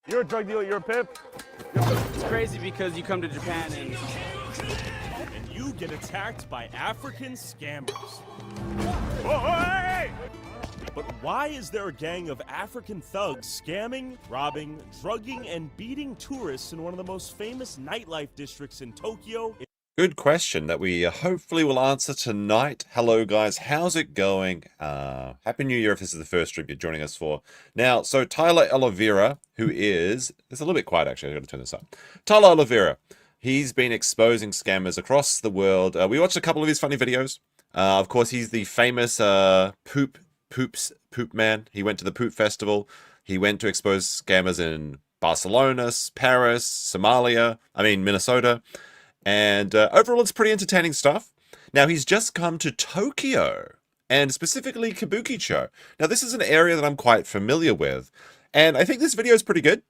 You're a drug dealer, you're a pimp. It's crazy because you come to Japan and you get attacked by African scammers. Oh, hey! But why is there a gang of African thugs scamming, robbing, drugging, and beating tourists in one of the most famous nightlife districts in Tokyo? Good question that we hopefully will answer tonight. Hello guys, how's it going? Happy New Year if this is the first stream you're joining us for. Now, so Tyler Oliveira, who is, it's a little bit quiet actually, I've got to turn this up. Tyler Oliveira, he's been exposing scammers across the world. We watched a couple of his funny videos. Of course, he's the famous poop man. He went to the Poop Festival. He went to expose scammers in Barcelona, Paris, Minnesota. And overall, it's pretty entertaining stuff. Now, he's just come to Tokyo, and specifically Kawaguchiko. Now, this is an area that I'm quite familiar with, and I think this video is pretty good.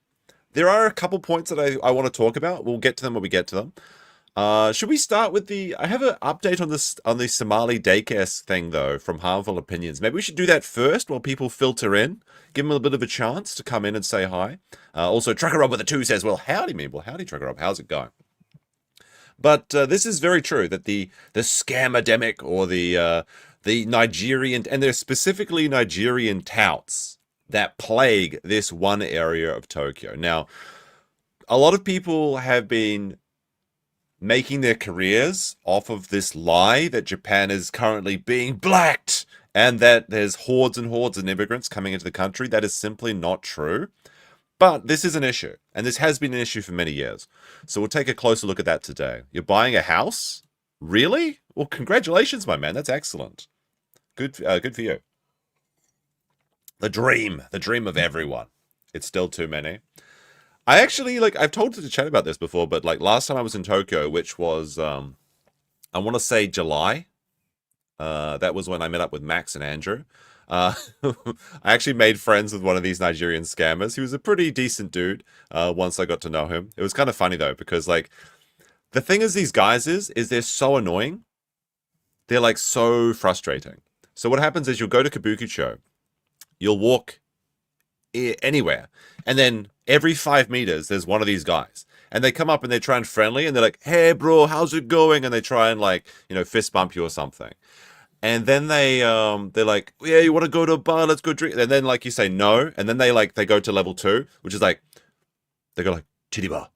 There are a couple points that I want to talk about. We'll get to them when we get to them. Should we start with I have an update on the Somali daycare thing, though, from Harmful Opinions. Maybe we should do that first while people filter in. Give them a bit of a chance to come in and say hi. Also, Trucker Rob with a 2 says, well, howdy, me. Well, howdy, Trucker Rob. How's it going? But this is very true that the SCAMADEMIC or the Nigerian, and they're specifically Nigerian touts that plague this one area of Tokyo. Now, a lot of people have been making their careers off of this lie that Japan is currently being blacked and that there's hordes and hordes of immigrants coming into the country. That is simply not true. But this is an issue, and this has been an issue for many years. So we'll take a closer look at that today. You're buying a house? Really? Well, congratulations, my man. That's excellent. Good for you. The dream of everyone. It's still too many. I actually, I've told you to chat about this before, but last time I was in Tokyo, which was, I want to say July. That was when I met up with Max and Andrew. I actually made friends with one of these Nigerian scammers. He was a pretty decent dude once I got to know him. It was kind of funny though, because the thing is these guys is they're so annoying. They're so frustrating. So what happens is you'll go to Kawaguchiko, you'll walk anywhere, and then every 5 meters there's one of these guys. And they come up and they're trying friendly and they're like, hey bro, how's it going? And they try and fist bump you or something. And then they're like, yeah, you want to go to a bar? Let's go drink. And then you say no. And then they go to level 2, which is they go titty bar.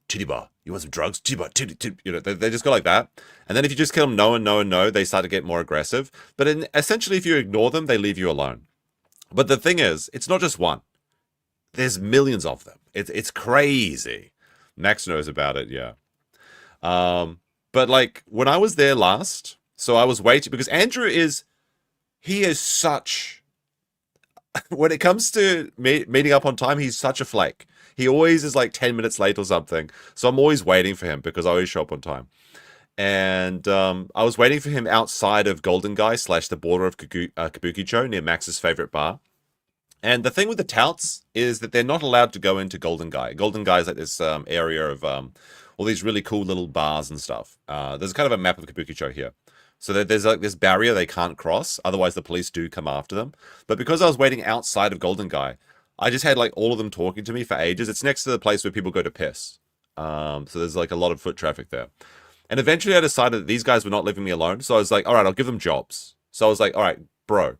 You want some drugs? Titty bar, titty. They just go like that. And then if you just kill them no and no and no, they start to get more aggressive. But essentially, if you ignore them, they leave you alone. But the thing is, it's not just one. There's millions of them. It's crazy. Max knows about it, yeah. But when I was there last. So I was waiting because Andrew is such, when it comes to meeting up on time, he's such a flake. He always is 10 minutes late or something. So I'm always waiting for him because I always show up on time. And I was waiting for him outside of Golden Guy / the border of Kawaguchiko near Max's favorite bar. And the thing with the touts is that they're not allowed to go into Golden Guy. Golden Guy is this area of all these really cool little bars and stuff. There's kind of a map of Kawaguchiko here. So there's this barrier they can't cross, otherwise the police do come after them. But because I was waiting outside of Golden Guy, I just had all of them talking to me for ages. It's next to the place where people go to piss. So there's a lot of foot traffic there. And eventually I decided that these guys were not leaving me alone. So I was like, all right, I'll give them jobs. So I was like, all right, bro,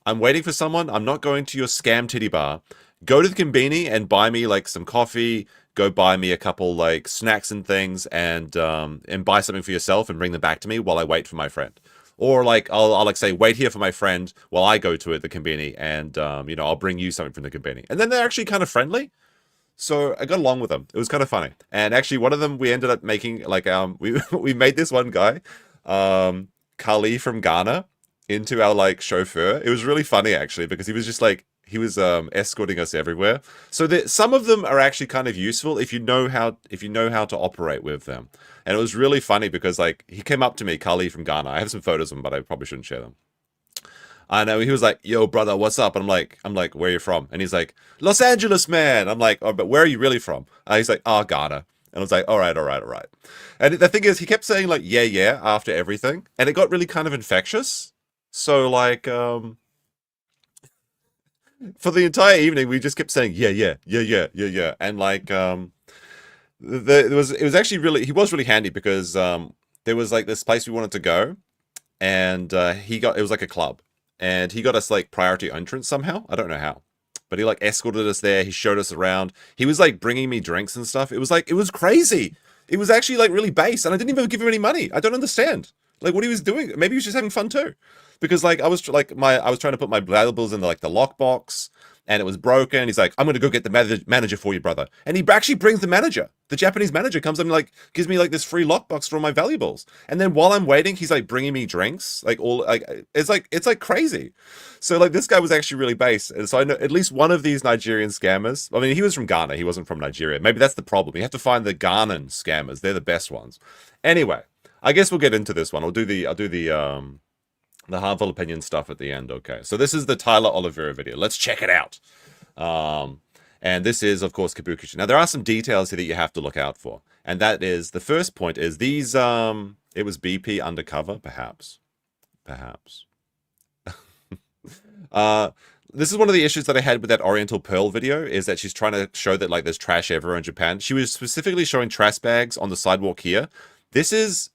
I'm waiting for someone. I'm not going to your scam titty bar. Go to the Konbini and buy me some coffee. Go buy me a couple snacks and things, and buy something for yourself and bring them back to me while I wait for my friend. Or I'll say wait here for my friend while I go to the Konbini, and I'll bring you something from the Konbini. And then they're actually kind of friendly, so I got along with them. It was kind of funny. And actually, one of them we ended up making we made this one guy, Kali from Ghana, into our chauffeur. It was really funny actually because he was just he was escorting us everywhere. So some of them are actually kind of useful if you know how to operate with them. And it was really funny because he came up to me, Kali from Ghana. I have some photos of him, but I probably shouldn't share them. I know he was like, "Yo, brother, what's up?" And I'm like, "Where are you from?" And he's like, "Los Angeles, man." I'm like, "Oh, but where are you really from?" He's like, "Oh, Ghana." And I was like, all right. And the thing is, he kept saying yeah after everything, and it got really kind of infectious. So for the entire evening, we just kept saying, yeah. And like, it was actually really, he was really handy because there was like this place we wanted to go, and it was like a club, and he got us like priority entrance somehow. I don't know how, but he like escorted us there. He showed us around. He was like bringing me drinks and stuff. It was crazy. It was actually like really base, and I didn't even give him any money. I don't understand like what he was doing. Maybe he was just having fun too, because like I was trying to put my valuables in the lockbox, and it was broken. He's like, I'm gonna go get the manager for you, brother. And he actually brings the manager. The Japanese manager comes up and like gives me like this free lockbox for all my valuables. And then while I'm waiting, he's like bringing me drinks, like all like it's like crazy. So like this guy was actually really base. And so I know at least one of these Nigerian scammers. I mean, he was from Ghana. He wasn't from Nigeria. Maybe that's the problem. You have to find the Ghanan scammers. They're the best ones. Anyway, I guess we'll get into this one. I'll do the harmful opinion stuff at the end. Okay, so this is the Tyler Oliveira video. Let's check it out. And this is, of course, Kabukicho. Now, there are some details here that you have to look out for. And that is, the first point is these, it was BP undercover, perhaps. This is one of the issues that I had with that Oriental Pearl video, is that she's trying to show that, like, there's trash everywhere in Japan. She was specifically showing trash bags on the sidewalk here. This is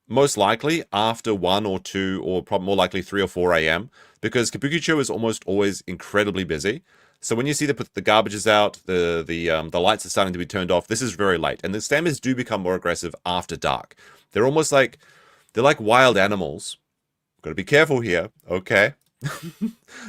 most likely after 1 or 2, or probably more likely 3 or 4 a.m., because Kabukicho is almost always incredibly busy. So when you see the garbage is out, the lights are starting to be turned off, this is very late. And the scammers do become more aggressive after dark. They're almost like, they're like wild animals. Got to be careful here, okay?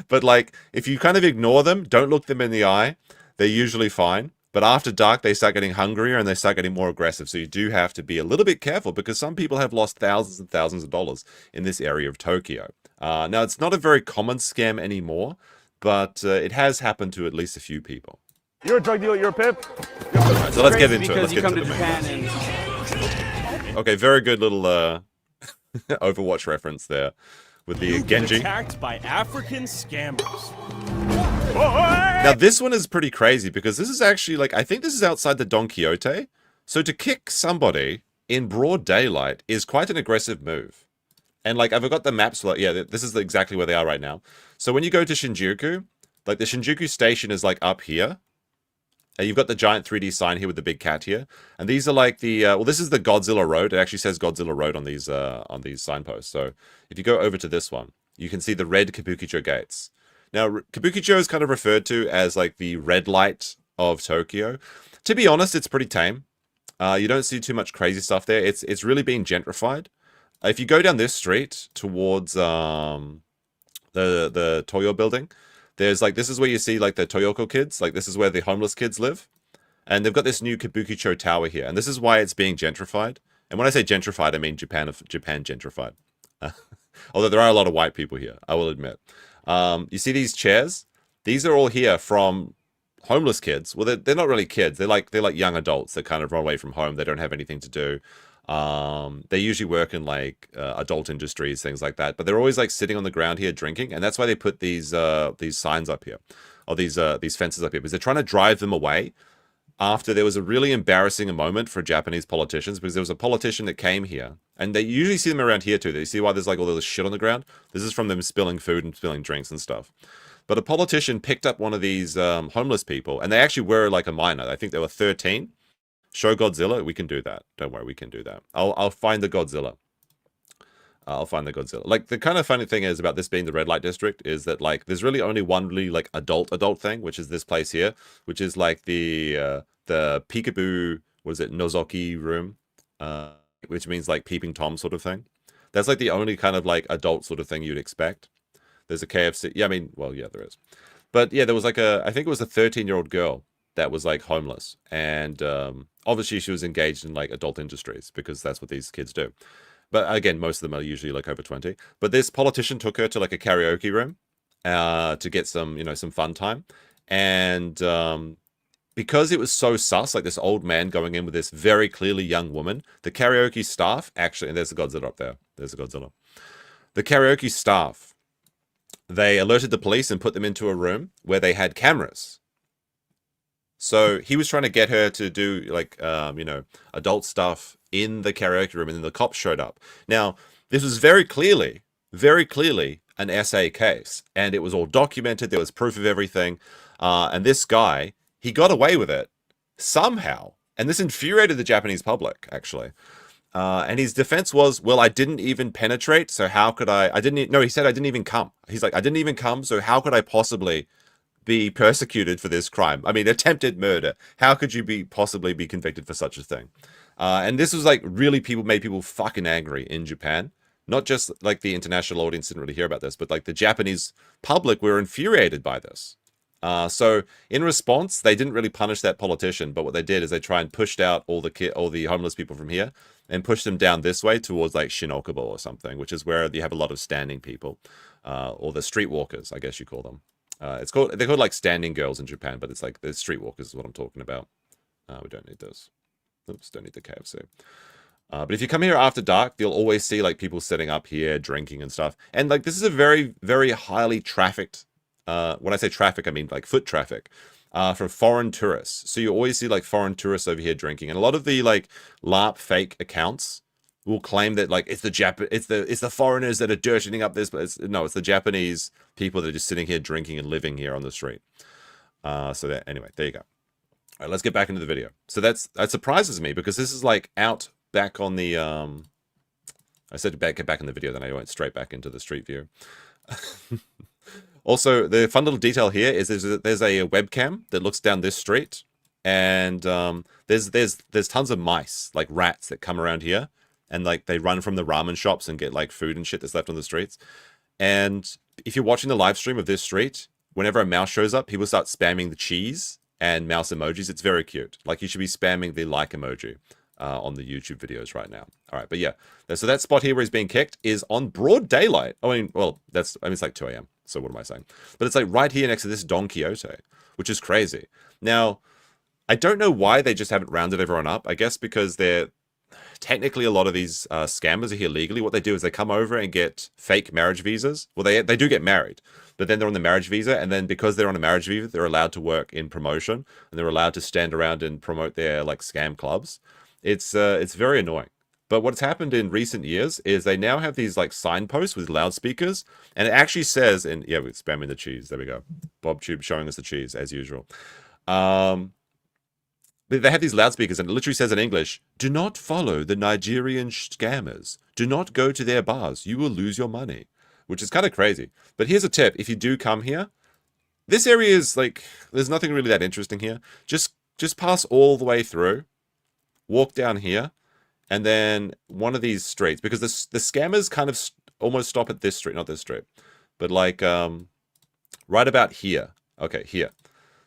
But like, if you kind of ignore them, don't look them in the eye, they're usually fine. But after dark, they start getting hungrier and they start getting more aggressive. So you do have to be a little bit careful, because some people have lost thousands and thousands of dollars in this area of Tokyo. Now, it's not a very common scam anymore, but it has happened to at least a few people. You're a drug dealer, you're a pimp. Right, so let's get into it. Because Let's you get come to into the Japan main. and Okay, very good little Overwatch reference there with the Genji. Attacked by African scammers. Now this one is pretty crazy, because this is actually like, I think this is outside the Don Quixote. So to kick somebody in broad daylight is quite an aggressive move. And like, I've got the maps, like, yeah, this is exactly where they are right now. So when you go to Shinjuku, like the Shinjuku station is like up here. And you've got the giant 3D sign here with the big cat here. And these are like the, well, this is the Godzilla Road. It actually says Godzilla Road on these signposts. So if you go over to this one, you can see the red Kabukicho gates. Now, Kabukicho is kind of referred to as like the red light of Tokyo. To be honest, it's pretty tame. You don't see too much crazy stuff there. It's really being gentrified. If you go down this street towards the Toyo building, there's like, this is where you see like the Toyoko kids. Like this is where the homeless kids live. And they've got this new Kabukicho tower here. And this is why it's being gentrified. And when I say gentrified, I mean Japan gentrified. Although there are a lot of white people here, I will admit. You see these chairs? These are all here from homeless kids. Well, they're not really kids. They're like young adults that kind of run away from home. They don't have anything to do. They usually work in like adult industries, things like that. But they're always like sitting on the ground here drinking, and that's why they put these signs up here, or these fences up here, because they're trying to drive them away. After there was a really embarrassing moment for Japanese politicians, because there was a politician that came here, and they usually see them around here too. They see why there's like all this shit on the ground. This is from them spilling food and spilling drinks and stuff. But a politician picked up one of these homeless people, and they actually were like a minor. I think they were 13. Show Godzilla. We can do that. Don't worry, we can do that. I'll find the Godzilla. I'll find the Godzilla. Like, the kind of funny thing is about this being the red light district is that like there's really only one really like adult thing, which is this place here, which is like the peekaboo, what is it, Nozoki room, which means like peeping Tom sort of thing. That's like the only kind of like adult sort of thing you'd expect. There's a KFC. Yeah, I mean, well, yeah, there is. But yeah, there was like I think it was a 13-year-old girl that was like homeless, and obviously she was engaged in like adult industries, because that's what these kids do. But again, most of them are usually like over 20. But this politician took her to like a karaoke room to get some, some fun time. And because it was so sus, like this old man going in with this very clearly young woman, the karaoke staff actually, and there's the Godzilla up there. There's the Godzilla. The karaoke staff, they alerted the police and put them into a room where they had cameras. So he was trying to get her to do like, adult stuff in the karaoke room, and then the cops showed up. Now, this was very clearly an SA case, and it was all documented. There was proof of everything, and this guy, he got away with it somehow, and this infuriated the Japanese public actually. And his defense was, well, I didn't even penetrate, so how could I didn't, no, he said I didn't even come. He's like, I didn't even come, so how could I possibly be persecuted for this crime? I mean, attempted murder. How could you possibly be convicted for such a thing? And this was like really made people fucking angry in Japan. Not just like the international audience didn't really hear about this, but like the Japanese public were infuriated by this. So in response, they didn't really punish that politician, but what they did is they try and pushed out all the homeless people from here and pushed them down this way towards like Shinokubo or something, which is where you have a lot of standing people, or the streetwalkers, I guess you call them. They're called like standing girls in Japan, but it's like the streetwalkers is what I'm talking about. We don't need those. Oops, don't need the KFC. But if you come here after dark, you'll always see like people setting up here, drinking and stuff. And like this is a very, very highly trafficked. When I say traffic, I mean like foot traffic from foreign tourists. So you always see like foreign tourists over here drinking, and a lot of the like LARP fake accounts will claim that like it's the foreigners that are dirtying up this, but it's the Japanese people that are just sitting here drinking and living here on the street. Anyway, there you go. All right, let's get back into the video. So that surprises me because this is like out back on the I said to get back in the video, then I went straight back into the street view. Also, the fun little detail here is there's a webcam that looks down this street, and there's tons of mice, like rats, that come around here, and like they run from the ramen shops and get like food and shit that's left on the streets. And if you're watching the live stream of this street, whenever a mouse shows up, people start spamming the cheese and mouse emojis. It's very cute. Like you should be spamming the like emoji on the YouTube videos right now. All right, but yeah, so that spot here where he's being kicked is on broad daylight. I mean, well, it's like 2 a.m. So what am I saying? But it's like right here next to this Don Quixote, which is crazy. Now, I don't know why they just haven't rounded everyone up. I guess because they're technically a lot of these scammers are here legally. What they do is they come over and get fake marriage visas. Well, they do get married, but then they're on the marriage visa, and then because they're on a marriage visa, they're allowed to work in promotion, and they're allowed to stand around and promote their like scam clubs. It's very annoying. But what's happened in recent years is they now have these like signposts with loudspeakers, and it actually says, and yeah, we're spamming the cheese. There we go. BobTube showing us the cheese as usual. They have these loudspeakers, and it literally says in English, "Do not follow the Nigerian scammers. Do not go to their bars. You will lose your money," which is kind of crazy. But here's a tip: if you do come here, this area is like there's nothing really that interesting here. Just pass all the way through, walk down here. And then one of these streets, because the scammers kind of almost stop at this street, not this street, but like right about here. Okay, here.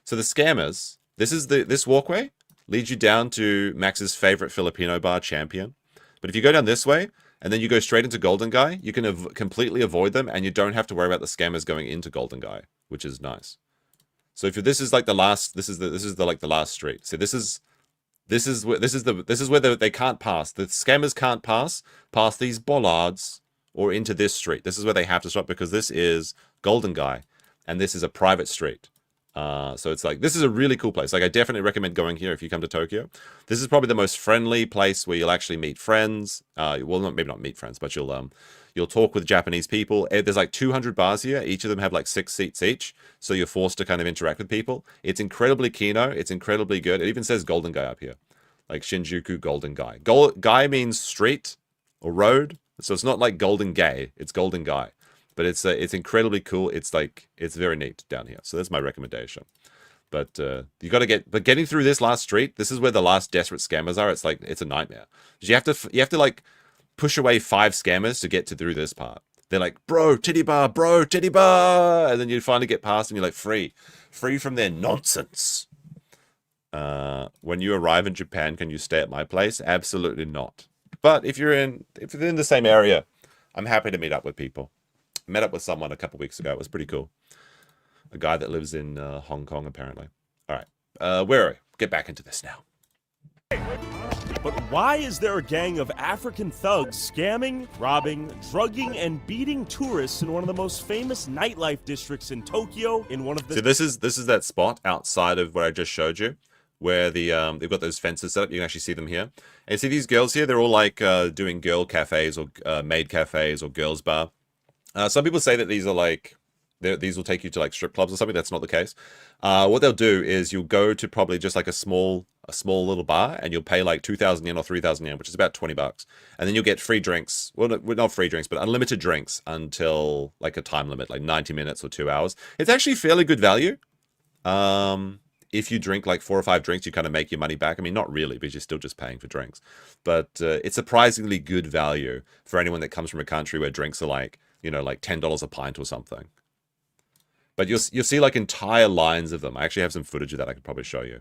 So the scammers, this walkway leads you down to Max's favorite Filipino bar, Champion. But if you go down this way and then you go straight into Golden Guy, you can completely avoid them, and you don't have to worry about the scammers going into Golden Guy, which is nice. So if this is like the last, this is the last street. So this is where they can't pass. The scammers can't pass past these bollards or into this street. This is where they have to stop because this is Golden Guy, and this is a private street. So it's like this is a really cool place. Like I definitely recommend going here if you come to Tokyo. This is probably the most friendly place where you'll actually meet friends. Well, maybe not meet friends, but you'll talk with Japanese people. There's like 200 bars here. Each of them have like 6 seats each. So you're forced to kind of interact with people. It's incredibly kino. It's incredibly good. It even says Golden Guy up here. Like Shinjuku Golden Guy. Guy means street or road. So it's not like Golden Gay. It's Golden Guy. But it's incredibly cool. It's very neat down here. So that's my recommendation. But you got to getting through this last street. This is where the last desperate scammers are. It's a nightmare. You have to like push away 5 scammers to get through this part. They're like, bro, titty bar, and then you finally get past and you're like free from their nonsense. When you arrive in Japan, can you stay at my place? Absolutely not. But if you're in the same area, I'm happy to meet up with people. I met up with someone a couple weeks ago. It was pretty cool. A guy that lives in Hong Kong, apparently. All right, where are we? Get back into this now. But why is there a gang of African thugs scamming, robbing, drugging, and beating tourists in one of the most famous nightlife districts in Tokyo? So this is that spot outside of where I just showed you, where they've got those fences set up. You can actually see them here. And see these girls here? They're all like doing girl cafes or maid cafes or girls bar. Some people say that these are like these will take you to like strip clubs or something. That's not the case. What they'll do is you'll go to probably just like a small little bar, and you'll pay like 2,000 yen or 3,000 yen, which is about $20, and then you'll get free drinks. Well, not free drinks, but unlimited drinks until like a time limit, like 90 minutes or 2 hours. It's actually fairly good value. If you drink like 4 or 5 drinks, you kind of make your money back. I mean, not really, because you're still just paying for drinks. But it's surprisingly good value for anyone that comes from a country where drinks are like, you know, like $10 a pint or something. But you'll see like entire lines of them. I actually have some footage of that I could probably show you.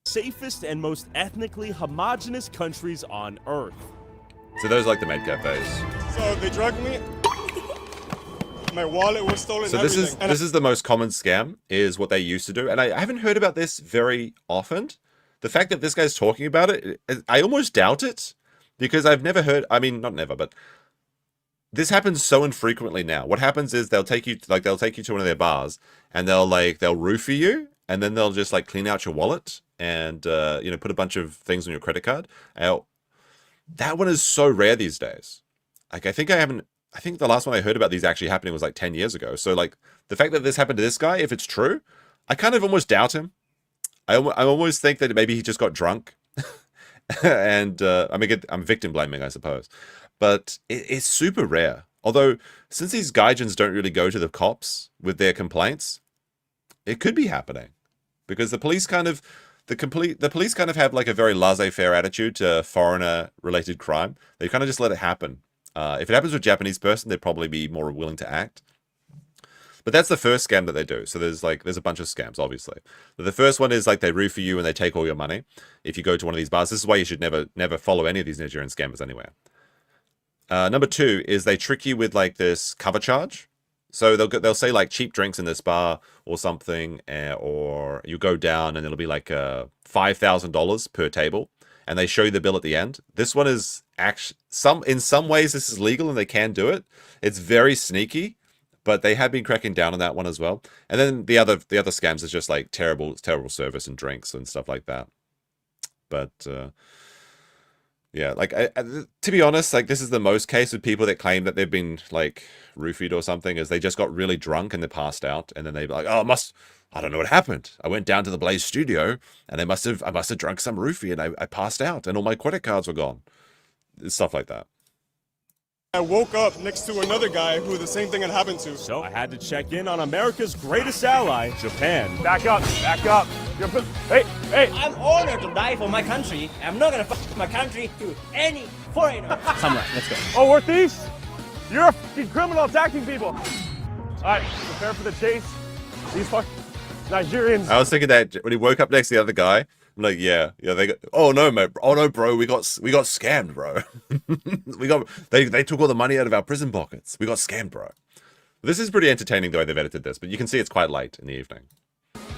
Safest and most ethnically homogenous countries on Earth. So those are like the maid cafes. So they drugged me. My wallet was stolen. So this is the most common scam, is what they used to do, and I haven't heard about this very often. The fact that this guy's talking about it, I almost doubt it, because I've never heard. I mean, not never, but this happens so infrequently now. What happens is they'll take you to one of their bars, and they'll roofie you, and then they'll just like clean out your wallet and you know, put a bunch of things on your credit card. That one is so rare these days. Like I think the last one I heard about these actually happening was like 10 years ago. So like the fact that this happened to this guy, if it's true, I kind of almost doubt him. I almost think that maybe he just got drunk, and I'm victim blaming, I suppose. But it's super rare. Although since these gaijins don't really go to the cops with their complaints, it could be happening, because the police kind of have like a very laissez-faire attitude to foreigner-related crime. They kind of just let it happen. If it happens to a Japanese person, they'd probably be more willing to act. But that's the first scam that they do. So there's a bunch of scams, obviously. But the first one is like they roofie you and they take all your money if you go to one of these bars. This is why you should never follow any of these Nigerian scammers anywhere. Number 2 is they trick you with like this cover charge. So they'll say like cheap drinks in this bar or something, or you go down and it'll be like $5,000 per table, and they show you the bill at the end. This one is actually in some ways this is legal and they can do it. It's very sneaky, but they have been cracking down on that one as well. And then the other scams is just like terrible service and drinks and stuff like that. But yeah, like to be honest, like this is the most case with people that claim that they've been like roofied or something, is they just got really drunk and they passed out, and then they're like, oh, I don't know what happened. I went down to the Blaze studio and I must have drunk some roofie and I passed out and all my credit cards were gone. Stuff like that. I woke up next to another guy who the same thing had happened to. So I had to check in on America's greatest ally, Japan. Back up. Hey. I'm honored to die for my country. I'm not gonna fuck my country to any foreigner. Samurai, let's go. Oh, we're thieves? You're a fucking criminal attacking people. All right, prepare for the chase. These fucking Nigerians. I was thinking that when he woke up next to the other guy, I'm like, yeah, they got, oh no, bro, we got scammed, bro. they took all the money out of our prison pockets. We got scammed, bro. This is pretty entertaining the way they've edited this, but you can see it's quite late in the evening.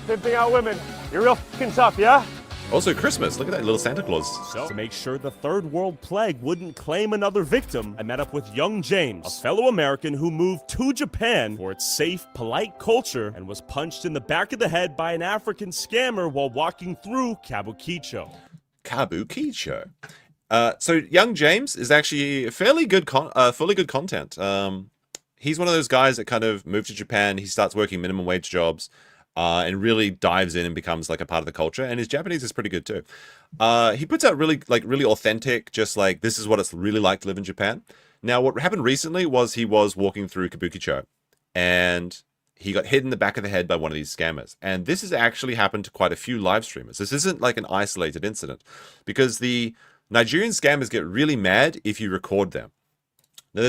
Pimping out women. You're real fucking tough, yeah? Also Christmas, look at that little Santa Claus. So to make sure the third world plague wouldn't claim another victim, I met up with Yung Jamez, a fellow American who moved to Japan for its safe, polite culture and was punched in the back of the head by an African scammer while walking through Kawaguchiko. Kawaguchiko. So Yung Jamez is actually fairly good fully good content. He's one of those guys that kind of moved to Japan. He starts working minimum wage jobs. And really dives in and becomes like a part of the culture. And his Japanese is pretty good too. He puts out really authentic, just like this is what it's really like to live in Japan. Now, what happened recently was he was walking through Kabukicho and he got hit in the back of the head by one of these scammers. And this has actually happened to quite a few live streamers. This isn't like an isolated incident, because the Nigerian scammers get really mad if you record them. Now,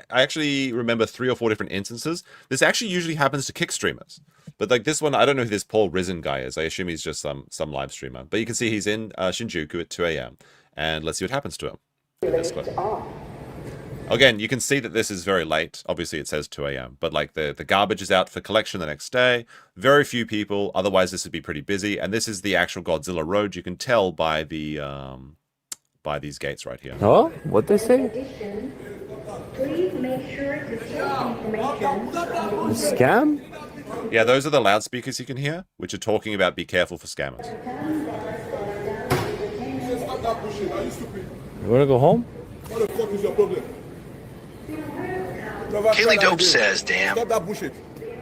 I actually remember 3 or 4 different instances. This actually usually happens to kick streamers. But like this one, I don't know who this Paul Risen guy is. I assume he's just some live streamer. But you can see he's in Shinjuku at 2 a.m. And let's see what happens to him. This clip. Again, you can see that this is very late. Obviously, it says 2 a.m. But like the garbage is out for collection the next day. Very few people. Otherwise, this would be pretty busy. And this is the actual Godzilla Road. You can tell by the by these gates right here. Oh, what they say? Please make sure to information. Scam? Yeah, those are the loudspeakers you can hear, which are talking about be careful for scammers. You wanna go home? What the fuck is your problem? Kaylee Dope says, damn. Stop that bullshit.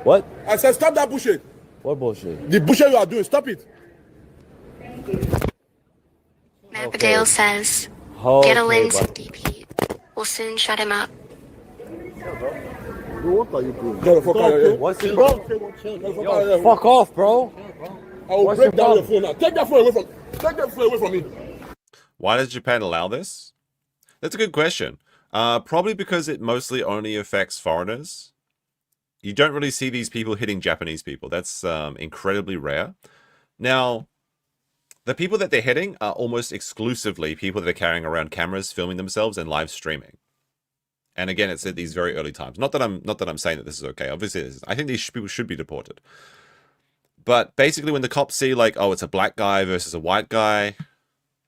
What? I said stop that bullshit. What bullshit? The bullshit you are doing, stop it. Mapadale says, Okay, get a lens bro. of DP. We'll soon shut him up. What are you doing? Get the fuck out of here. What's it, Bro, Yo, fuck off, bro. I will What's break your down your problem? phone now. Take that phone away from. Take that phone away from me. Why does Japan allow this? That's a good question. Probably because it mostly only affects foreigners. You don't really see these people hitting Japanese people. That's incredibly rare. Now, the people that they're hitting are almost exclusively people that are carrying around cameras, filming themselves, and live streaming. And again, it's at these very early times. Not that I'm saying that this is okay. Obviously, it is. I think these people should be deported. But basically, when the cops see like, oh, it's a black guy versus a white guy,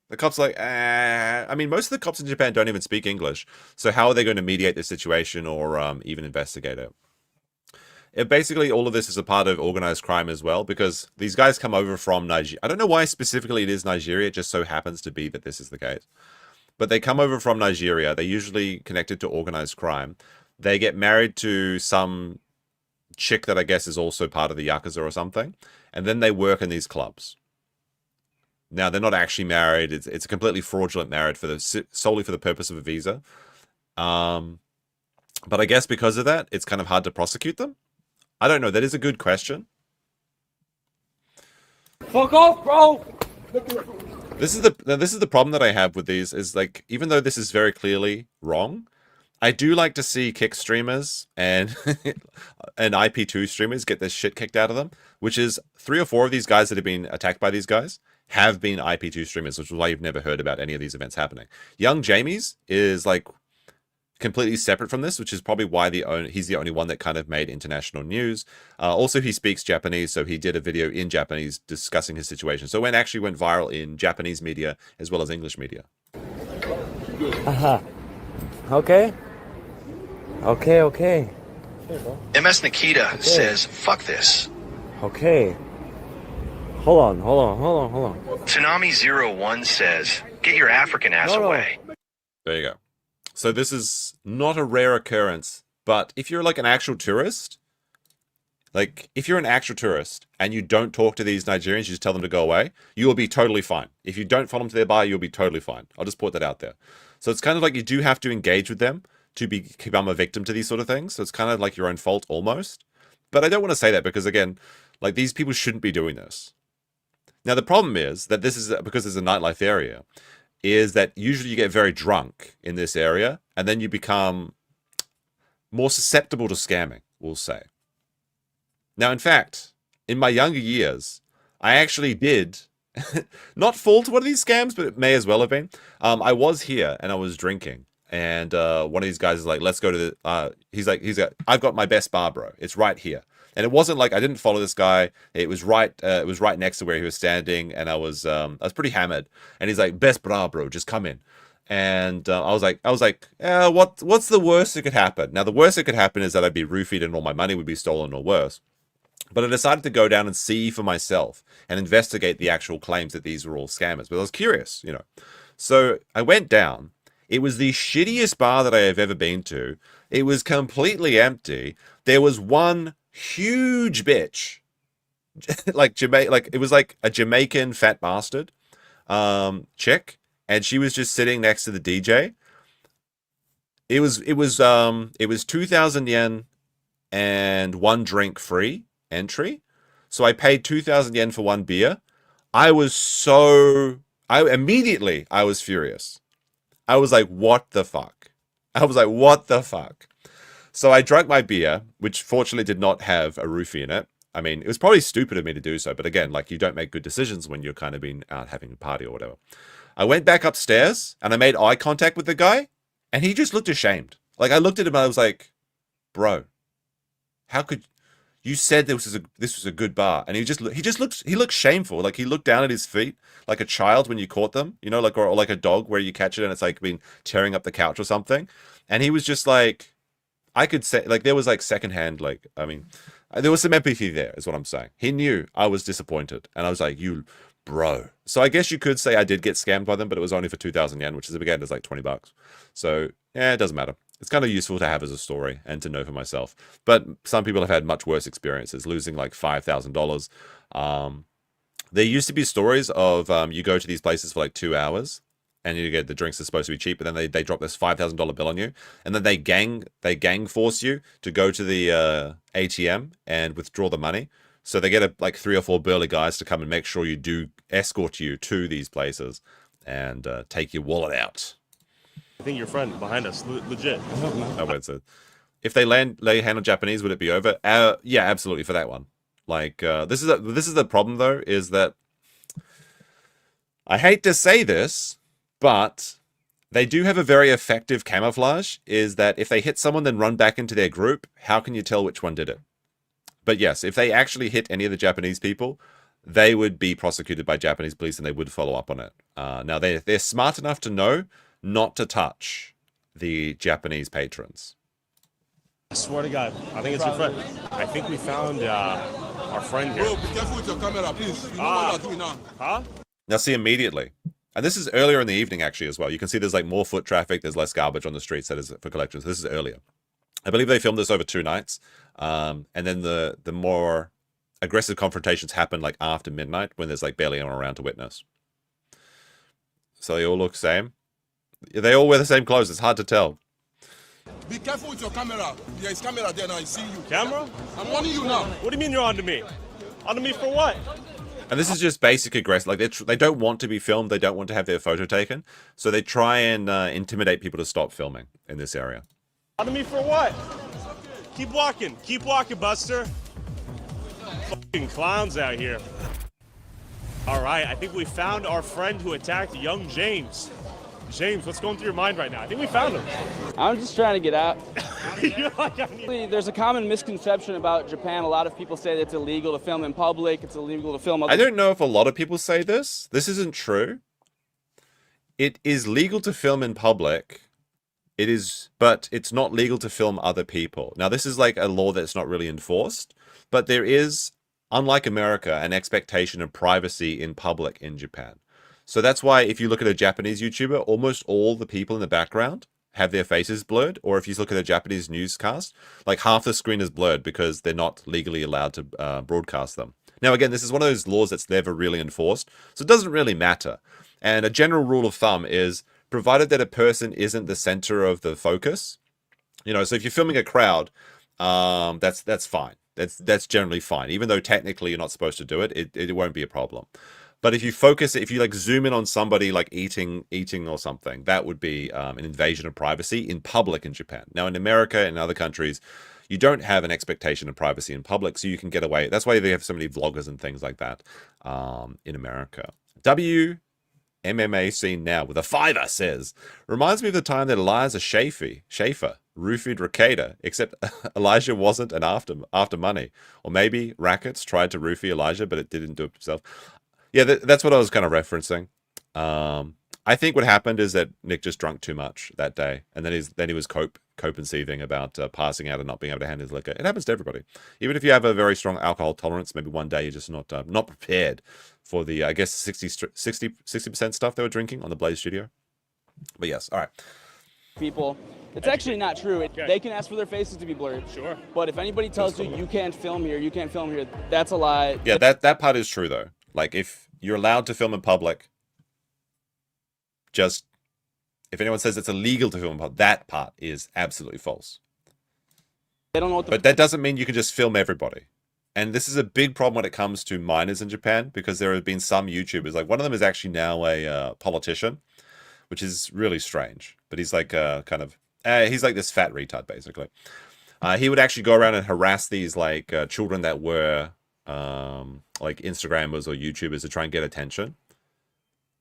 the cops are like, I mean, most of the cops in Japan don't even speak English. So how are they going to mediate this situation or even investigate it? Basically, all of this is a part of organized crime as well, because these guys come over from Nigeria. I don't know why specifically it is Nigeria. It just so happens to be that this is the case. But they come over from Nigeria. They're usually connected to organized crime. They get married to some chick that I guess is also part of the Yakuza or something. And then they work in these clubs. Now, they're not actually married. It's a completely fraudulent marriage solely for the purpose of a visa. But I guess because of that, it's kind of hard to prosecute them. I don't know. That is a good question. Fuck off, bro. This is the problem that I have with these is like, even though this is very clearly wrong, I do like to see kick streamers and and IP2 streamers get this shit kicked out of them, which is 3 or 4 of these guys that have been attacked by these guys have been IP2 streamers, which is why you've never heard about any of these events happening. Yung Jamez is like completely separate from this, which is probably why he's the only one that kind of made international news. Also, he speaks Japanese, so he did a video in Japanese discussing his situation. So it actually went viral in Japanese media as well as English media. Okay. Okay. MS Nikita says, fuck this. Okay. Hold on. Tsunami01 says, get your African ass away. There you go. So this is not a rare occurrence, but if you're like an actual tourist, and you don't talk to these Nigerians, you just tell them to go away, you will be totally fine. If you don't follow them to their bar, you'll be totally fine. I'll just put that out there. So it's kind of like you do have to engage with them to become a victim to these sort of things. So it's kind of like your own fault almost. But I don't want to say that because, again, like these people shouldn't be doing this. Now, the problem is that this is because it's a nightlife area, is that usually you get very drunk in this area and then you become more susceptible to scamming, we'll say. Now, in fact, in my younger years, I actually did not fall to one of these scams, but it may as well have been. I was here and I was drinking, and one of these guys is like, let's go to the, he's like, I've got my best bar, bro. It's right here. And it wasn't like I didn't follow this guy. It was right next to where he was standing, and I was pretty hammered. And he's like, "Best bra, bro, just come in." And I was like, what's the worst that could happen? Now, the worst that could happen is that I'd be roofied and all my money would be stolen, or worse. But I decided to go down and see for myself and investigate the actual claims that these were all scammers. But I was curious, you know. So I went down. It was the shittiest bar that I have ever been to. It was completely empty. There was one huge bitch, like it was like a Jamaican fat bastard chick, and she was just sitting next to the DJ. It was 2,000 yen and 1 drink free entry. So I paid 2,000 yen for 1 beer. I was furious. I was like, what the fuck? So I drank my beer, which fortunately did not have a roofie in it. I mean, it was probably stupid of me to do so, but again, like, you don't make good decisions when you're kind of been out having a party or whatever. I went back upstairs and I made eye contact with the guy, and he just looked ashamed. Like, I looked at him and I was like, bro, how could you said this was a good bar? And he looked shameful. Like, he looked down at his feet like a child when you caught them, you know, like, or like a dog where you catch it and it's like been tearing up the couch or something. And he was just like, I could say, like, there was like secondhand, like, I mean, there was some empathy there, is what I'm saying. He knew I was disappointed, and I was like, you, bro. So I guess you could say I did get scammed by them, but it was only for 2,000 yen, which is, again, is like $20. So, yeah, it doesn't matter. It's kind of useful to have as a story and to know for myself. But some people have had much worse experiences, losing like $5,000. There used to be stories of you go to these places for like 2 hours and you get the drinks are supposed to be cheap, but then they drop this $5,000 bill on you, and then they gang force you to go to the ATM and withdraw the money. So they get like 3 or 4 burly guys to come and make sure you do escort you to these places and take your wallet out. I think your friend behind us, legit. Oh, wait, so if they lay hand on Japanese, would it be over? Yeah, absolutely for that one. Like this is the problem though, is that I hate to say this, but they do have a very effective camouflage. Is that if they hit someone, then run back into their group, how can you tell which one did it? But yes, if they actually hit any of the Japanese people, they would be prosecuted by Japanese police and they would follow up on it. Now, they're smart enough to know not to touch the Japanese patrons. I swear to God, I think it's your friend. I think we found our friend here. Bro, be careful with your camera, please. You know what you're doing now. Huh? Now, see, immediately. And this is earlier in the evening, actually, as well. You can see there's like more foot traffic. There's less garbage on the streets that is for collections. This is earlier. I believe they filmed this over 2 nights. And then the more aggressive confrontations happen like after midnight when there's like barely anyone around to witness. So they all look the same. They all wear the same clothes. It's hard to tell. Be careful with your camera. There is camera there now. I see you. Camera? I'm warning you now. What do you mean you're onto me? Onto me for what? And this is just basic aggressive. Like they don't want to be filmed. They don't want to have their photo taken. So they try and intimidate people to stop filming in this area. Onto me for what? Keep walking, Buster. Fucking clowns out here. All right, I think we found our friend who attacked young James. James, what's going through your mind right now? I think we found him. I'm just trying to get out. You're like, I need... There's a common misconception about Japan. A lot of people say that it's illegal to film in public. It's illegal to film. I don't know if a lot of people say this. This isn't true. It is legal to film in public. It is, but it's not legal to film other people. Now, this is like a law that's not really enforced, but there is, unlike America, an expectation of privacy in public in Japan. So that's why if you look at a Japanese YouTuber, almost all the people in the background have their faces blurred. Or if you look at a Japanese newscast, like half the screen is blurred because they're not legally allowed to broadcast them. Now, again, this is one of those laws that's never really enforced, so it doesn't really matter. And a general rule of thumb is, provided that a person isn't the center of the focus, you know, so if you're filming a crowd, that's fine. That's generally fine. Even though technically you're not supposed to do it, it won't be a problem. But if you focus, if you like zoom in on somebody like eating or something, that would be an invasion of privacy in public in Japan. Now, in America and other countries, you don't have an expectation of privacy in public, so you can get away. That's why they have so many vloggers and things like that in America. MMA scene now with a 5er says, reminds me of the time that Elijah Schaefer roofied Rakeda, except Elijah wasn't an after money. Or maybe Rackets tried to roofie Elijah, but it didn't do it himself. Yeah, that's what I was kind of referencing. I think what happened is that Nick just drunk too much that day, and then he was cope and seething about passing out and not being able to handle his liquor. It happens to everybody. Even if you have a very strong alcohol tolerance, maybe one day you're just not prepared for the, I guess, 60% stuff they were drinking on the Blaze Studio. But yes, all right. People, it's actually not true. They can ask for their faces to be blurred. Sure. But if anybody tells you you can't film here, that's a lie. Yeah, that part is true though. Like if you're allowed to film in public, just if anyone says it's illegal to film in public, that part is absolutely false. They don't know what. But that doesn't mean you can just film everybody. And this is a big problem when it comes to minors in Japan, because there have been some YouTubers, like one of them is actually now a politician, which is really strange. But he's like he's like this fat retard, basically. He would actually go around and harass these like children that were like Instagrammers or YouTubers to try and get attention.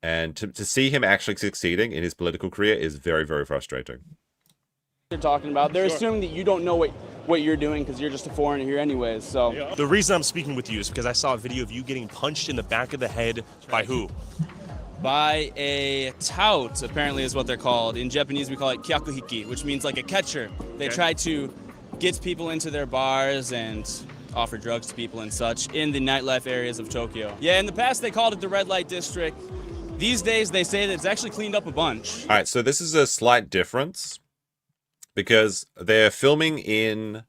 And to see him actually succeeding in his political career is very, very frustrating. They're talking about. They're assuming that you don't know what you're doing because you're just a foreigner here anyways. So the reason I'm speaking with you is because I saw a video of you getting punched in the back of the head by who? By a tout, apparently is what they're called. In Japanese, we call it kyakuhiki, which means like a catcher. They try to get people into their bars and offer drugs to people and such in the nightlife areas of Tokyo. Yeah, in the past they called it the red light district. These days they say that it's actually cleaned up a bunch. All right, so this is a slight difference. because they're filming in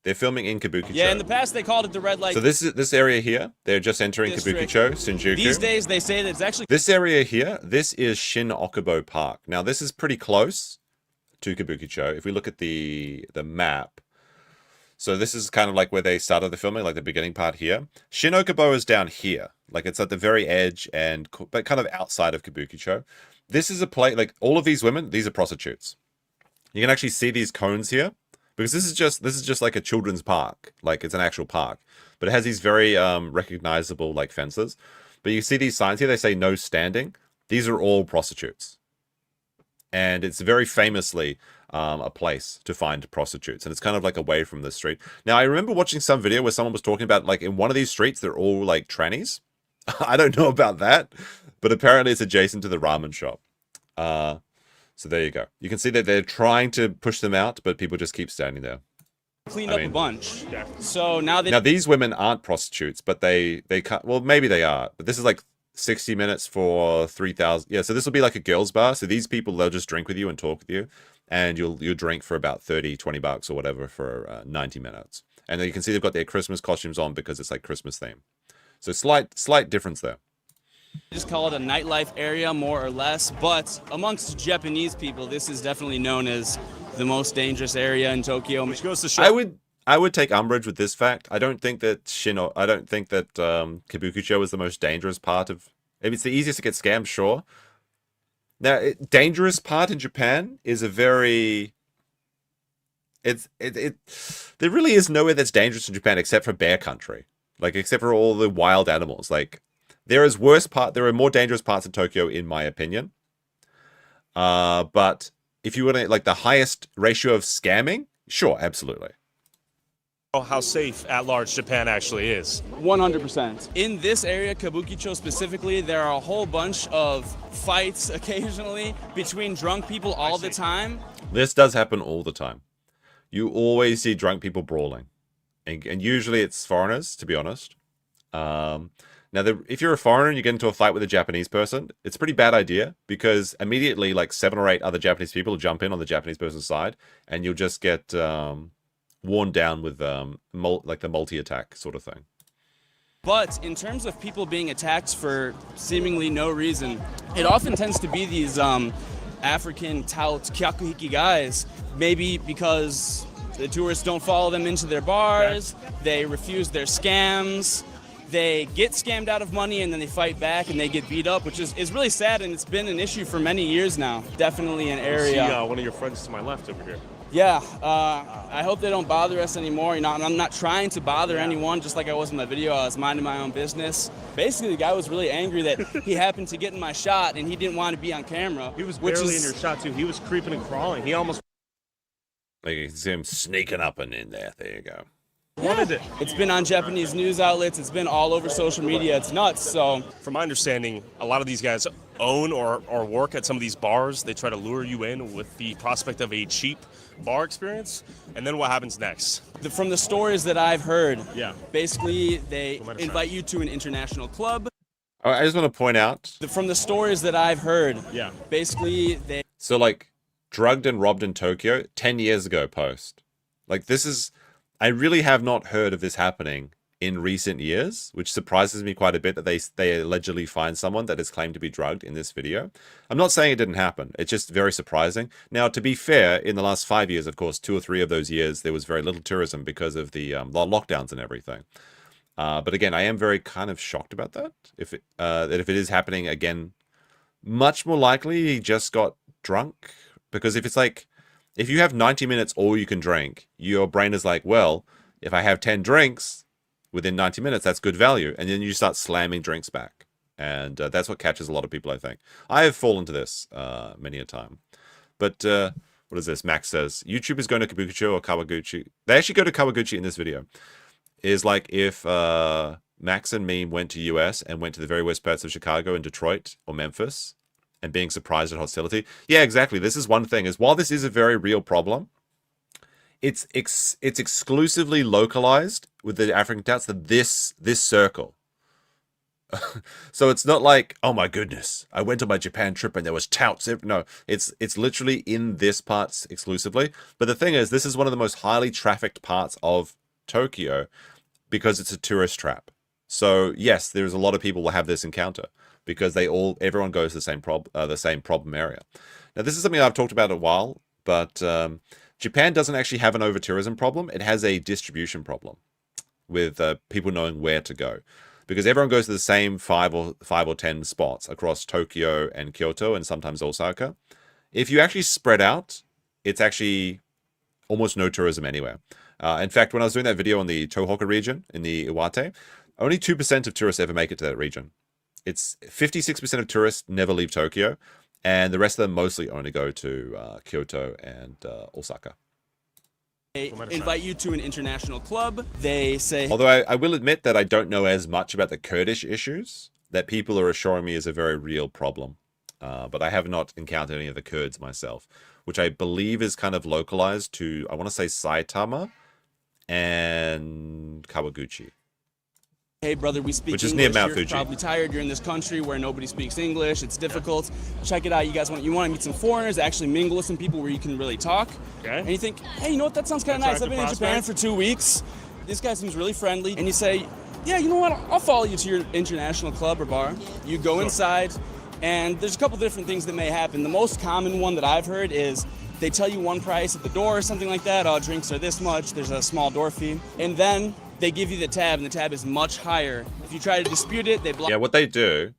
Kabukicho. Yeah, in the past they called it the red light. So this area here, they're just entering district. Kabukicho, Shinjuku. These days they say that it's actually This area here, this is Shin Okubo Park. Now this is pretty close to Kabukicho. If we look at the map, so this is kind of like where they started the filming, like the beginning part here. Shin Okubo is down here, like it's at the very edge but kind of outside of Kabukicho. This is a place, like all of these women, these are prostitutes. You can actually see these cones here. Because this is just like a children's park, like it's an actual park, but it has these very recognizable like fences. But you see these signs here; they say no standing. These are all prostitutes, and it's very famously a place to find prostitutes, and it's kind of like away from the street. Now, I remember watching some video where someone was talking about like in one of these streets they're all like trannies. I don't know about that, but apparently it's adjacent to the ramen shop. So there you go. You can see that they're trying to push them out, but people just keep standing there. cleaned up a bunch. So now they... Now, these women aren't prostitutes, but they can't... Well, maybe they are. But this is like 60 minutes for 3,000... Yeah, so this will be like a girls' bar. So these people, they'll just drink with you and talk with you. And you'll drink for about 30, 20 bucks or whatever for 90 minutes. And then you can see they've got their Christmas costumes on because it's like Christmas theme. So slight difference there. Just call it a nightlife area, more or less. But amongst Japanese people, this is definitely known as the most dangerous area in Tokyo. Which goes to show. I would take umbrage with this fact. I don't think that Kabukicho is the most dangerous part of. If it's the easiest to get scammed, sure. Now, dangerous part in Japan is a very. There really is nowhere that's dangerous in Japan except for bear country, like except for all the wild animals. Like there are more dangerous parts of Tokyo, in my opinion. But if you want to like the highest ratio of scamming, sure, absolutely. How safe at large Japan actually is. 100%. In this area, Kabukicho specifically, there are a whole bunch of fights occasionally between drunk people all the time. This does happen all the time. You always see drunk people brawling. And usually it's foreigners, to be honest. Now, if you're a foreigner and you get into a fight with a Japanese person, it's a pretty bad idea because immediately like 7 or 8 other Japanese people will jump in on the Japanese person's side and you'll just get worn down with like the multi-attack sort of thing. But in terms of people being attacked for seemingly no reason, it often tends to be these African Touts, kyakuhiki guys, maybe because the tourists don't follow them into their bars, they refuse their scams, they get scammed out of money and then they fight back and they get beat up, which is really sad, and it's been an issue for many years now. Definitely an area. I see one of your friends to my left over here. Yeah, I hope they don't bother us anymore. You know, I'm not trying to bother anyone, just like I was in my video. I was minding my own business. Basically, the guy was really angry that he happened to get in my shot and he didn't want to be on camera. He was barely in your shot, too. He was creeping and crawling. He almost... Like you can see him sneaking up and in there. There you go. Wanted it. It's been on Japanese news outlets. It's been all over social media. It's nuts. So, from my understanding, a lot of these guys own or work at some of these bars. They try to lure you in with the prospect of a cheap bar experience. And then what happens next? From the stories that I've heard, yeah, basically they invite you to an international club. I just want to point out. From the stories that I've heard, yeah, basically they. So like drugged and robbed in Tokyo 10 years ago post. Like this is. I really have not heard of this happening in recent years, which surprises me quite a bit that they allegedly find someone that is claimed to be drugged in this video. I'm not saying it didn't happen. It's just very surprising. Now, to be fair, in the last 5 years, of course, 2 or 3 of those years, there was very little tourism because of the lockdowns and everything. But again, I am very kind of shocked about that. If it is happening again, much more likely he just got drunk. Because if it's like, if you have 90 minutes all you can drink, your brain is like, well, if I have 10 drinks within 90 minutes, that's good value. And then you start slamming drinks back. And that's what catches a lot of people, I think. I have fallen to this many a time. But what is this? Max says, YouTubers going to Kabukicho or Kawaguchi. They actually go to Kawaguchi in this video. Is like if Max and me went to US and went to the very worst parts of Chicago and Detroit or Memphis, and being surprised at hostility. Yeah, exactly. This is one thing, is while this is a very real problem, it's exclusively localized with the African Touts to this circle. So it's not like, oh my goodness, I went on my Japan trip and there was touts. No, it's literally in this part exclusively. But the thing is, this is one of the most highly trafficked parts of Tokyo because it's a tourist trap. So yes, there's a lot of people will have this encounter because everyone goes to the same problem area. Now this is something I've talked about a while, but Japan doesn't actually have an over-tourism problem. It has a distribution problem with people knowing where to go. Because everyone goes to the same 5 or 10 spots across Tokyo and Kyoto and sometimes Osaka. If you actually spread out, it's actually almost no tourism anywhere. In fact, when I was doing that video on the Tohoku region in the Iwate, only 2% of tourists ever make it to that region. It's 56% of tourists never leave Tokyo, and the rest of them mostly only go to Kyoto and Osaka. They invite you to an international club. They say... Although I will admit that I don't know as much about the Kurdish issues that people are assuring me is a very real problem. But I have not encountered any of the Kurds myself, which I believe is kind of localized to, I want to say Saitama and Kawaguchi. Hey brother, we speak Which is English. near Mount You're Fuji. probably tired. You're in this country where nobody speaks English. It's difficult. Check it out. You want to meet some foreigners, actually mingle with some people where you can really talk. Okay. And you think, hey, you know what? That sounds kind of nice. I've been in Japan for 2 weeks. This guy seems really friendly. And you say, yeah, you know what? I'll follow you to your international club or bar. You go inside, and there's a couple different things that may happen. The most common one that I've heard is they tell you one price at the door or something like that. Oh, drinks are this much. There's a small door fee. And then they give you the tab, and the tab is much higher. If you try to dispute it, they block. Yeah, what they do...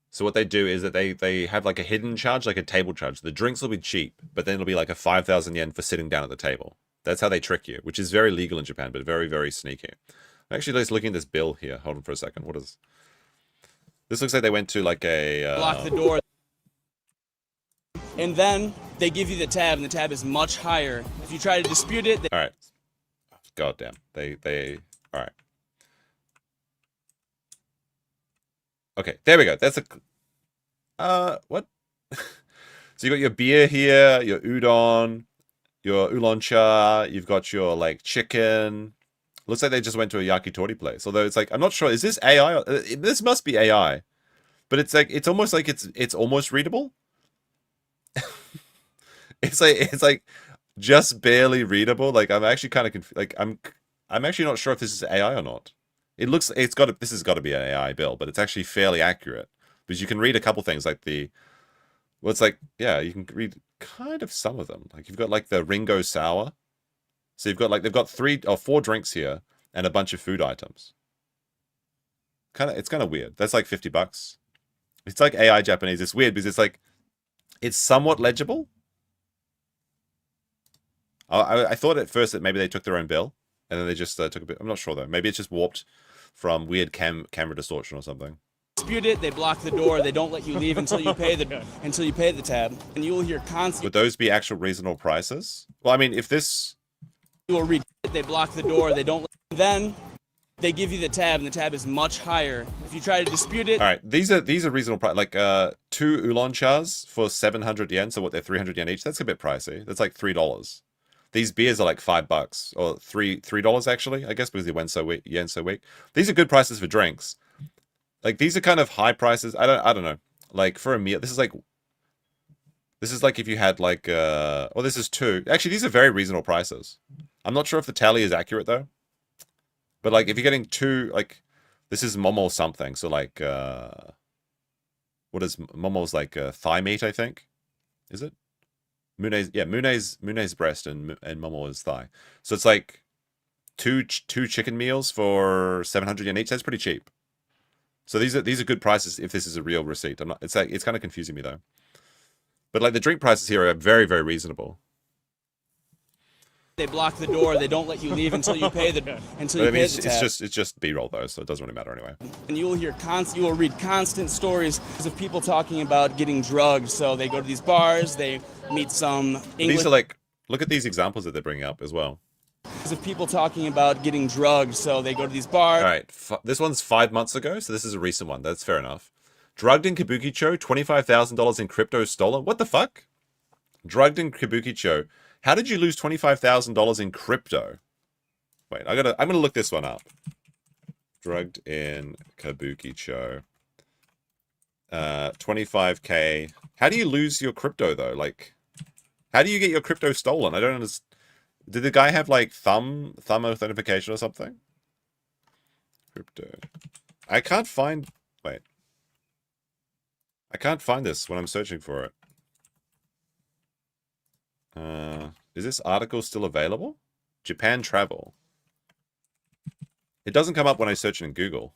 So what they do is that they have like a hidden charge, like a table charge. The drinks will be cheap, but then it'll be like a 5,000 yen for sitting down at the table. That's how they trick you, which is very legal in Japan, but very, very sneaky. I'm actually just looking at this bill here. Hold on for a second. What is... This looks like they went to like a... Block the door. And then they give you the tab, and the tab is much higher. If you try to dispute it... All right. God damn. They... All right. Okay, there we go. That's a... what? So you got your beer here, your udon, your oolong cha, you've got your, like, chicken. Looks like they just went to a yakitori place. Although it's like, I'm not sure, is this AI? This must be AI. But it's like, it's almost readable. It's like just barely readable. Like, I'm actually kind of like, I'm actually not sure if this is AI or not. It looks, this has got to be an AI bill, but it's actually fairly accurate because you can read a couple things like well, it's like, yeah, you can read kind of some of them. Like you've got like the Ringo Sour. So you've got like, they've got 3 or 4 drinks here and a bunch of food items. It's kind of weird. That's like $50. It's like AI Japanese. It's weird because it's like, it's somewhat legible. I thought at first that maybe they took their own bill and then they just took a bit. I'm not sure though. Maybe it's just warped from weird camera distortion or something. Dispute it, they block the door, they don't let you leave until you pay the tab, and you will hear constant. Would those be actual reasonable prices? Well, I mean, if this... You will read it, they block the door, they don't... Then they give you the tab, and the tab is much higher. If you try to dispute it... Alright, these are reasonable price. Like, 2 oolong chas for 700 yen, so what, they're 300 yen each? That's a bit pricey. That's like $3. These beers are like $5, or $3 actually, I guess, because they went yen so weak. These are good prices for drinks. Like, these are kind of high prices. I don't know. Like, for a meal, this is like if you had like, well, this is 2. Actually, these are very reasonable prices. I'm not sure if the tally is accurate though. But like, if you're getting 2, like, this is momo something. So like, what is momo's like thigh meat? I think, is it? Mune's breast and momo is thigh. So it's like two chicken meals for 700 yen each. That's pretty cheap. So these are good prices if this is a real receipt. It's kind of confusing me though. But like the drink prices here are very, very reasonable. They block the door, they don't let you leave until you pay the tab. It's just B-roll though, so it doesn't really matter anyway. And you will read constant stories of people talking about getting drugged. So they go to these bars, they meet some English... These are like, look at these examples that they're bringing up as well. Of people talking about getting drugged, so they go to these bars. All right, this one's 5 months ago, so this is a recent one. That's fair enough. Drugged in Kabukicho, $25,000 in crypto stolen. What the fuck? Drugged in Kabukicho. How did you lose $25,000 in crypto? Wait, I'm gonna look this one up. Drugged in Kabukicho. 25k. How do you lose your crypto though? Like, how do you get your crypto stolen? I don't understand. Did the guy have like thumb authentication or something? Crypto. I can't find. Wait. I can't find this when I'm searching for it. Is this article still available? Japan travel. It doesn't come up when I search it in Google.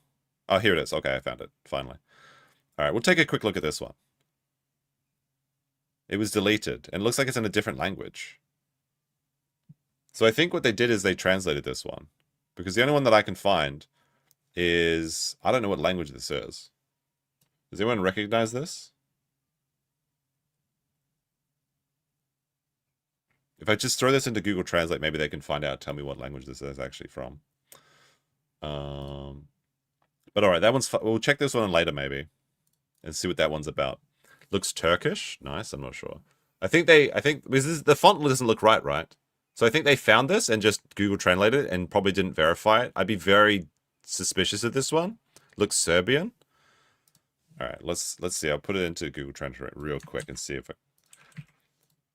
Oh, here it is. Okay, I found it. Finally. All right, we'll take a quick look at this one. It was deleted, and it looks like it's in a different language. So I think what they did is they translated this one. Because the only one that I can find is... I don't know what language this is. Does anyone recognize this? If I just throw this into Google Translate, maybe they can find out, tell me what language this is actually from. But alright, that one's... We'll check this one later, maybe. And see what that one's about. Looks Turkish. Nice, I'm not sure. I think the font doesn't look right? So I think they found this and just Google translated it and probably didn't verify it. I'd be very suspicious of this one. Looks Serbian. Alright, let's see. I'll put it into Google Translate real quick and see if it...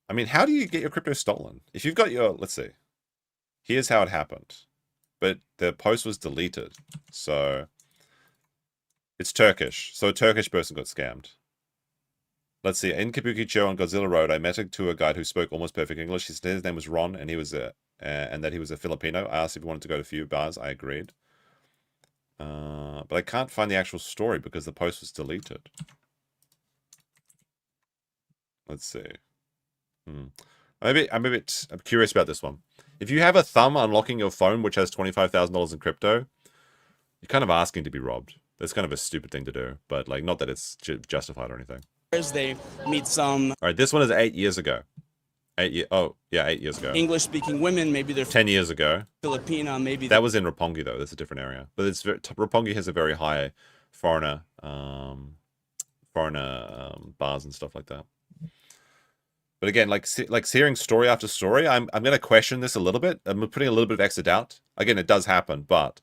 I mean, how do you get your crypto stolen? If you've got your... Let's see. Here's how it happened. But the post was deleted. So... It's Turkish. So a Turkish person got scammed. Let's see. In Kabukicho on Godzilla Road, I met a tour guide who spoke almost perfect English. His name was Ron, and he was and that he was a Filipino. I asked if he wanted to go to a few bars. I agreed. But I can't find the actual story because the post was deleted. Let's see. I'm curious about this one. If you have a thumb unlocking your phone which has $25,000 in crypto, you're kind of asking to be robbed. That's kind of a stupid thing to do, but like, not that it's justified or anything. They meet some... All right, this one is 8 years ago. 8 years ago. English-speaking women, maybe they're 10 years ago. Filipina, maybe... That was in Roppongi, though. That's a different area. But it's Roppongi has a very high foreigner bars and stuff like that. But again, like hearing story after story, I'm going to question this a little bit. I'm putting a little bit of extra doubt. Again, it does happen, but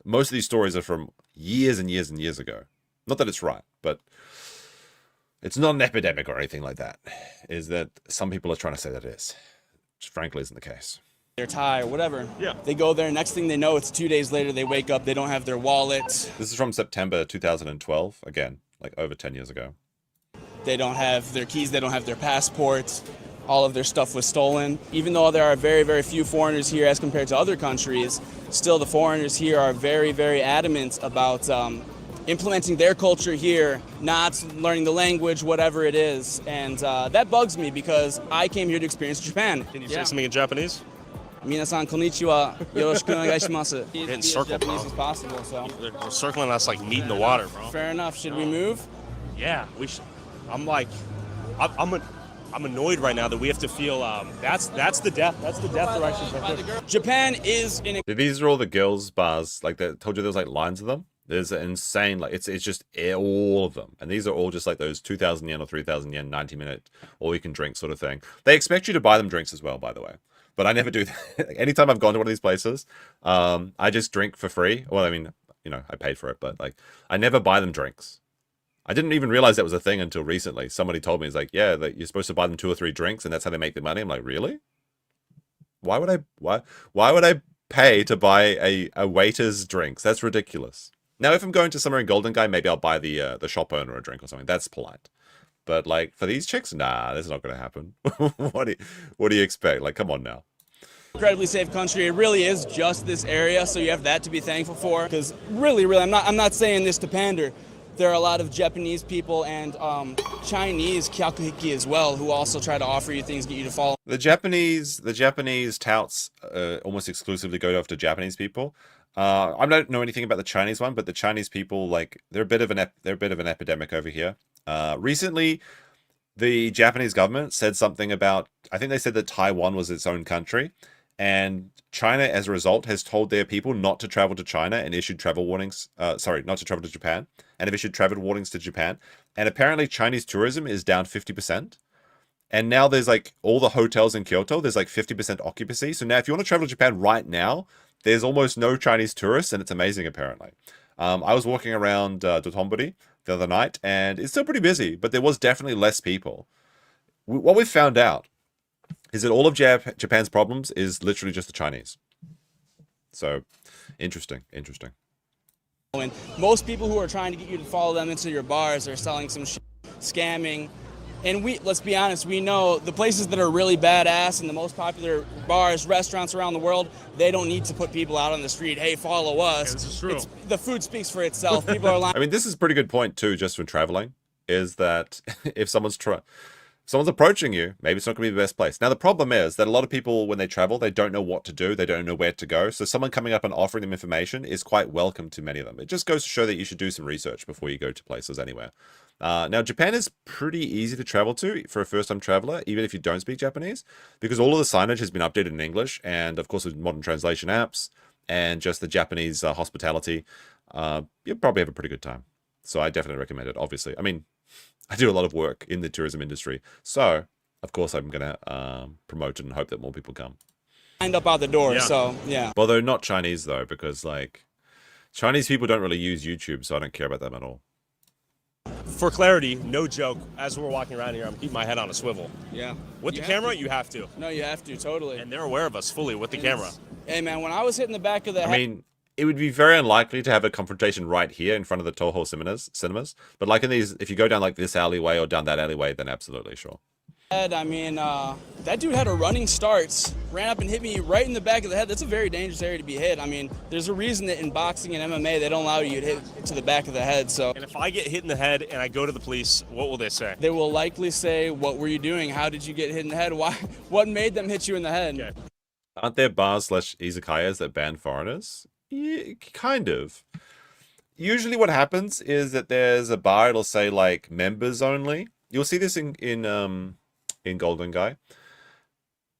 most of these stories are from years and years and years ago. Not that it's right, but it's not an epidemic or anything like that. Is that some people are trying to say that it is. Which frankly isn't the case. Their tie or whatever. Yeah. They go there, next thing they know, it's 2 days later, they wake up, they don't have their wallet. This is from September 2012. Again, like over 10 years ago. They don't have their keys, they don't have their passports. All of their stuff was stolen. Even though there are very, very few foreigners here as compared to other countries, still the foreigners here are very, very adamant about implementing their culture here, not learning the language, whatever it is. And that bugs me because I came here to experience Japan. Can you say something in Japanese? Minasan konnichiwa, yoroshiku onegaishimasu. Getting circled, Japanese bro. as possible, so. They're circling us like meat in the water, bro. Fair enough. Should we move? Yeah, we should. I'm annoyed right now that we have to feel that's the death directions right there. Japan is in a... These are all the girls' bars. Like I told you, there's like lines of them. There's an insane, like it's just all of them, and these are all just like those 2,000 yen or 3,000 yen 90-minute all you can drink sort of thing. They expect you to buy them drinks as well, by the way, but I never do that. Anytime I've gone to one of these places, I just drink for free. Well, I mean, you know, I paid for it, but like I never buy them drinks. I didn't even realize that was a thing until recently. Somebody told me, it's like, yeah, that you're supposed to buy them 2 or 3 drinks, and that's how they make their money. I'm like, really? Why would I pay to buy a waiter's drinks? That's ridiculous. Now, if I'm going to somewhere in Golden Guy, maybe I'll buy the shop owner a drink or something. That's polite. But like for these chicks, nah, that's not going to happen. What do you expect? Like, come on now. Incredibly safe country. It really is just this area, so you have that to be thankful for. Because really, I'm not saying this to pander. There are a lot of Japanese people and Chinese kyakuhiki as well who also try to offer you things, get you to follow. The Japanese touts almost exclusively go after Japanese people. I don't know anything about the Chinese one, but the Chinese people, like, they're a bit of an epidemic over here. Recently, the Japanese government said something about, I think they said that Taiwan was its own country, and China, as a result, has told their people not to travel to China and issued travel warnings. Not to travel to Japan, and have issued travel warnings to Japan. And apparently, Chinese tourism is down 50%. And now there's like all the hotels in Kyoto, there's like 50% occupancy. So now, if you want to travel to Japan right now, there's almost no Chinese tourists, and it's amazing apparently. I was walking around Dotonbori the other night, and it's still pretty busy, but there was definitely less people. What we've found out is that all of Japan's problems is literally just the Chinese. So, interesting. And most people who are trying to get you to follow them into your bars are selling some shit, scamming. And let's be honest, we know the places that are really badass and the most popular bars, restaurants around the world, they don't need to put people out on the street, hey, follow us. Yeah, this is true. The food speaks for itself. People are lying. I mean, this is a pretty good point too, just when traveling, is that if someone's approaching you, maybe it's not going to be the best place. Now, the problem is that a lot of people, when they travel, they don't know what to do. They don't know where to go. So someone coming up and offering them information is quite welcome to many of them. It just goes to show that you should do some research before you go to places anywhere. Now, Japan is pretty easy to travel to for a first-time traveler, even if you don't speak Japanese, because all of the signage has been updated in English, and of course with modern translation apps, and just the Japanese hospitality, you'll probably have a pretty good time. So I definitely recommend it, obviously. I mean, I do a lot of work in the tourism industry, so of course I'm going to promote it and hope that more people come. Lined up out the door, so yeah. Well, they're not Chinese, though, because, like, Chinese people don't really use YouTube, so I don't care about them at all. For clarity, no joke, as we're walking around here, I'm keeping my head on a swivel. Yeah. With the camera, you have to. No, you have to, totally. And they're aware of us fully with the camera. Hey, man, when I was hitting the back of the head... I mean, it would be very unlikely to have a confrontation right here in front of the Toho cinemas. But like in these, if you go down like this alleyway or down that alleyway, then absolutely, sure. I mean, that dude had a running start, ran up and hit me right in the back of the head. That's a very dangerous area to be hit. I mean, there's a reason that in boxing and MMA, they don't allow you to hit to the back of the head, so. And if I get hit in the head and I go to the police, what will they say? They will likely say, what were you doing? How did you get hit in the head? Why? What made them hit you in the head? Okay. Aren't there bars/izakayas that ban foreigners? Yeah, kind of. Usually what happens is that there's a bar, it'll say like members only. You'll see this in Golden Guy.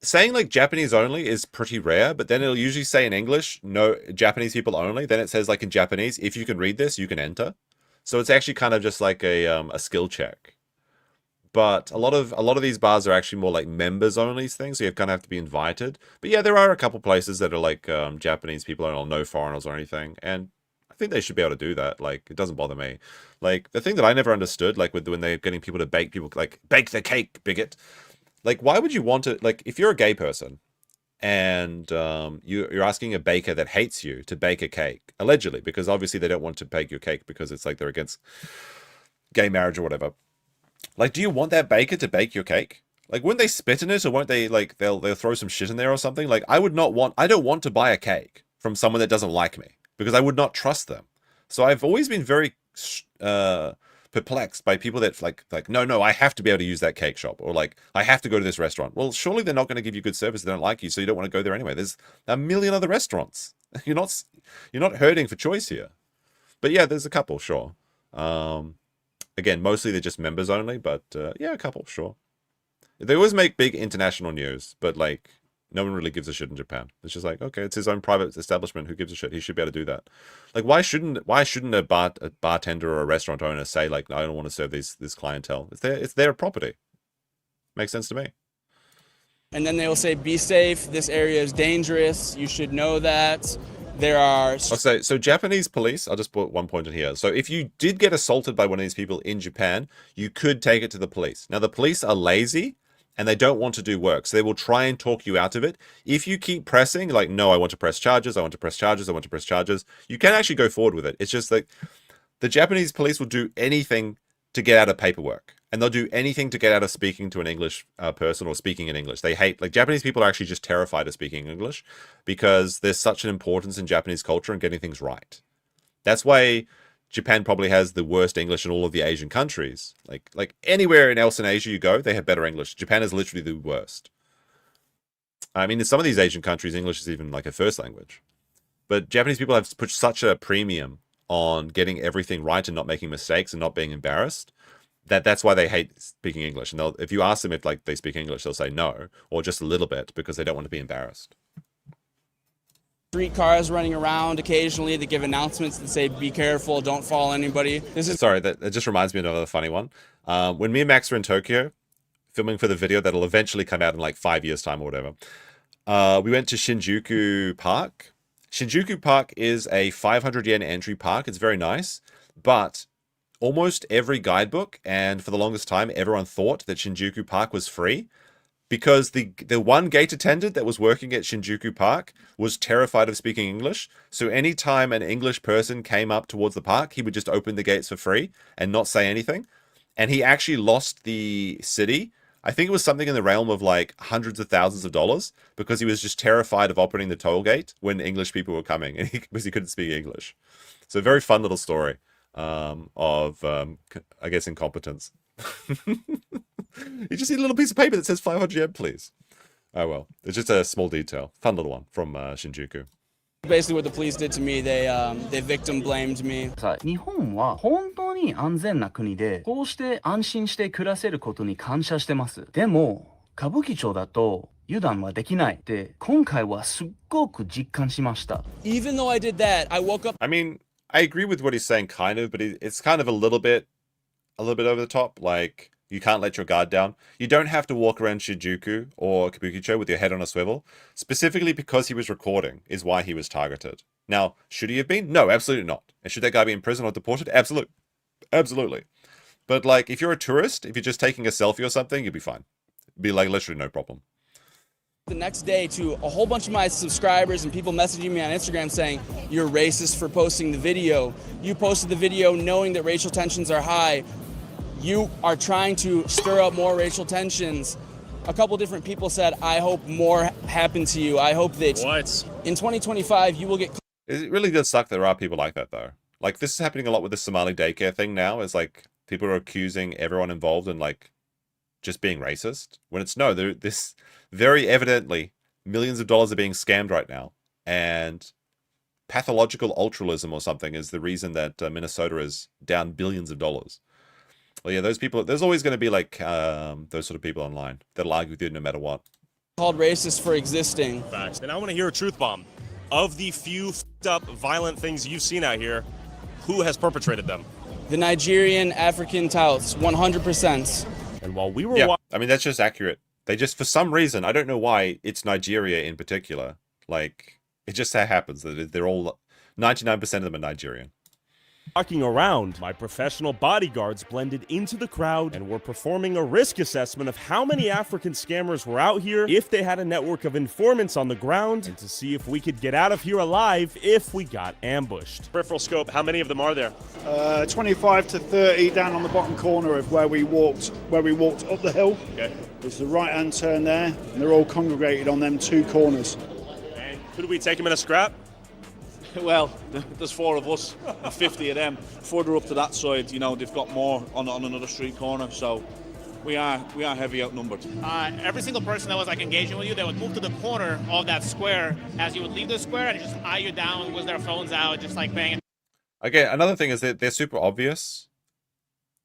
Saying like Japanese only is pretty rare, but then it'll usually say in English, no, Japanese people only. Then it says like in Japanese, if you can read this, you can enter. So it's actually kind of just like a skill check. But a lot of these bars are actually more like members only things, so you kind of have to be invited. But yeah, there are a couple places that are like Japanese people or no foreigners or anything, and I think they should be able to do that. Like, it doesn't bother me. Like, the thing that I never understood, like when they're getting people to bake the cake, bigot. Like, why would you want to, like, if you're a gay person and you're asking a baker that hates you to bake a cake, allegedly, because obviously they don't want to bake your cake because it's like they're against gay marriage or whatever. Like, do you want that baker to bake your cake? Like, wouldn't they spit in it, or won't they, like, they'll throw some shit in there or something? Like, I don't want to buy a cake from someone that doesn't like me, because I would not trust them. So I've always been very perplexed by people that like, no, I have to be able to use that cake shop, or like, I have to go to this restaurant. Well, surely they're not going to give you good service. They don't like you, so you don't want to go there anyway. There's a million other restaurants. You're not hurting for choice here. But yeah, there's a couple, sure. Again, mostly they're just members only, but yeah, a couple, sure. They always make big international news, but like, no one really gives a shit in Japan. It's just like, okay, it's his own private establishment. Who gives a shit? He should be able to do that. Like, why shouldn't a bartender or a restaurant owner say like, no, I don't want to serve this clientele? It's their property. Makes sense to me. And then they will say, be safe. This area is dangerous. You should know that. There are... So Japanese police, I'll just put one point in here. So if you did get assaulted by one of these people in Japan, you could take it to the police. Now, the police are lazy and they don't want to do work, so they will try and talk you out of it. If you keep pressing, like, no, I want to press charges, I want to press charges, I want to press charges, you can actually go forward with it. It's just like the Japanese police will do anything to get out of paperwork. And they'll do anything to get out of speaking to an English person or speaking in English. They hate, like, Japanese people are actually just terrified of speaking English because there's such an importance in Japanese culture and getting things right. That's why Japan probably has the worst English in all of the Asian countries. Like anywhere else in Asia you go, they have better English. Japan is literally the worst. I mean, in some of these Asian countries, English is even like a first language. But Japanese people have put such a premium on getting everything right and not making mistakes and not being embarrassed. That's why they hate speaking English. And if you ask them if like they speak English, they'll say no, or just a little bit, because they don't want to be embarrassed. Street cars running around occasionally that give announcements that say, be careful, don't follow anybody. Sorry, that just reminds me of another funny one. When me and Max were in Tokyo, filming for the video that'll eventually come out in like 5 years' time or whatever, we went to Shinjuku Park, Shinjuku Park is a 500 yen entry park. It's very nice, but almost every guidebook, and for the longest time, everyone thought that Shinjuku Park was free because the one gate attendant that was working at Shinjuku Park was terrified of speaking English. So anytime an English person came up towards the park, he would just open the gates for free and not say anything. And he actually lost the city. I think it was something in the realm of like hundreds of thousands of dollars because he was just terrified of opening the toll gate when English people were coming and because he couldn't speak English. So a very fun little story of, I guess, incompetence. You just need a little piece of paper that says 500 yen, please. Oh well, it's just a small detail. Fun little one from Shinjuku. Basically what the police did to me, they victim blamed me. 日本は本当に安全な国で、こうして安心して暮らせることに感謝してます。でも、歌舞伎町だと油断はできないって今回はすっごく実感しました。Even though I did that, I woke up. I mean, I agree with what he's saying, kind of, but it's kind of a little bit over the top. Like, you can't let your guard down. You don't have to walk around Shinjuku or Kabukicho with your head on a swivel. Specifically because he was recording is why he was targeted. Now, should he have been? No, absolutely not. And should that guy be in prison or deported? Absolutely. But like, if you're a tourist, if you're just taking a selfie or something, you'll be fine. It'd be like literally no problem. The next day to a whole bunch of my subscribers and people messaging me on Instagram saying, you're racist for posting the video. You posted the video knowing that racial tensions are high. You are trying to stir up more racial tensions. A couple different people said, I hope more happen to you. I hope that in 2025 you will get... It really does suck that there are people like that, though. Like, this is happening a lot with the Somali daycare thing now. Is like, people are accusing everyone involved in, like, just being racist. When it's no, this very evidently millions of dollars are being scammed right now. And pathological altruism or something is the reason that Minnesota is down billions of dollars. Well, yeah, those people, there's always going to be like those sort of people online that'll argue with you no matter what. Called racist for existing. Facts. And I want to hear a truth bomb. Of the few f***ed up violent things you've seen out here, who has perpetrated them? The Nigerian African touts, 100%. And while we were I mean, that's just accurate. They just, for some reason, I don't know why it's Nigeria in particular. Like, it just happens that they're all, 99% of them are Nigerian. Walking around, my professional bodyguards blended into the crowd and were performing a risk assessment of how many African scammers were out here, if they had a network of informants on the ground, and to see if we could get out of here alive if we got ambushed. Peripheral scope, how many of them are there? 25 to 30 down on the bottom corner of where we walked up the hill. Okay. There's the right-hand turn there, and they're all congregated on them two corners. And could we take them in a scrap? Well, there's 4 of us and 50 of them. Further up to that side, you know, they've got more on another street corner, so we are heavy outnumbered. Every single person that was like engaging with you, they would move to the corner of that square as you would leave the square and just eye you down with their phones out, just like banging. Okay, another thing is that they're super obvious.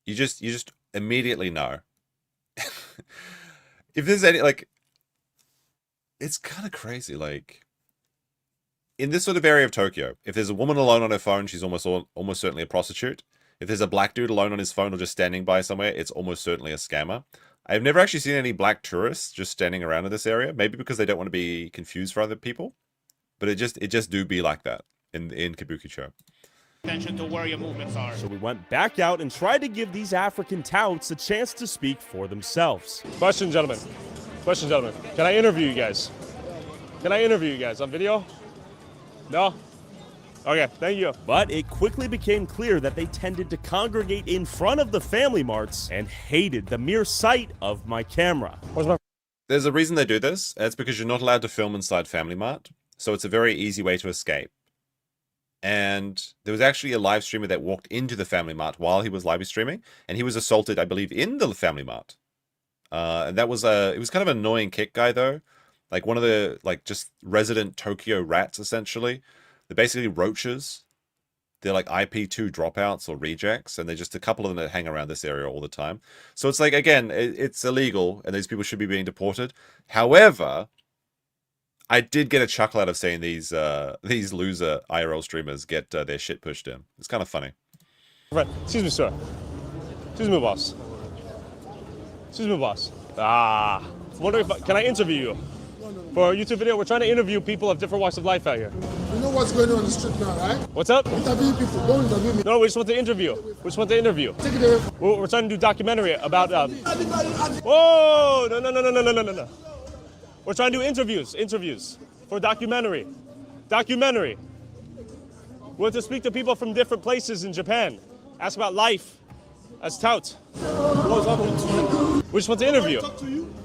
You just immediately know. If there's any, like, it's kind of crazy, like, in this sort of area of Tokyo, if there's a woman alone on her phone, she's almost certainly a prostitute. If there's a black dude alone on his phone or just standing by somewhere, it's almost certainly a scammer. I've never actually seen any black tourists just standing around in this area, maybe because they don't want to be confused for other people. But it just do be like that in Kabukicho. Attention to where your movements are. So we went back out and tried to give these African touts a chance to speak for themselves. Question, gentlemen. Can I interview you guys? On video? No? Okay, thank you. But it quickly became clear that they tended to congregate in front of the family marts and hated the mere sight of my camera. There's a reason they do this. It's because you're not allowed to film inside Family Mart. So it's a very easy way to escape. And there was actually a live streamer that walked into the Family Mart while he was live streaming. And he was assaulted, I believe, in the Family Mart. And that was it was kind of an annoying kick guy, though. Like one of the, like, just resident Tokyo rats, essentially. They're basically roaches. They're like IP2 dropouts or rejects, and they're just a couple of them that hang around this area all the time. So it's like, again, it's illegal, and these people should be being deported. However, I did get a chuckle out of seeing these loser IRL streamers get their shit pushed in. It's kind of funny. Right. Excuse me, sir. Excuse me, boss. Can I interview you? For a YouTube video, we're trying to interview people of different walks of life out here. You know what's going on the street now, right? What's up? Interview people. Don't interview me. No, we just want to interview. We just want to interview. Take it away. We're trying to do documentary about. Whoa! No. We're trying to do interviews for documentary. Documentary. We want to speak to people from different places in Japan. Ask about life as Touts. We just want to interview.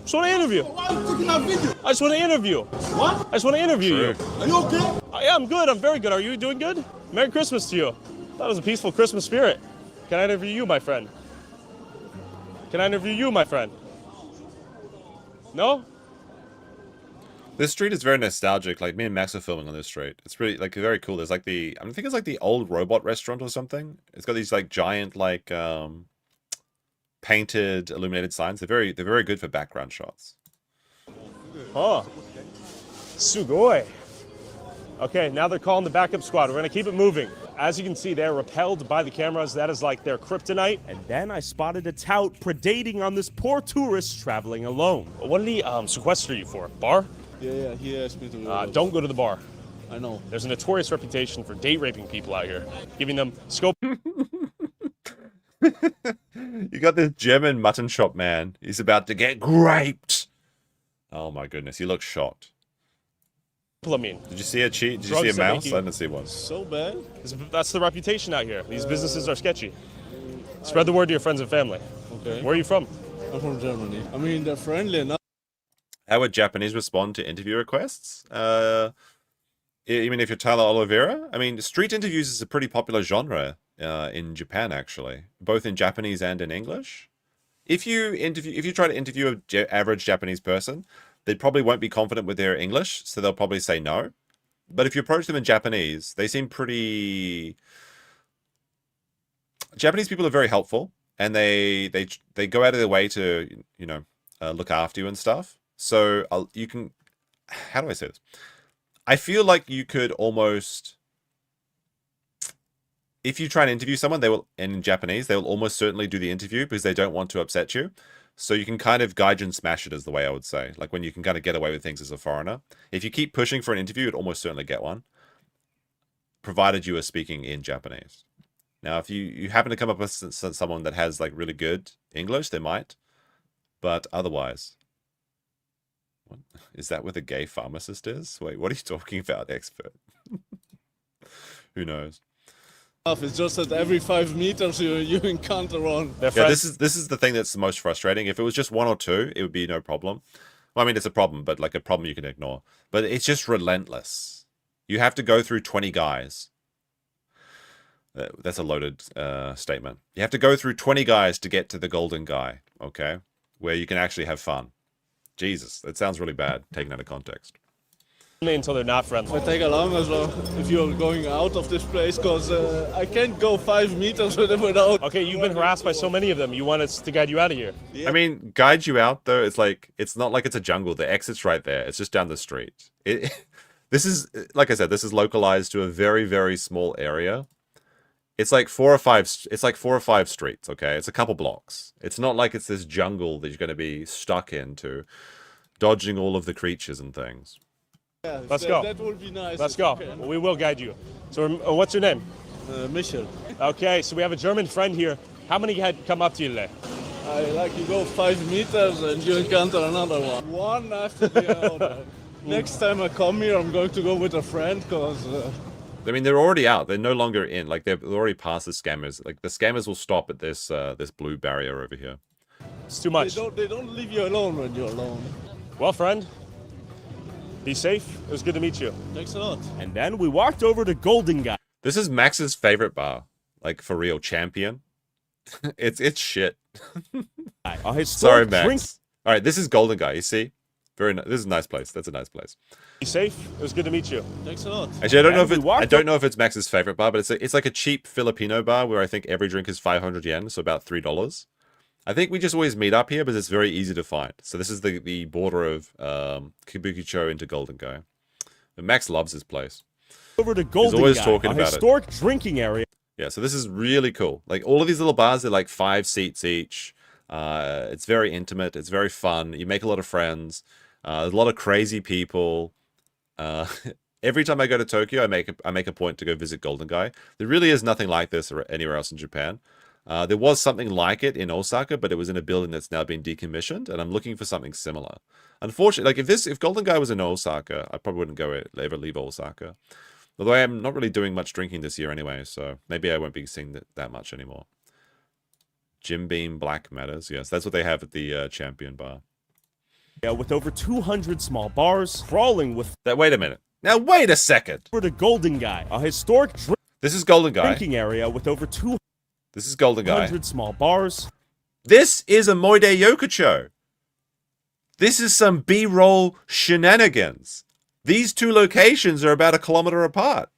Just want to interview. Why are you taking that video? I just want to interview. What? I just want to interview you. Are you okay? Yeah, I'm good. I'm very good. Are you doing good? Merry Christmas to you. That was a peaceful Christmas spirit. Can I interview you, my friend? Can I interview you, my friend? No? This street is very nostalgic. Like me and Max are filming on this street. It's really like very cool. There's like I think it's like the old robot restaurant or something. It's got these like giant like painted illuminated signs. They're very good for background shots. Oh. Sugoi. Okay, now they're calling the backup squad. We're gonna keep it moving. As you can see, they're repelled by the cameras. That is like their kryptonite. And then I spotted a tout predating on this poor tourist traveling alone. What did he sequester you for? Bar? Yeah, he asked me to. Don't go to the bar. I know. There's a notorious reputation for date raping people out here, giving them scope. You got this German mutton shop man. He's about to get graped. Oh my goodness, he looks shocked. Did you see a cheat? Did you see a mouse? I didn't see one. So bad? That's the reputation out here. These businesses are sketchy. Spread the word to your friends and family. Okay. Where are you from? I'm from Germany. I mean, they're friendly enough. How would Japanese respond to interview requests? You mean if you're Tyler Oliveira? I mean, street interviews is a pretty popular genre in Japan, actually, both in Japanese and in English. If you try to interview an average Japanese person, they probably won't be confident with their English, so they'll probably say no. But if you approach them in Japanese, they seem pretty. Japanese people are very helpful, and they go out of their way to look after you and stuff. So you can, how do I say this? I feel like you could almost, if you try and interview someone, in Japanese, they will almost certainly do the interview because they don't want to upset you. So you can kind of guide and smash it is the way I would say. Like when you can kind of get away with things as a foreigner. If you keep pushing for an interview, you'd almost certainly get one. Provided you are speaking in Japanese. Now, if you happen to come up with someone that has like really good English, they might. But otherwise... What? Is that where the gay pharmacist is? Wait, what are you talking about, expert? Who knows? It's just that every 5 meters you encounter one. Yeah, this is the thing that's the most frustrating. If it was just one or two, it would be no problem. Well, I mean, it's a problem, but like a problem you can ignore. But it's just relentless. You have to go through 20 guys. That's a loaded statement. You have to go through 20 guys to get to the golden guy, okay? Where you can actually have fun. Jesus, that sounds really bad, taken out of context. Until they're not friendly. I take along as well if you're going out of this place, because I can't go 5 meters with them without. Okay, you've been harassed by so many of them. You want us to guide you out of here. Yeah. I mean, guide you out though. It's not like it's a jungle. The exit's right there. It's just down the street. This is, like I said, this is localized to a very, very small area. It's like 4 or 5. It's like 4 or 5 streets. Okay, it's a couple blocks. It's not like it's this jungle that you're going to be stuck into, dodging all of the creatures and things. Yeah, let's go. That would be nice. Let's go. Well, we will guide you. So, what's your name? Michel. Okay, so we have a German friend here. How many had come up to you today? You go 5 meters and you encounter another one. One after the other. Next time I come here, I'm going to go with a friend, because... I mean, they're already out. They're no longer in. Like, they've already passed the scammers. Like, the scammers will stop at this this blue barrier over here. It's too much. They don't leave you alone when you're alone. Well, friend, be safe. It was good to meet you. Thanks a lot. And then we walked over to Golden Guy. This is Max's favorite bar. Like, for real, Champion. It's shit. Sorry, Max. All right, this is Golden Guy, you see? This is a nice place. That's a nice place. Be safe. It was good to meet you. Thanks a lot. Actually, I don't know if it's Max's favorite bar, but it's like a cheap Filipino bar where I think every drink is 500 yen, so about $3. I think we just always meet up here because it's very easy to find. So this is the border of Kawaguchiko into Golden Guy. But Max loves this place. Over to Golden He's always Guy, talking a about historic drinking area. Yeah, so this is really cool. Like all of these little bars, they're like 5 seats each. It's very intimate. It's very fun. You make a lot of friends. There's a lot of crazy people. Every time I go to Tokyo, I make a point to go visit Golden Guy. There really is nothing like this anywhere else in Japan. There was something like it in Osaka, but it was in a building that's now been decommissioned, and I'm looking for something similar. Unfortunately, like if Golden Guy was in Osaka, I probably wouldn't ever leave Osaka. Although I am not really doing much drinking this year anyway, so maybe I won't be seeing that much anymore. Jim Beam Black Matters, yes, that's what they have at the Champion Bar. Yeah, with over 200 small bars, crawling with... Wait a minute. Now, wait a second. For the Golden Guy, a historic this is Golden Guy. Drinking area with over 200 This is Golden Guy. small bars. This is a Moide Yokocho. This is some B-roll shenanigans. These two locations are about 1 kilometer apart.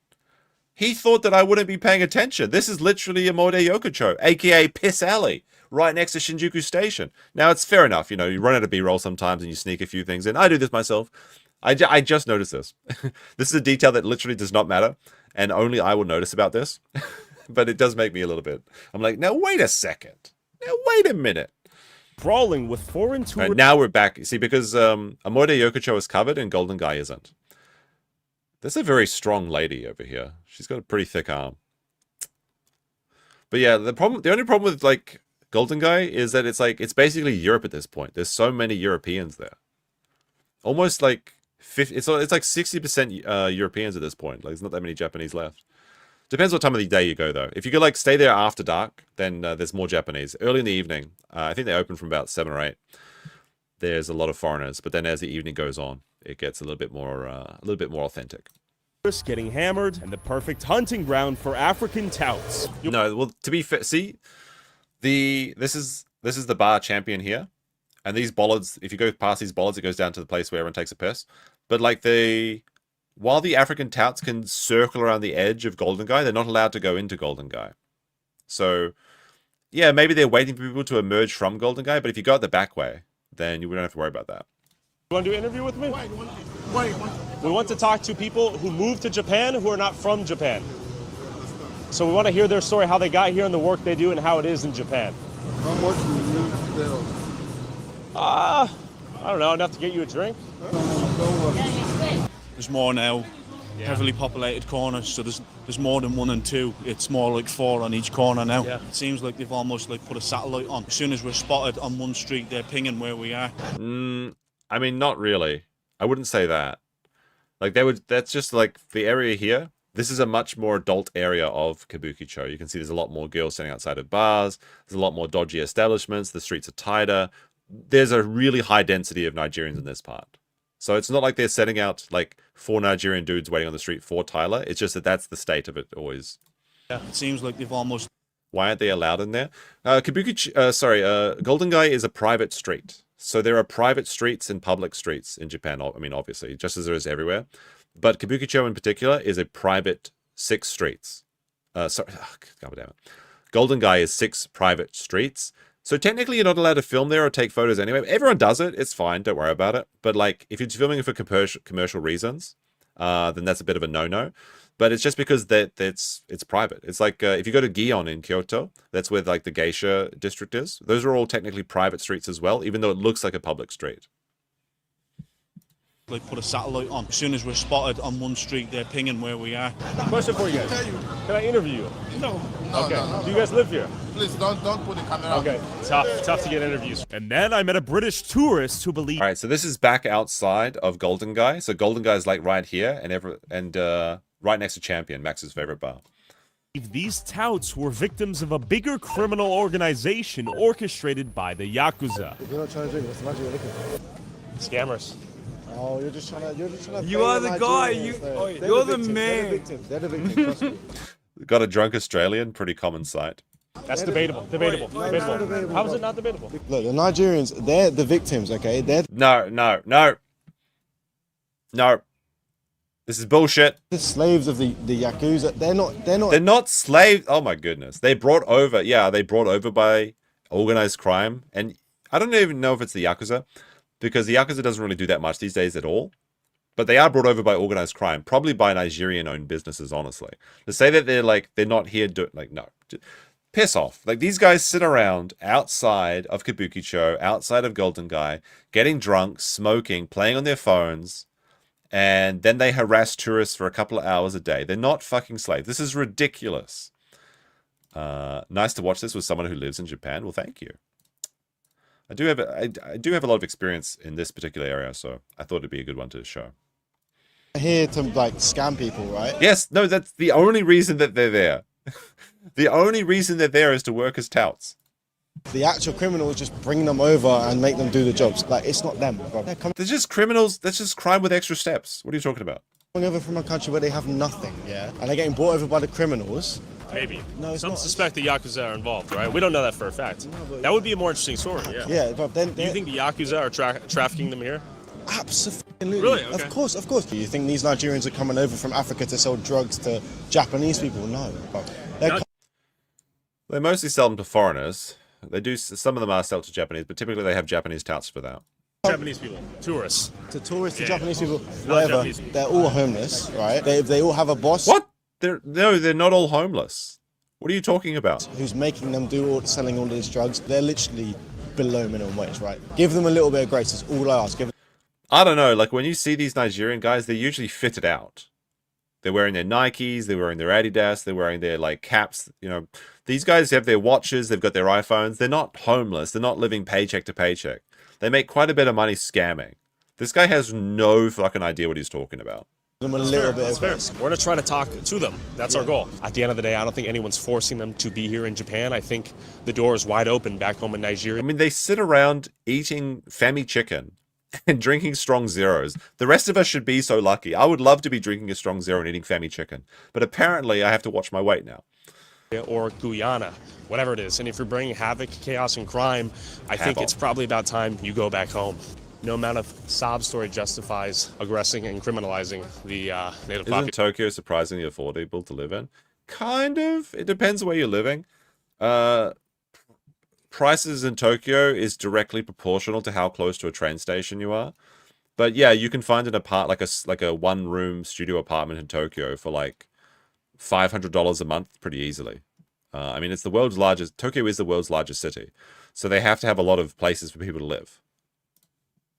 He thought that I wouldn't be paying attention. This is literally a Moide Yokocho, aka Piss Alley, right next to Shinjuku Station. Now, it's fair enough. You know, you run out of B-roll sometimes and you sneak a few things in. I do this myself. I just noticed this. This is a detail that literally does not matter, and only I will notice about this. But it does make me a little bit... I'm like, now wait a second. Now wait a minute. Brawling with foreign tourists. Right, now we're back. See, because Amoide Yokocho is covered and Golden Guy isn't. That's a very strong lady over here. She's got a pretty thick arm. But yeah, the only problem with like Golden Guy is that it's basically Europe at this point. There's so many Europeans there. Almost like 50, it's like 60% Europeans at this point. Like there's not that many Japanese left. Depends what time of the day you go, though. If you could, like, stay there after dark, then there's more Japanese. Early in the evening, I think they open from about 7 or 8. There's a lot of foreigners, but then as the evening goes on, it gets a little bit more authentic. Getting hammered, and the perfect hunting ground for African touts. No, well, to be fair, see, this is the bar Champion here, and these bollards. If you go past these bollards, it goes down to the place where everyone takes a piss. But like while the African touts can circle around the edge of Golden Guy, they're not allowed to go into Golden Guy. So, yeah, maybe they're waiting for people to emerge from Golden Guy, but if you go out the back way, then you wouldn't have to worry about that. You want to do an interview with me? We want to talk to people who moved to Japan who are not from Japan. So we want to hear their story, how they got here and the work they do and how it is in Japan. How much do you need still? I don't know, enough to get you a drink. There's more now, heavily populated corners, so there's more than 1 and 2. It's more like 4 on each corner now. Yeah. It seems like they've almost like put a satellite on. As soon as we're spotted on one street, they're pinging where we are. I mean, not really. I wouldn't say that. Like that's just like the area here. This is a much more adult area of Kabukicho. You can see there's a lot more girls standing outside of bars. There's a lot more dodgy establishments. The streets are tighter. There's a really high density of Nigerians in this part. So it's not like they're setting out like 4 Nigerian dudes waiting on the street for Tyler. It's just that that's the state of it always. Yeah, it seems like they've almost... Why aren't they allowed in there? Golden Guy is a private street. So there are private streets and public streets in Japan. I mean, obviously, just as there is everywhere. But Kabukicho in particular is a private 6 streets. God damn it. Golden Guy is 6 private streets. So technically you're not allowed to film there or take photos anyway. Everyone does it. It's fine. Don't worry about it. But like if you're filming it for commercial reasons, then that's a bit of a no-no. But it's just because it's private. It's like if you go to Gion in Kyoto, that's where like the geisha district is. Those are all technically private streets as well, even though it looks like a public street. Like put a satellite on. As soon as we're spotted on one street, they're pinging where we are. Question for you guys. Can I interview you? No. Okay. No. Do you guys live here? Please don't put the camera. Okay. Tough to get interviews. And then I met a British tourist who believed... All right, so this is back outside of Golden Guy. So Golden Guy is like right here and right next to Champion, Max's favorite bar. These touts were victims of a bigger criminal organization orchestrated by the Yakuza. If you're not trying to drink, what's the magic you're looking for? Scammers. Oh, you're just trying to. You are the guy. You're the man. They're the victim. Trust me. Got a drunk Australian, pretty common sight. That's debatable. Debatable. How is it not debatable? Look, the Nigerians, they're the victims, okay? No. This is bullshit. The slaves of the Yakuza. They're not slaves. Oh my goodness. They brought over by organized crime. And I don't even know if it's the Yakuza, because the Yakuza doesn't really do that much these days at all. But they are brought over by organized crime, probably by Nigerian-owned businesses, honestly. To say that they're not here, no. Piss off. Like, these guys sit around outside of Kabukicho, outside of Golden Gai, getting drunk, smoking, playing on their phones, and then they harass tourists for a couple of hours a day. They're not fucking slaves. This is ridiculous. Nice to watch this with someone who lives in Japan. Well, thank you. I do have a lot of experience in this particular area, so I thought it'd be a good one to show. Here to like scam people, right? Yes, no, that's the only reason that they're there. The only reason they're there is to work as touts. The actual criminals just bring them over and make them do the jobs. Like, it's not them, bro. They're coming They're just criminals. That's just crime with extra steps. What are you talking about? over from a country where they have nothing, yeah? And they're getting brought over by the criminals. Maybe. No, some suspect the Yakuza are involved, right? We don't know that for a fact. That would be a more interesting story, yeah. Yeah, but then... Do you think the Yakuza are trafficking them here? Absolutely. Really? Okay. Of course. Do you think these Nigerians are coming over from Africa to sell drugs to Japanese people? No. They mostly sell them to foreigners. They do. Some of them are sold to Japanese, but typically they have Japanese touts for that. Japanese people, tourists. To tourists, to Japanese people, whatever. They're all homeless, right? They all have a boss. What? They're not all homeless. What are you talking about? Who's making them selling all these drugs? They're literally below minimum wage, right? Give them a little bit of grace. That's all I ask. I don't know. Like, when you see these Nigerian guys, they're usually fitted out. They're wearing their Nikes, they're wearing their Adidas, they're wearing their, like, caps. You know, these guys have their watches, they've got their iPhones. They're not homeless. They're not living paycheck to paycheck. They make quite a bit of money scamming. This guy has no fucking idea what he's talking about. Them a little bit of grace. We're going to try to talk to them. That's our goal. At the end of the day, I don't think anyone's forcing them to be here in Japan. I think the door is wide open back home in Nigeria. I mean, they sit around eating fami chicken and drinking strong zeros. The rest of us should be so lucky. I would love to be drinking a strong zero and eating fami chicken. But apparently, I have to watch my weight now. Or Guyana, whatever it is. And if you're bringing havoc, chaos, and crime, I think it's probably about time you go back home. No amount of sob story justifies aggressing and criminalizing the native population. Isn't Tokyo surprisingly affordable to live in? Kind of. It depends where you're living. Prices in Tokyo is directly proportional to how close to a train station you are. But yeah, you can find an like a one-room studio apartment in Tokyo for like $500 a month pretty easily. I mean, it's the world's largest. Tokyo is the world's largest city, so they have to have a lot of places for people to live.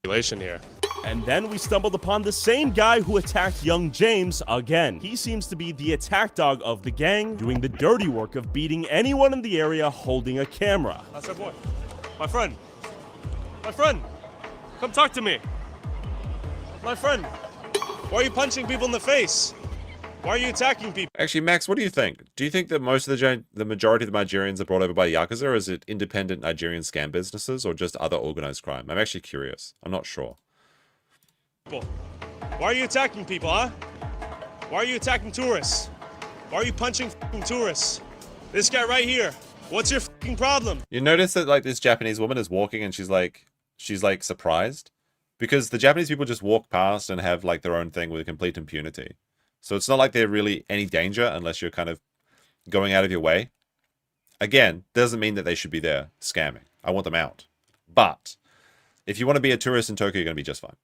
Here. And then we stumbled upon the same guy who attacked Young James again. He seems to be the attack dog of the gang, doing the dirty work of beating anyone in the area holding a camera. That's our boy. My friend. My friend. Come talk to me. My friend. Why are you punching people in the face? Why are you attacking people? Actually, Max, what do you think? Do you think that most of the majority of the Nigerians are brought over by Yakuza, or is it independent Nigerian scam businesses, or just other organized crime? I'm actually curious. I'm not sure. Why are you attacking people, huh? Why are you attacking tourists? Why are you punching tourists? This guy right here. What's your problem? You notice that like this Japanese woman is walking and she's like surprised because the Japanese people just walk past and have like their own thing with complete impunity. So it's not like they're really any danger unless you're kind of going out of your way. Again, doesn't mean that they should be there scamming. I want them out. But if you want to be a tourist in Tokyo, you're going to be just fine.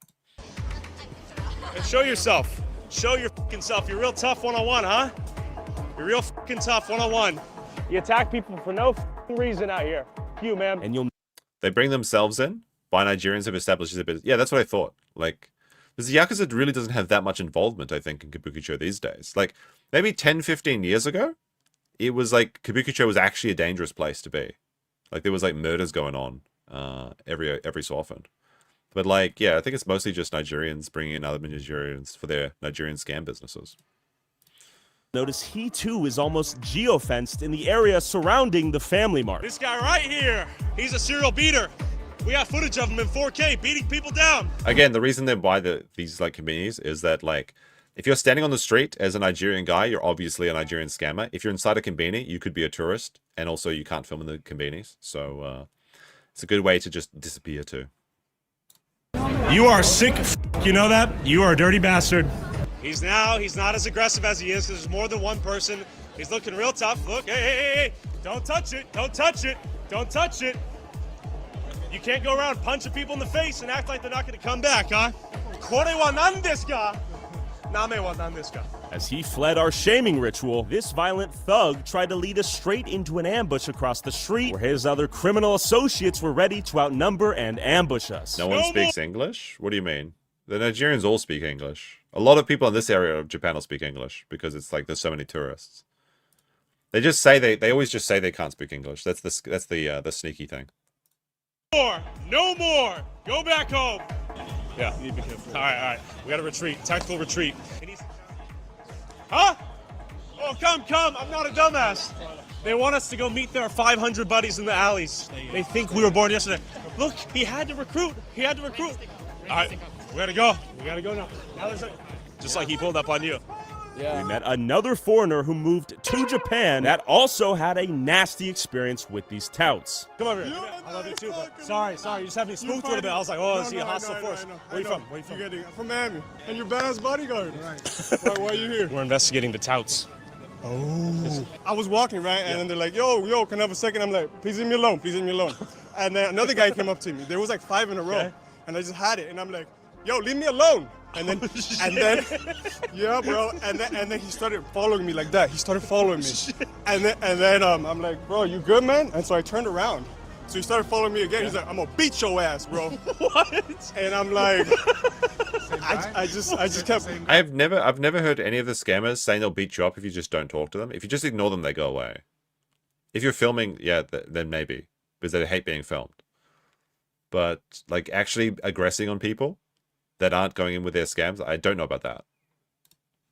And show yourself. Show your self. You're real tough one-on-one, huh? You're real tough one-on-one. You attack people for no reason out here. You, man. And they bring themselves in by Nigerians who've established their business. Yeah, that's what I thought. Like, because the Yakuza really doesn't have that much involvement, I think, in Kabukicho these days. Like, maybe 10, 15 years ago, it was like Kabukicho was actually a dangerous place to be. Like, there was like murders going on every so often. But like, yeah, I think it's mostly just Nigerians bringing in other Nigerians for their Nigerian scam businesses. Notice he too is almost geofenced in the area surrounding the Family Mart. This guy right here, he's a serial beater. We have footage of him in 4K beating people down. Again, the reason they buy these like convenies is that like, if you're standing on the street as a Nigerian guy, you're obviously a Nigerian scammer. If you're inside a conveni, you could be a tourist, and also you can't film in the convenis. So it's a good way to just disappear too. You are sick, you know that? You are a dirty bastard. He's not as aggressive as he is because there's more than one person. He's looking real tough. Look, hey, don't touch it, don't touch it, don't touch it. You can't go around punching people in the face and act like they're not going to come back, huh? これは何ですか? ナメは何ですか? As he fled our shaming ritual, this violent thug tried to lead us straight into an ambush across the street where his other criminal associates were ready to outnumber and ambush us. No one speaks English? What do you mean? The Nigerians all speak English. A lot of people in this area of Japan will speak English because it's like there's so many tourists. They just say they always just say they can't speak English. That's the sneaky thing. No more. Go back home. Yeah. All right. We gotta retreat. Tactical retreat. Huh? Oh, come. I'm not a dumbass. They want us to go meet their 500 buddies in the alleys. They think we were born yesterday. Look, he had to recruit. All right, we gotta go now. Just like he pulled up on you. We met another foreigner who moved to Japan that also had a nasty experience with these touts. Come over here. I love you too, but sorry. You just had me spooked a little bit. I was like, oh, is he a hostile force? Where you from? I'm from Miami. And you're badass bodyguard. Right. Why are you here? We're investigating the touts. Oh. I was walking, right? And then they're like, yo, can I have a second? I'm like, please leave me alone. And then another guy came up to me. There was like 5 in a row. Okay. And I just had it. And I'm like, yo, leave me alone. And then, yeah, bro. And then he started following me like that. He started following me. And then I'm like, bro, you good, man? And so I turned around. So he started following me again. He's like, I'm gonna beat your ass, bro. What? And I'm like, I just kept. I've never heard any of the scammers saying they'll beat you up if you just don't talk to them. If you just ignore them, they go away. If you're filming, yeah, then maybe because they hate being filmed. But like actually aggressing on people that aren't going in with their scams, I don't know about that.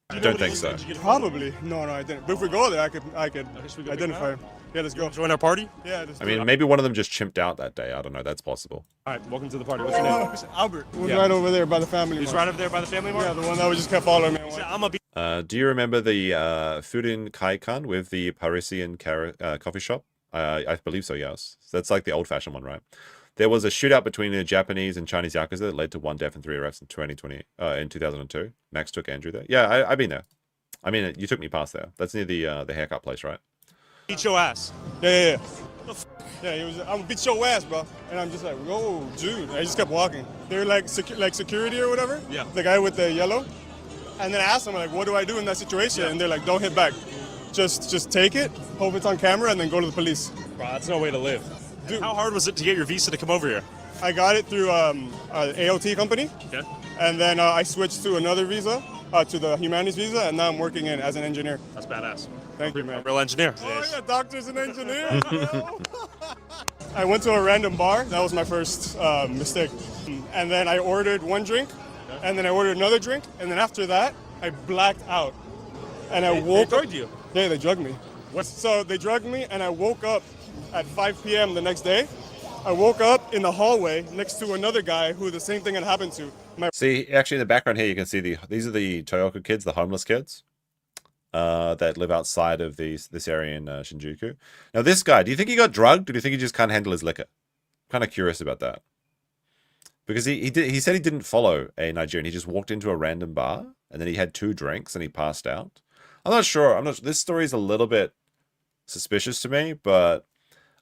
I don't think so. Probably. No, I didn't. But if we go there, I could identify him. Yeah, let's go. Join our party? Yeah. I mean, maybe one of them just chimped out that day. I don't know. That's possible. All right, welcome to the party. What's your name? Albert. He's right over there by the family. He's right over there by the family mart? Yeah, the one that just kept following me. Do you remember the Furin Kaikan with the Parisian coffee shop? I believe so, yes. So that's like the old-fashioned one, right? There was a shootout between the Japanese and Chinese Yakuza that led to 1 death and 3 arrests in 2002. Max took Andrew there. Yeah, I've been there. I mean, you took me past there. That's near the haircut place, right? Beat your ass. Yeah. Yeah, he was. I'm gonna beat your ass, bro. And I'm just like, whoa, dude. I just kept walking. They were like security or whatever. Yeah. The guy with the yellow. And then I asked them like, what do I do in that situation? Yeah. And they're like, don't hit back. Just take it, hope it's on camera, and then go to the police. Bro, that's no way to live. Dude, how hard was it to get your visa to come over here? I got it through an AOT company. Okay. And then I switched to another visa, to the humanities visa, and now I'm working in as an engineer. That's badass. Thank you, man. Real engineer. Oh yeah, doctor's an engineer. I went to a random bar. That was my first mistake. And then I ordered one drink, and then I ordered another drink, and then after that, I blacked out. And I woke up. They drugged you? Yeah, they drugged me. So they drugged me, and I woke up at 5 p.m. the next day. I woke up in the hallway next to another guy who the same thing had happened to. See, actually in the background here, you can see these are the Toyoko kids, the homeless kids that live outside of this area in Shinjuku. Now, this guy, do you think he got drugged, or do you think he just can't handle his liquor? I'm kind of curious about that. Because he said he didn't follow a Nigerian. He just walked into a random bar, and then he had 2 drinks, and he passed out. I'm not sure. This story is a little bit suspicious to me, but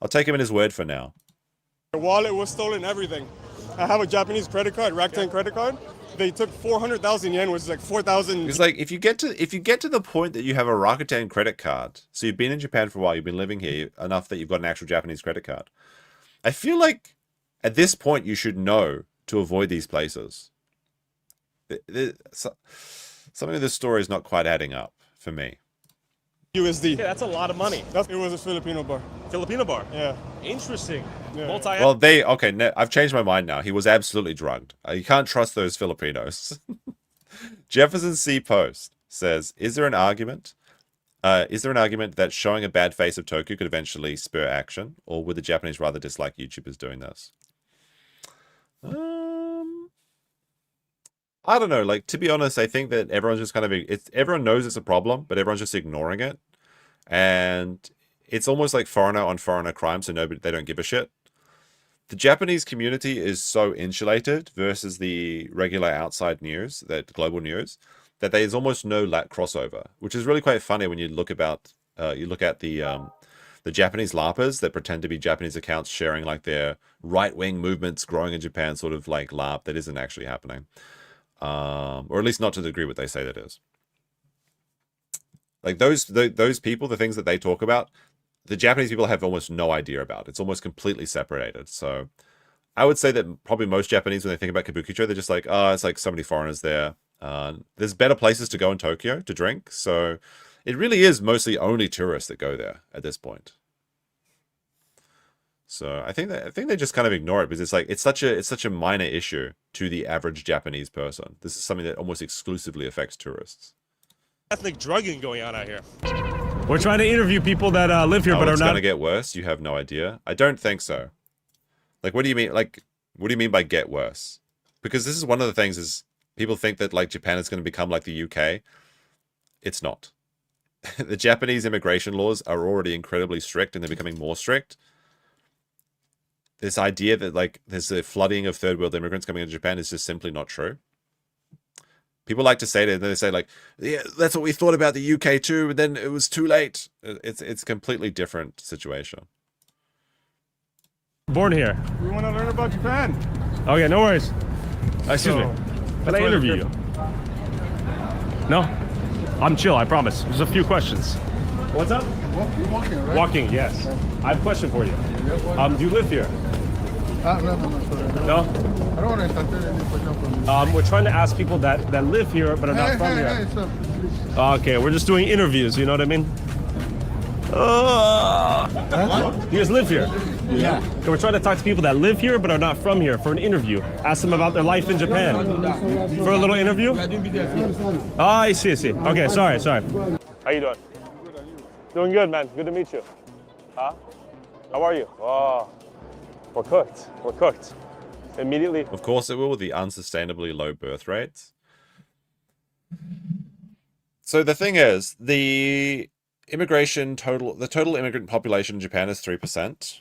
I'll take him in his word for now. My wallet was stolen, everything. I have a Japanese credit card, Rakuten credit card. They took 400,000 yen, which is like 4,000. It's like if you get to the point that you have a Rakuten credit card, so you've been in Japan for a while, you've been living here enough that you've got an actual Japanese credit card. I feel like at this point you should know to avoid these places. Something of this story is not quite adding up for me. USD. Yeah, that's a lot of money. It was a Filipino bar. Filipino bar? Yeah. Interesting. Yeah. Well, I've changed my mind now. He was absolutely drugged. You can't trust those Filipinos. Jefferson C. Post says, is there an argument that showing a bad face of Tokyo could eventually spur action? Or would the Japanese rather dislike YouTubers doing this? I don't know. Like, to be honest, I think that everyone's just kind of... everyone knows it's a problem, but everyone's just ignoring it. And it's almost like foreigner on foreigner crime, so they don't give a shit. The Japanese community is so insulated versus the regular outside news, that global news, that there's almost no crossover, which is really quite funny when you look at the Japanese LARPers that pretend to be Japanese accounts sharing like their right-wing movements growing in Japan sort of like LARP that isn't actually happening. Or at least not to the degree what they say that is. Like those people, the things that they talk about, the Japanese people have almost no idea about. It's almost completely separated. So I would say that probably most Japanese, when they think about Kabukicho, they're just like, oh, it's like so many foreigners there. There's better places to go in Tokyo to drink. So it really is mostly only tourists that go there at this point. So I think they just kind of ignore it because it's like it's such a minor issue to the average Japanese person. This is something that almost exclusively affects tourists. Ethnic drugging going on out here. We're trying to interview people that live here but are It's not. gonna get worse. You have no idea. I don't think so. Like, what do you mean? Like, what do you mean by get worse? Because this is one of the things is people think that like Japan is going to become like the UK. It's not. The Japanese immigration laws are already incredibly strict and they're becoming more strict. This idea that like there's a flooding of third world immigrants coming into Japan is just simply not true. People like to say that, they say like, yeah, that's what we thought about the UK too, but then it was too late. It's a completely different situation. Born here. We want to learn about Japan. Okay, no worries. Excuse me. Can I interview you? No? I'm chill, I promise. There's a few questions. What's up? You're walking, right? Walking, yes. I have a question for you. Do you live here? No? I don't want to entertain any question from you. We're trying to ask people that live here but are not from here. Hey, sir, please. Okay, we're just doing interviews, you know what I mean? You guys live here? Yeah. So we're trying to talk to people that live here but are not from here for an interview. Ask them about their life in Japan. For a little interview? Oh, I see. Okay, sorry. How you doing? Doing good, man. Good to meet you. Huh? How are you? Oh, we're cooked. Immediately. Of course it will, with the unsustainably low birth rates. So the thing is, the total immigrant population in Japan is 3%.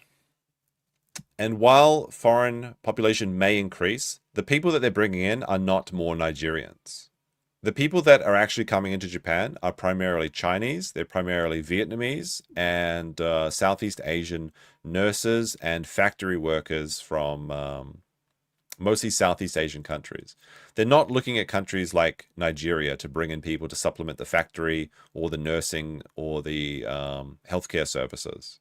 And while foreign population may increase, the people that they're bringing in are not more Nigerians. The people that are actually coming into Japan are primarily Chinese, they're primarily Vietnamese, and Southeast Asian nurses and factory workers from mostly Southeast Asian countries. They're not looking at countries like Nigeria to bring in people to supplement the factory or the nursing or the healthcare services.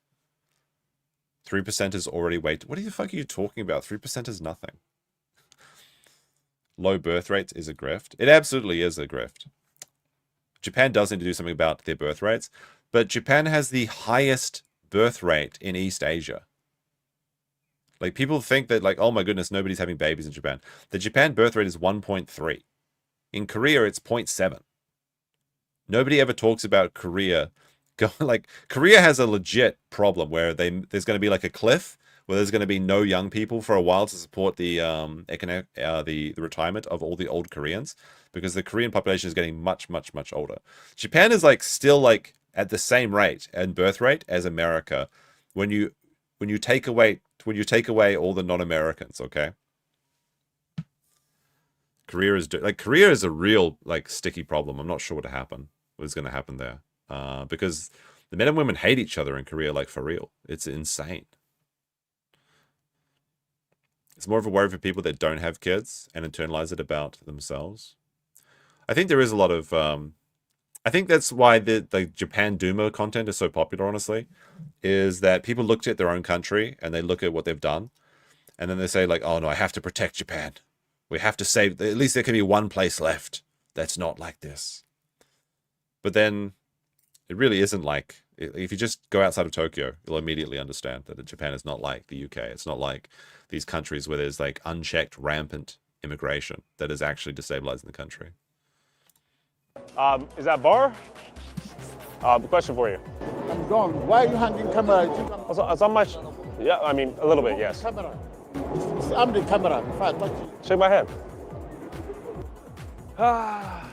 3% is already way. What the fuck are you talking about? 3% is nothing. Low birth rates is a grift. It absolutely is a grift. Japan does need to do something about their birth rates, but Japan has the highest birth rate in East Asia. Like, people think that, like, oh my goodness, nobody's having babies in Japan. The Japan birth rate is 1.3. In Korea, it's 0.7. Nobody ever talks about Korea. Like, Korea has a legit problem where there's going to be like a cliff where there's going to be no young people for a while to support the retirement of all the old Koreans, because the Korean population is getting much older. Japan is like still like at the same rate and birth rate as America when you take away all the non-Americans. Okay, Korea is a real like sticky problem. I'm not sure what's going to happen there, because the men and women hate each other in Korea, like for real. It's insane. It's more of a worry for people that don't have kids and internalize it about themselves. I think there is a lot of I think that's why the Japan Duma content is so popular, honestly, is that people looked at their own country and they look at what they've done, and then they say like, oh no, I have to protect Japan. We have to save, at least there can be one place left that's not like this. But then it really isn't like, if you just go outside of Tokyo, you'll immediately understand that Japan is not like the UK. It's not like these countries where there's like unchecked, rampant immigration that is actually destabilizing the country. Is that bar? Question for you. I'm gone. Why are you hanging camera? It's on my... Yeah, I mean, a little bit, yes. Camera. I'm the camera. If I touch you. Shake my hand.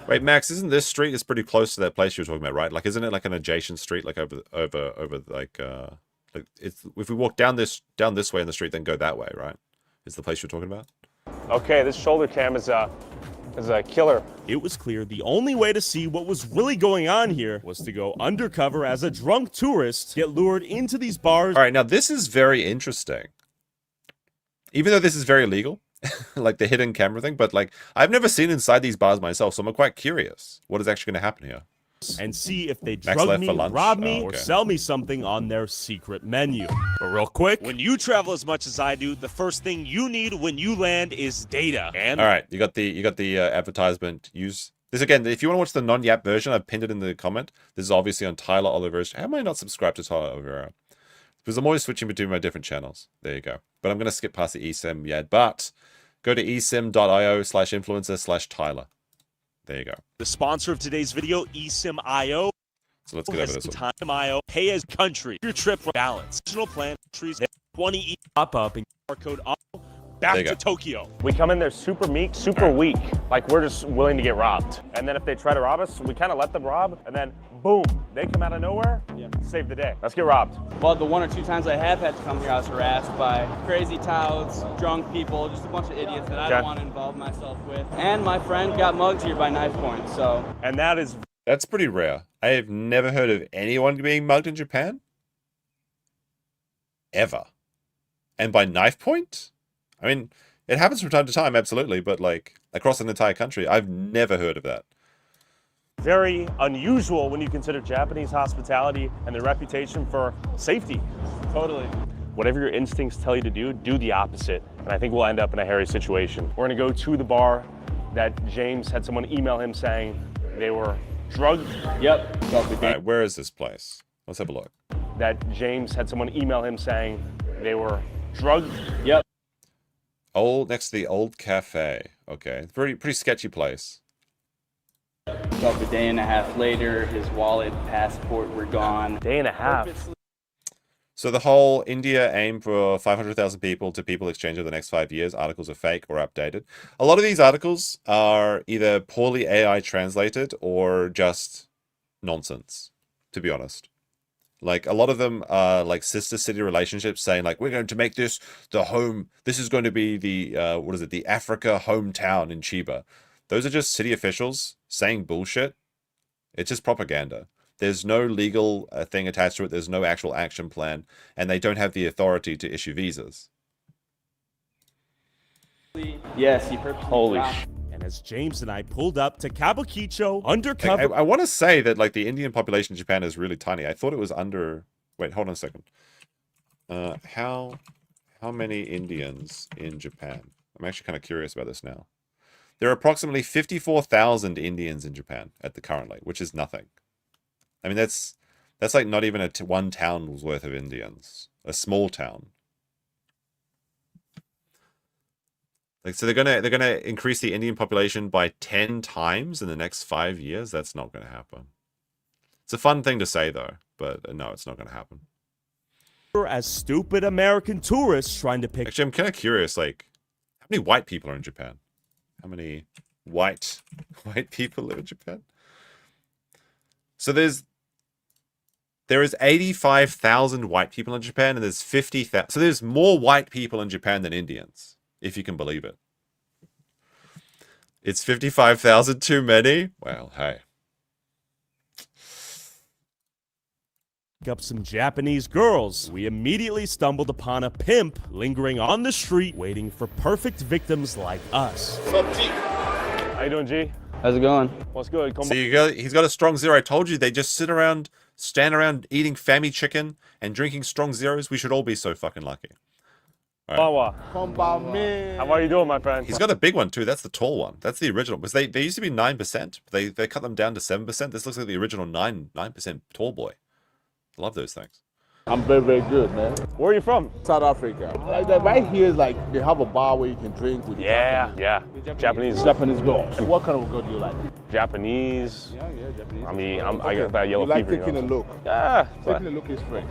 Wait, Max, isn't this street is pretty close to that place you were talking about, right? Like, isn't it like an adjacent street, like over like it's, if we walk down this way in the street, then go that way, right? Is the place you're talking about? Okay, this shoulder cam is a killer. It was clear the only way to see what was really going on here was to go undercover as a drunk tourist, get lured into these bars. All right, now this is very interesting. Even though this is very illegal, like the hidden camera thing, but like I've never seen inside these bars myself, so I'm quite curious what is actually going to happen here. and see if they Max drug left me, for lunch. rob me, Oh, or okay. sell me something on their secret menu. But real quick, when you travel as much as I do, the first thing you need when you land is data. And all right, you got the advertisement. Use this again. If you want to watch the non-yap version, I've pinned it in the comment. This is obviously on Tyler Oliveira's. How am I not subscribed to Tyler Oliveira? Because I'm always switching between my different channels. There you go. But I'm going to skip past the eSIM yet. But go to eSIM.io/influencer/Tyler. There you go. the sponsor of today's video, eSIM.io. So let's get over this one. Time.io. Pay as country. Your trip for balance. National plan. Trees. 20 pop up and code back There you to go. Tokyo. We come in there super meek, super weak, like we're just willing to get robbed. And then if they try to rob us, we kind of let them rob, and then boom, they come out of nowhere, save the day. Let's get robbed. Well, the 1 or 2 times I have had to come here, I was harassed by crazy touts, drunk people, just a bunch of idiots that I don't want to involve myself with. And my friend got mugged here by knife point, so. And that's pretty rare. I have never heard of anyone being mugged in Japan. Ever. And by knife point? I mean, it happens from time to time, absolutely, but like across an entire country, I've never heard of that. Very unusual when you consider Japanese hospitality and their reputation for safety. Totally. Whatever your instincts tell you to do the opposite. And I think we'll end up in a hairy situation. We're gonna go to the bar that James had someone email him saying they were drugged. Yep. All right, where is this place? Let's have a look. That James had someone email him saying they were drugged. Yep. Next to the old cafe. Okay, pretty sketchy place. About a day and a half later, his wallet, passport were gone. Day and a half. So the whole India aim for 500,000 people to people exchange over the next 5 years, articles are fake or updated. A lot of these articles are either poorly AI translated or just nonsense, to be honest. Like a lot of them are like sister city relationships saying like, we're going to make this the home. This is going to be the, the Africa hometown in Chiba. Those are just city officials saying bullshit. It's just propaganda. There's no legal thing attached to it. There's no actual action plan. And they don't have the authority to issue visas. Yes, he purposely Holy dropped. And as James and I pulled up to Kawaguchiko, undercover. I want to say that like the Indian population in Japan is really tiny. I thought it was under... Wait, hold on a second. How many Indians in Japan? I'm actually kind of curious about this now. There are approximately 54,000 Indians in Japan at the currently, which is nothing. I mean, that's like not even one town's worth of Indians. A small town. Like, so they're gonna increase the Indian population by 10 times in the next 5 years. That's not gonna happen. It's a fun thing to say though, but no, it's not gonna happen. As stupid American tourists trying to pick. Actually, I'm kind of curious. Like, how many white people are in Japan? How many white people live in Japan? So there is 85,000 white people in Japan, and there's 50,000. So there's more white people in Japan than Indians, if you can believe it. It's 55,000 too many? Well, hey. Up some Japanese girls. We immediately stumbled upon a pimp lingering on the street waiting for perfect victims like us. What's up, G? How you doing, G? How's it going? What's good? Come So he's got a strong zero. I told you they just stand around eating fammy chicken and drinking strong zeros. We should all be so fucking lucky. All right. How are you doing, my friend? He's got a big one too. That's the tall one. That's the original. Because they used to be 9%. They cut them down to 7%. This looks like the original 9% tall boy. I love those things. I'm very, very good, man. Where are you from? South Africa. Right here is like, they have a bar where you can drink with Japanese girls. What kind of girl do you like? Japanese. Yeah, Japanese. I mean, I got that yellow you like fever. taking a look. Yeah. Taking a look is free.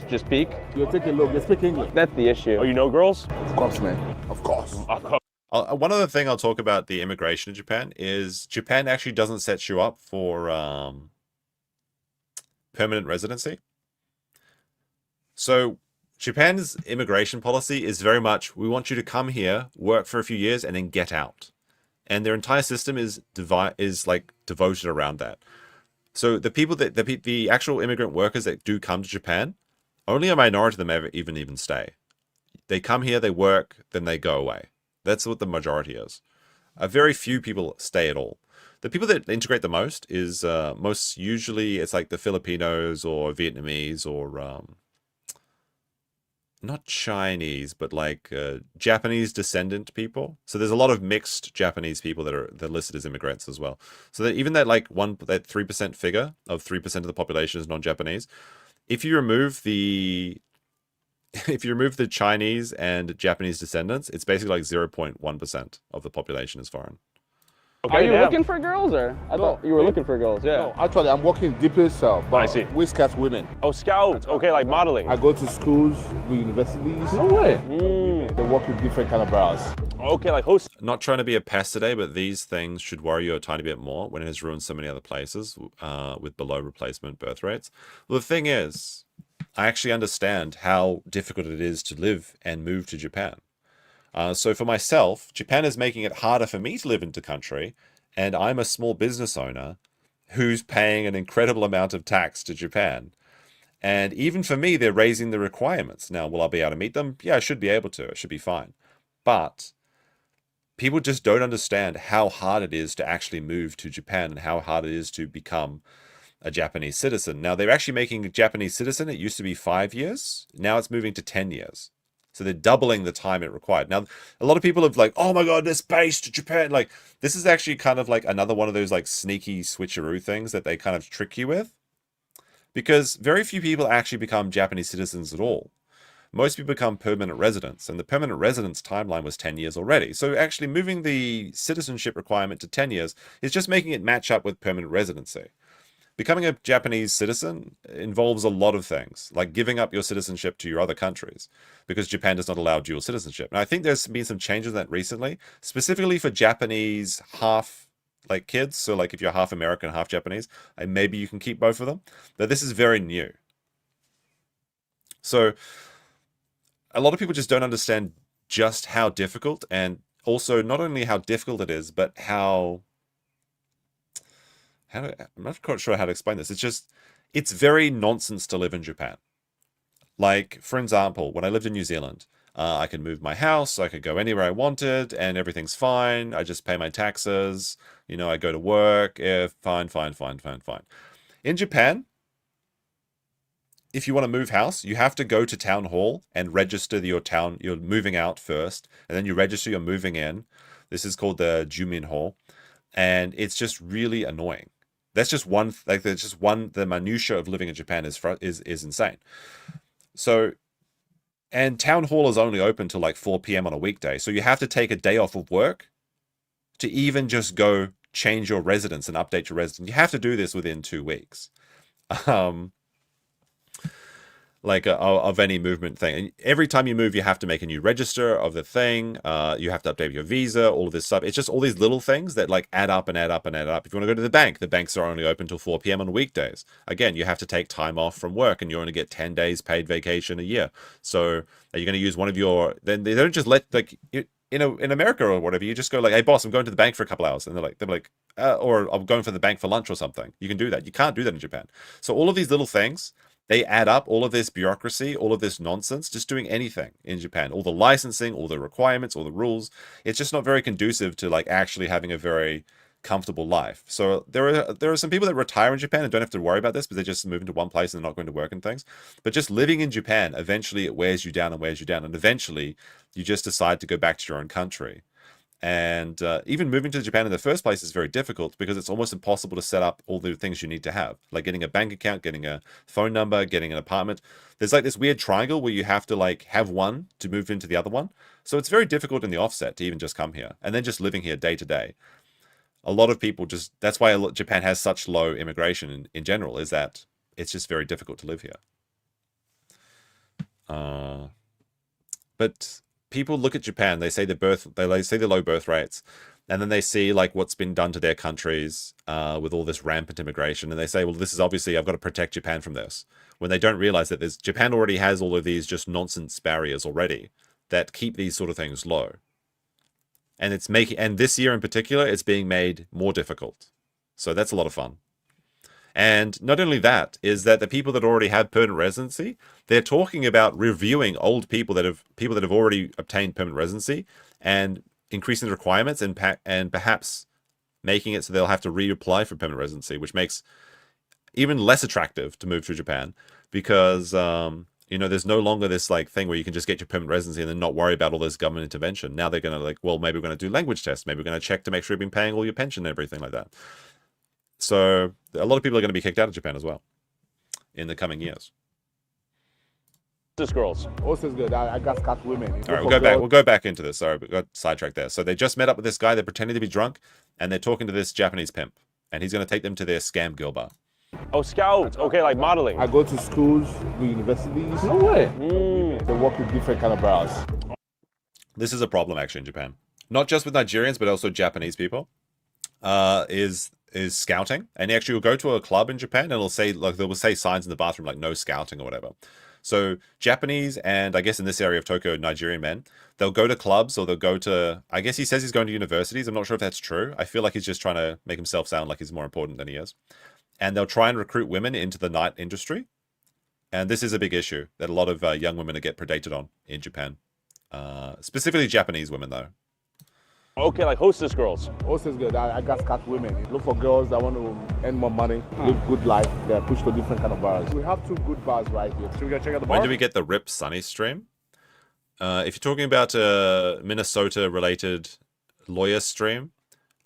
Just peek? You take a look. You speak English. That's the issue. Oh, you know girls? Of course, man. Of course. One other thing I'll talk about the immigration in Japan is Japan actually doesn't set you up for permanent residency. So Japan's immigration policy is very much, we want you to come here, work for a few years, and then get out. And their entire system is like devoted around that. So the people that the actual immigrant workers that do come to Japan, only a minority of them ever even stay. They come here, they work, then they go away. That's what the majority is. A very few people stay at all. The people that integrate the most is most usually it's like the Filipinos or Vietnamese or not Chinese, but like Japanese descendant people. So there's a lot of mixed Japanese people that are listed as immigrants as well. So that even that like that 3% figure of 3% of the population is non-Japanese, if you remove the Chinese and Japanese descendants, it's basically like 0.1% of the population is foreign. Okay, are you looking for girls, or I thought you were looking for girls? Yeah. No, actually, I'm working deeper south. But I see. We scout women. Oh, scout. Okay, like modeling. I go to schools, universities. No way. They work with different kind of bras. Okay, like host. Not trying to be a pest today, but these things should worry you a tiny bit more when it has ruined so many other places with below replacement birth rates. Well, the thing is, I actually understand how difficult it is to live and move to Japan. So for myself, Japan is making it harder for me to live into country, and I'm a small business owner who's paying an incredible amount of tax to Japan. And even for me, they're raising the requirements. Now, will I be able to meet them? Yeah, I should be able to. It should be fine. But people just don't understand how hard it is to actually move to Japan and how hard it is to become a Japanese citizen. Now, they're actually making a Japanese citizen. It used to be 5 years. Now it's moving to 10 years. So they're doubling the time it required. Now, a lot of people have like, oh my God, this base to Japan. Like, this is actually kind of like another one of those like sneaky switcheroo things that they kind of trick you with. Because very few people actually become Japanese citizens at all. Most people become permanent residents, and the permanent residence timeline was 10 years already. So actually moving the citizenship requirement to 10 years is just making it match up with permanent residency. Becoming a Japanese citizen involves a lot of things, like giving up your citizenship to your other countries, because Japan does not allow dual citizenship. And I think there's been some changes in that recently, specifically for Japanese half like kids. So like if you're half American, half Japanese, and maybe you can keep both of them. But this is very new. So a lot of people just don't understand just how difficult, and also not only how difficult it is, but how I'm not quite sure how to explain this. It's very nonsense to live in Japan. Like, for example, when I lived in New Zealand, I could move my house, I could go anywhere I wanted, and everything's fine. I just pay my taxes, I go to work, fine. In Japan, if you want to move house, you have to go to town hall and register you're moving out first, and then you register you're moving in. This is called the Jumin Hall, and it's just really annoying. That's just one, the minutia of living in Japan is insane. So, and town hall is only open till like 4 p.m. on a weekday. So you have to take a day off of work to even just go change your residence and update your residence. You have to do this within 2 weeks. Of any movement thing. And every time you move, you have to make a new register of the thing. You have to update your visa, all of this stuff. It's just all these little things that like add up and add up and add up. If you want to go to the banks are only open till 4 p.m. on weekdays. Again, you have to take time off from work, and you only get 10 days paid vacation a year. So are you going to use one of your, then they don't just let like, in America or whatever, you just go like, hey boss, I'm going to the bank for a couple hours. And they're like, or I'm going for the bank for lunch or something. You can do that. You can't do that in Japan. So all of these little things, they add up, all of this bureaucracy, all of this nonsense, just doing anything in Japan. All the licensing, all the requirements, all the rules. It's just not very conducive to like actually having a very comfortable life. So there are some people that retire in Japan and don't have to worry about this because they just move into one place and they're not going to work and things. But just living in Japan, eventually it wears you down and wears you down. And eventually you just decide to go back to your own country. And even moving to Japan in the first place is very difficult because it's almost impossible to set up all the things you need to have, like getting a bank account, getting a phone number, getting an apartment. There's like this weird triangle where you have to like have one to move into the other one. So it's very difficult in the offset to even just come here and then just living here day to day. A lot of people that's why Japan has such low immigration in general, is that it's just very difficult to live here. But people look at Japan, they say the low birth rates, and then they see like what's been done to their countries with all this rampant immigration, and they say, well, this is obviously, I've got to protect Japan from this. When they don't realize that Japan already has all of these just nonsense barriers already that keep these sort of things low. And and this year in particular, it's being made more difficult. So that's a lot of fun. And not only that, is that the people that already have permanent residency, they're talking about reviewing old people that have already obtained permanent residency and increasing the requirements and perhaps making it so they'll have to reapply for permanent residency, which makes even less attractive to move to Japan because, you know, there's no longer this like thing where you can just get your permanent residency and then not worry about all this government intervention. Now they're going to like, well, maybe we're going to do language tests. Maybe we're going to check to make sure you've been paying all your pension and everything like that. So a lot of people are going to be kicked out of Japan as well in the coming years. This girls. Also good. I got cut women. All right, we'll go back into this. Sorry, we got sidetracked there. So they just met up with this guy. They're pretending to be drunk, and they're talking to this Japanese pimp, and he's going to take them to their scam girl bar. Oh, scouts. Okay, like modeling. I go to schools, to universities. No way. They work with different kind of bras. This is a problem actually in Japan, not just with Nigerians but also Japanese people. Is scouting, and you actually will go to a club in Japan, and it'll say like they will say signs in the bathroom like no scouting or whatever. So Japanese and I guess in this area of Tokyo, Nigerian men, they'll go to clubs or they'll go to, I guess he says he's going to universities. I'm not sure if that's true. I feel like he's just trying to make himself sound like he's more important than he is. And they'll try and recruit women into the night industry. And this is a big issue that a lot of young women get predated on in Japan. Specifically Japanese women though. Okay, like hostess girls. Hostess girls. I got cut women. Look for girls that want to earn more money, live good life. They're pushed to different kind of bars. We have 2 good bars right here. Should we go check out the bar? When do we get the Rip Sunny stream? If you're talking about a Minnesota-related lawyer stream,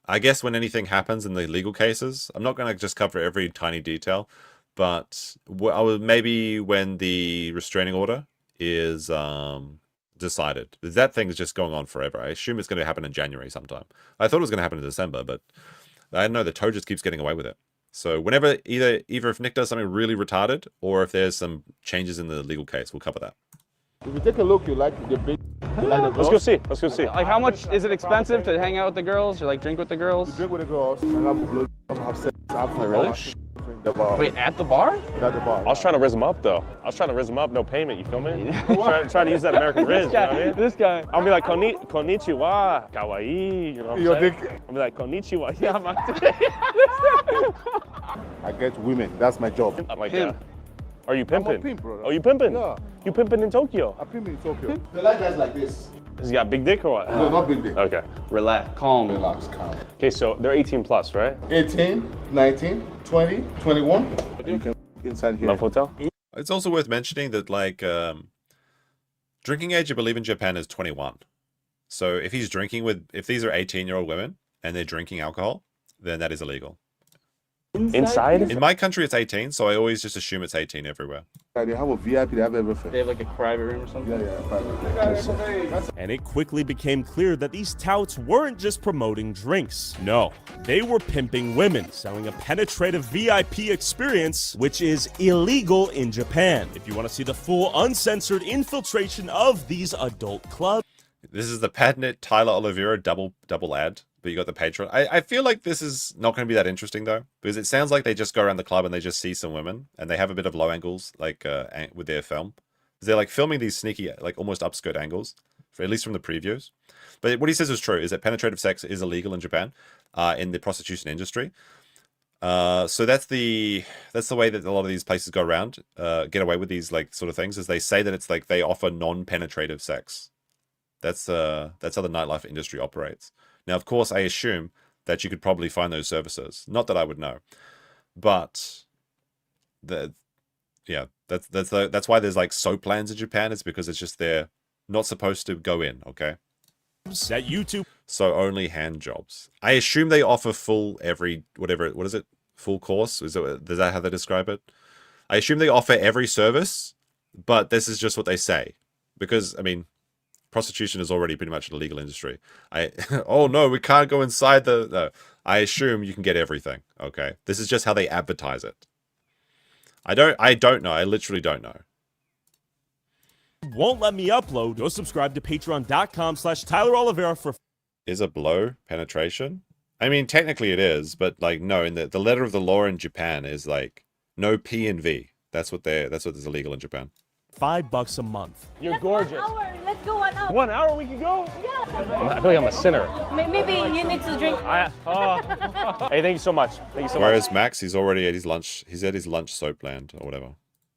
I guess when anything happens in the legal cases, I'm not going to just cover every tiny detail, but maybe when the restraining order is decided. That thing is just going on forever. I assume it's going to happen in January sometime. I thought it was going to happen in December, but I don't know. The Toe just keeps getting away with it. So whenever either if Nick does something really retarded or if there's some changes in the legal case, we'll cover that. If you take a look, you like the big. Let's go see. Let's go see. Like, how much is it expensive to hang out with the girls or like drink with the girls? You drink with the girls. Have sex. Really? Wait, at the bar? At the bar. I was trying to rizz him up though. I was trying to rizz him up, no payment. You feel me? trying to use that American rizz. Guy, you know what I mean? This guy. I'll be like konnichiwa, kawaii. You know what I'm saying? I'll be like konnichiwa. Yeah, I get women. That's my job. I'm like, yeah. Are you pimping? I'm a pimp, brother. Oh, you pimping? Yeah. You pimping in Tokyo? I pimp in Tokyo. They like guys like this. Has he got big dick or what? No, not big dick. Okay. Relax, calm. Relax, calm. Okay, so they're 18 plus, right? 18, 19, 20, 21. You can inside here. Love hotel? It's also worth mentioning that like drinking age, I believe in Japan is 21. So if he's drinking if these are 18-year-old women and they're drinking alcohol, then that is illegal. Inside? In my country, it's 18, so I always just assume it's 18 everywhere. They have a VIP, they have everything. They have like a private room or something? Yeah, private. And it quickly became clear that these touts weren't just promoting drinks. No, they were pimping women, selling a penetrative VIP experience, which is illegal in Japan. If you want to see the full uncensored infiltration of these adult clubs. This is the patented Tyler Oliveira double ad. But you got the Patreon. I feel like this is not going to be that interesting though, because it sounds like they just go around the club and they just see some women and they have a bit of low angles, like with their film. They're like filming these sneaky, like almost upskirt angles, at least from the previews. But what he says is true: is that penetrative sex is illegal in Japan, in the prostitution industry. So that's the way that a lot of these places go around, get away with these like sort of things, is they say that it's like they offer non-penetrative sex. That's how the nightlife industry operates. Now, of course, I assume that you could probably find those services. Not that I would know, but that's why there's like soap plans in Japan. It's because it's just they're not supposed to go in. Okay. At YouTube. So only hand jobs. I assume they offer full what is it? Full course? Is that how they describe it? I assume they offer every service, but this is just what they say, because I mean, prostitution is already pretty much an illegal industry. Oh no, we can't go inside no. I assume you can get everything. Okay, this is just how they advertise it. I don't know. I literally don't know. Won't let me upload. Go subscribe to patreon.com/Tyler Oliveira for. Is a blow penetration? I mean, technically it is, but like no. In the letter of the law in Japan is like no P and V. That's what is illegal in Japan. $5 a month. You're gorgeous. 1 hour. Let's go 1 hour. 1 hour we can go? Yeah. I feel like I'm a sinner. Maybe you need to drink. Hey, thank you so much. Thank you so much. Whereas Max, he's already at his lunch. He's at his lunch soap land or whatever.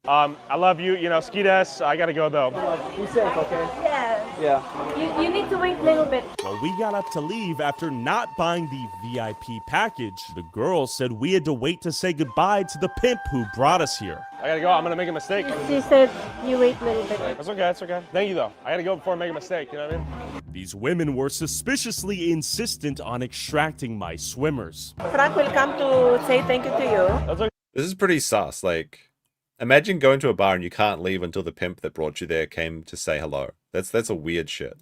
I love you. You know, ski des. I gotta go though. Be safe, okay? Yes. Yeah. You need to wait a little bit. Well, we got up to leave after not buying the VIP package. The girl said we had to wait to say goodbye to the pimp who brought us here. I gotta go. I'm gonna make a mistake. She said you wait a little bit. That's okay. That's okay. Thank you, though. I gotta go before I make a mistake. You know what I mean? These women were suspiciously insistent on extracting my swimmers. Frank will come to say thank you to you. That's okay. This is pretty sus. Like, imagine going to a bar and you can't leave until the pimp that brought you there came to say hello. That's a weird shit.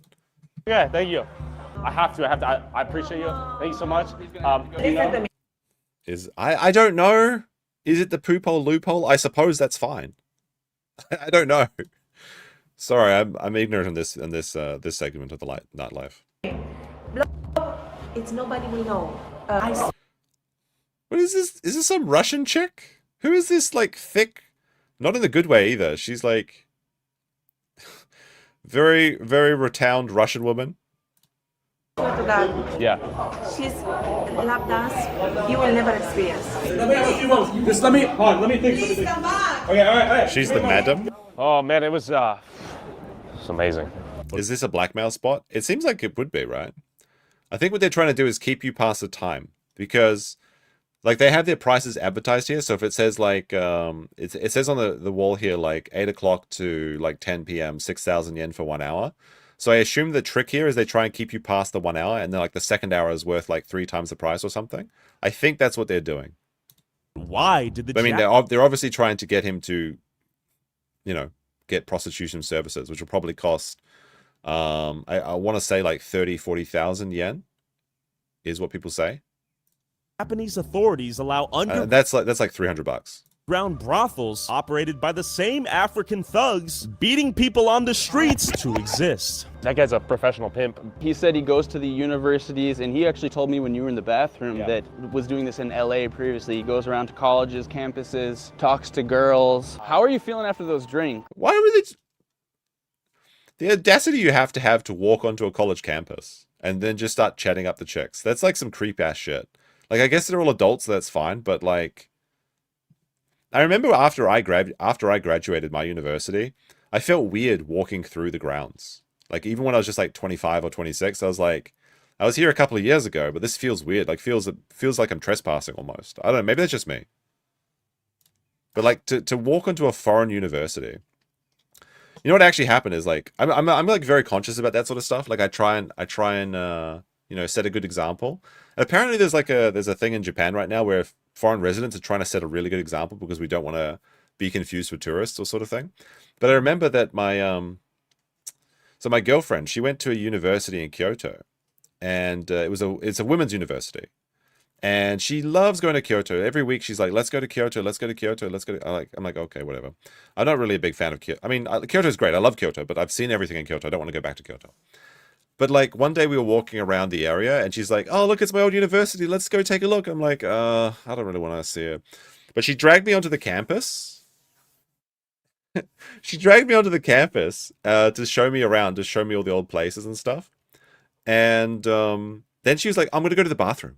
Yeah, thank you. I have to. I appreciate you. Thank you so much. I don't know. Is it the poop hole loophole? I suppose that's fine. I don't know. Sorry, I'm ignorant on this segment of the nightlife. It's nobody we know. What is this? Is this some Russian chick? Who is this, like, thick? Not in the good way either. She's like very, very rotund Russian woman. Yeah. She's lap dance. You will never experience. Just let me think. Okay, all right. She's the madam. Oh man, it was it's amazing. Is this a blackmail spot? It seems like it would be, right? I think what they're trying to do is keep you past the time, because like they have their prices advertised here. So if it says like it says on the wall here like 8 o'clock to like 10 p.m. 6,000 yen for 1 hour. So I assume the trick here is they try and keep you past the 1 hour, and then like the second hour is worth like 3 times the price or something. I think that's what they're doing. Why did the? I mean, they're obviously trying to get him to, you know, get prostitution services, which will probably cost, I want to say like 40,000 yen, is what people say. Japanese authorities allow that's like $300. Underground brothels operated by the same African thugs beating people on the streets to exist. That guy's a professional pimp. He said he goes to the universities, and he actually told me when you were in the bathroom that was doing this in LA previously. He goes around to colleges, campuses, talks to girls. How are you feeling after those drinks? Why were they... The audacity you have to walk onto a college campus and then just start chatting up the chicks. That's like some creep ass shit. Like, I guess they're all adults, so that's fine, but like, I remember after I graduated my university, I felt weird walking through the grounds. Like, even when I was just like 25 or 26, I was like, I was here a couple of years ago, but this feels weird. Like, feels like I'm trespassing almost. I don't know, maybe that's just me. But like, to walk onto a foreign university, you know what actually happened is like, I'm like very conscious about that sort of stuff. Like, I try and you know, set a good example. And apparently there's a thing in Japan right now where foreign residents are trying to set a really good example because we don't want to be confused with tourists or sort of thing. But I remember that my girlfriend, she went to a university in Kyoto, and it's a women's university. And she loves going to Kyoto. Every week she's like, let's go to Kyoto, let's go to Kyoto, let's go to... I'm like, okay, whatever. I'm not really a big fan of Kyoto. I mean, Kyoto's great. I love Kyoto, but I've seen everything in Kyoto. I don't want to go back to Kyoto. But like one day we were walking around the area and she's like, oh, look, it's my old university. Let's go take a look. I'm like, I don't really want to see it. But she dragged me onto the campus. She dragged me onto the campus to show me around, to show me all the old places and stuff. And then she was like, I'm going to go to the bathroom.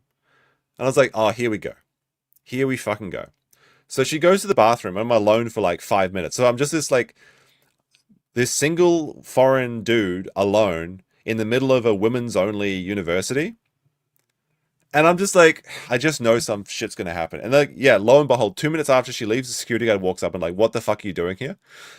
And I was like, oh, here we go. Here we fucking go. So she goes to the bathroom. I'm alone for like 5 minutes. So I'm just this single foreign dude alone in the middle of a women's only university. And I'm just like, I just know some shit's going to happen. And like, yeah, lo and behold, 2 minutes after she leaves, the security guard walks up and like, what the fuck are you doing here?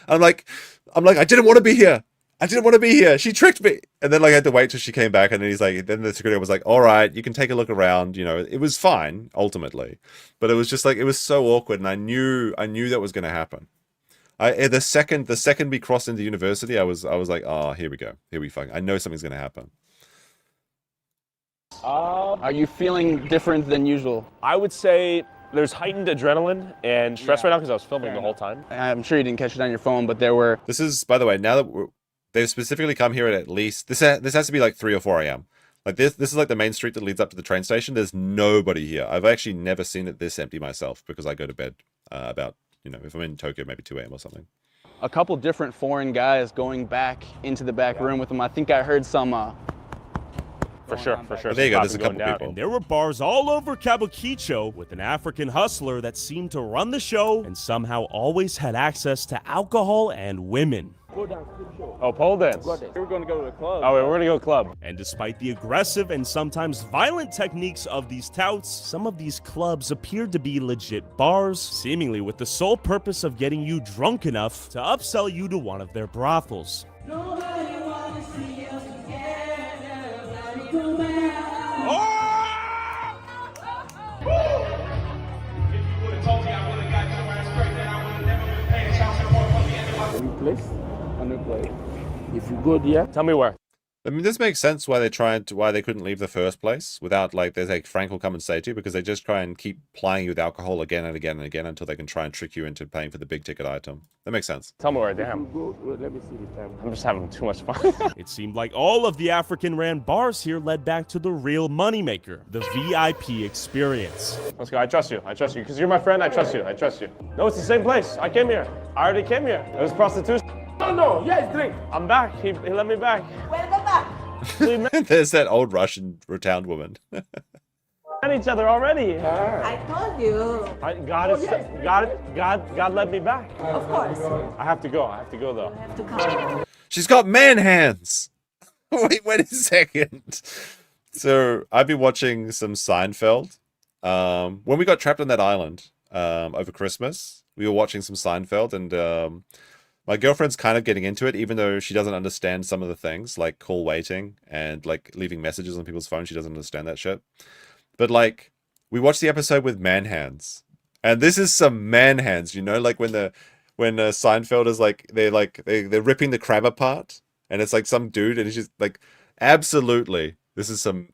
And I'm like, I didn't want to be here. I didn't want to be here. She tricked me. And then like I had to wait till she came back. And then then the security was like, all right, you can take a look around. You know, it was fine ultimately, but it was just like, it was so awkward. And I knew that was going to happen. The second we crossed into university, I was like, oh, here we go. Here we fucking, I know something's going to happen. Are you feeling different than usual? I would say there's heightened adrenaline and stress right now because I was filming the whole time. I'm sure you didn't catch it on your phone, but there were... This is, by the way, now that they've specifically come here at least, this has to be like 3 or 4 a.m. Like this is like the main street that leads up to the train station. There's nobody here. I've actually never seen it this empty myself because I go to bed about, you know, if I'm in Tokyo, maybe 2 a.m. or something. A couple different foreign guys going back into the back room with them. I think I heard some... For sure. There you go, there's a couple people. And there were bars all over Kawaguchiko with an African hustler that seemed to run the show and somehow always had access to alcohol and women. Oh, pole dance. We were going to go to the club. Oh, wait, we're gonna go club. And despite the aggressive and sometimes violent techniques of these touts, some of these clubs appeared to be legit bars, seemingly with the sole purpose of getting you drunk enough to upsell you to one of their brothels. A new place. If you go there, tell me where. I mean, this makes sense why they couldn't leave the first place without, like, there's like Frank will come and say to you, because they just try and keep plying you with alcohol again and again and again until they can try and trick you into paying for the big ticket item. That makes sense. Tell me where, damn. let me see the time. I'm just having too much fun. It seemed like all of the African-ran bars here led back to the real moneymaker, the VIP experience. Let's go. I trust you. I trust you. Because you're my friend, I trust you. I trust you. No, it's the same place. I came here. I already came here. It was prostitution. No, yes, drink. I'm back. He let me back. Welcome back. There's that old Russian town woman. At each other already. I told you. God let me back. Of course. I have to go. I have to go though. You have to come. She's got man hands. Wait a second. So I've been watching some Seinfeld. When we got trapped on that island over Christmas, we were watching some Seinfeld, and my girlfriend's kind of getting into it, even though she doesn't understand some of the things, like call waiting and like leaving messages on people's phones. She doesn't understand that shit. But like, we watched the episode with man hands, and this is some man hands, you know, like when Seinfeld is like they're ripping the crab apart, and it's like some dude, and he's just like, absolutely, these are some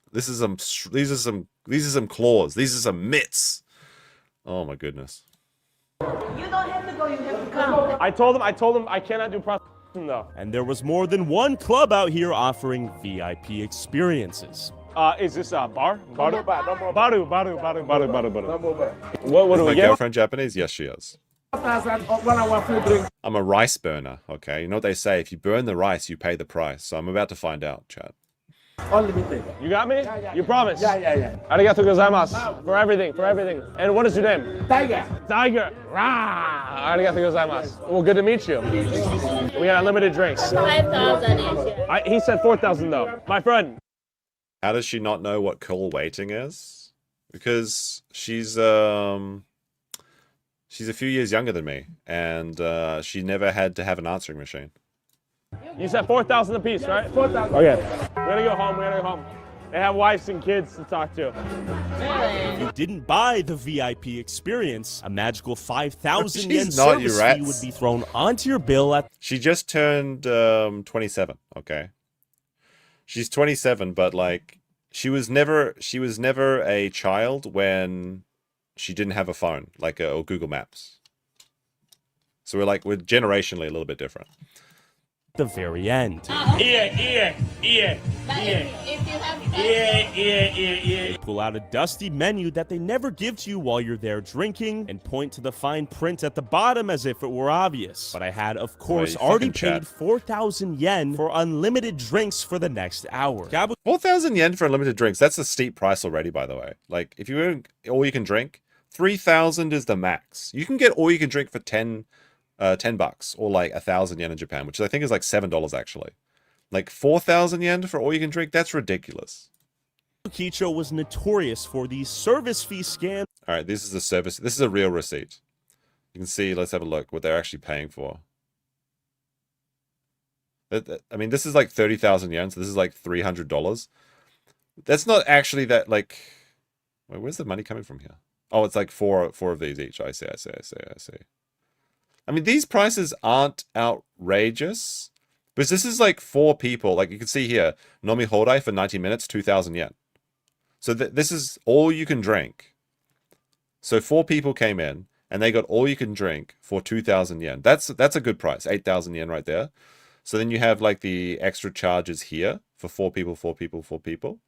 claws, these are some mitts. Oh my goodness. You don't have to go, you have to come. I told him I cannot do prostitution though. And there was more than one club out here offering VIP experiences. Is this a bar? Baru. No more What do Is we my get? girlfriend Japanese? Yes, she is. I'm a rice burner, okay? You know what they say, if you burn the rice, you pay the price. So I'm about to find out, chat. Unlimited. You got me? Yeah. You promise? Yeah. Arigato gozaimasu. For everything. And what is your name? Tiger. Rah! Arigato gozaimasu. Well, good to meet you. We got unlimited drinks. 5,000 each. He said 4,000 though. My friend. How does she not know what call waiting is? Because she's a few years younger than me, and she never had to have an answering machine. You said 4,000 apiece, right? 4,000. Okay. We're gonna go home. They have wives and kids to talk to. If you didn't buy the VIP experience, a magical 5,000 yen She's not, you service fee rats. would be thrown onto your bill at... She just turned 27, okay? She's 27, but like she was never a child when she didn't have a phone, like or Google Maps. So we're generationally a little bit different. The very end. Pull out a dusty menu that they never give to you while you're there drinking, and point to the fine print at the bottom as if it were obvious. But I had, of course, you already fucking paid chat. 4,000 yen for unlimited drinks for the next hour. 4,000 yen for unlimited drinks. That's a steep price already, by the way. Like, if you were all you can drink, 3,000 is the max. You can get all you can drink for 10 bucks, or like 1,000 yen in Japan, which I think is like $7 actually. Like 4,000 yen for all you can drink? That's ridiculous. Kawaguchiko was notorious for these service fee scams. All right, this is a service. This is a real receipt. You can see, let's have a look what they're actually paying for. I mean, this is like 30,000 yen, so this is like $300. That's not actually that, like, wait, where's the money coming from here? Oh, it's like four of these each. I see. I mean, these prices aren't outrageous, but this is like 4 people. Like you can see here, Nomi Hodai for 90 minutes, 2,000 yen. So this is all you can drink. So 4 people came in, and they got all you can drink for 2,000 yen. That's a good price, 8,000 yen right there. So then you have like the extra charges here for 4 people,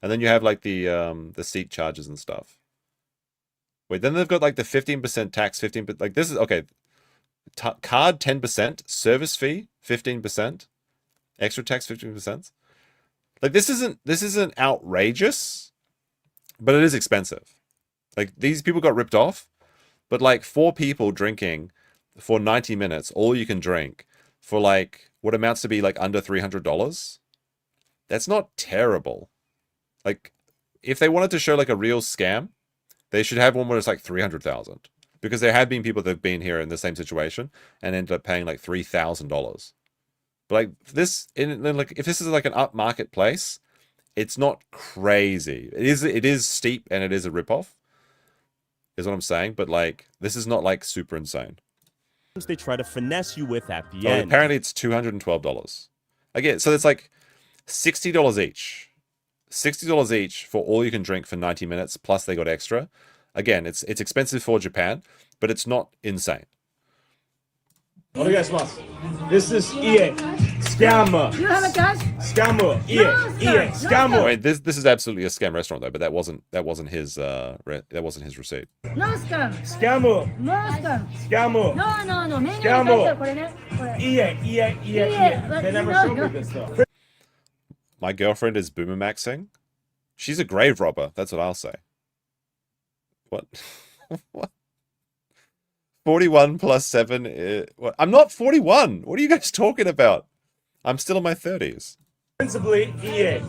and then you have like the seat charges and stuff. Wait, then they've got like the 15% tax, 15%. Like this is okay. Card 10%, service fee 15%, extra tax 15%. Like this isn't outrageous, but it is expensive. Like these people got ripped off, but like 4 people drinking for 90 minutes, all you can drink for like what amounts to be like under $300. That's not terrible. Like, if they wanted to show like a real scam, they should have one where it's like 300,000. Because there have been people that have been here in the same situation and ended up paying like $3,000. But like this, if this is like an upmarket place, it's not crazy. It is steep and it is a ripoff, is what I'm saying. But like, this is not like super insane. They try to finesse you with at the Oh, end. apparently it's $212. Again, so it's like $60 each. $60 each for all you can drink for 90 minutes, plus they got extra. Again, it's expensive for Japan, but it's not insane. This is EA. Scammer. You have a cash? Scammer. EA. EA. Scammer. I mean, this is absolutely a scam restaurant though, but that wasn't his receipt. No scam. Scammer. No scam. Scammer. No. Scammer. EA. They never showed me this stuff. My girlfriend is boomer maxing. She's a grave robber. That's what I'll say. What? What? 41 plus 7. What? I'm not 41. What are you guys talking about? I'm still in my 30s. Principally, EA. I'm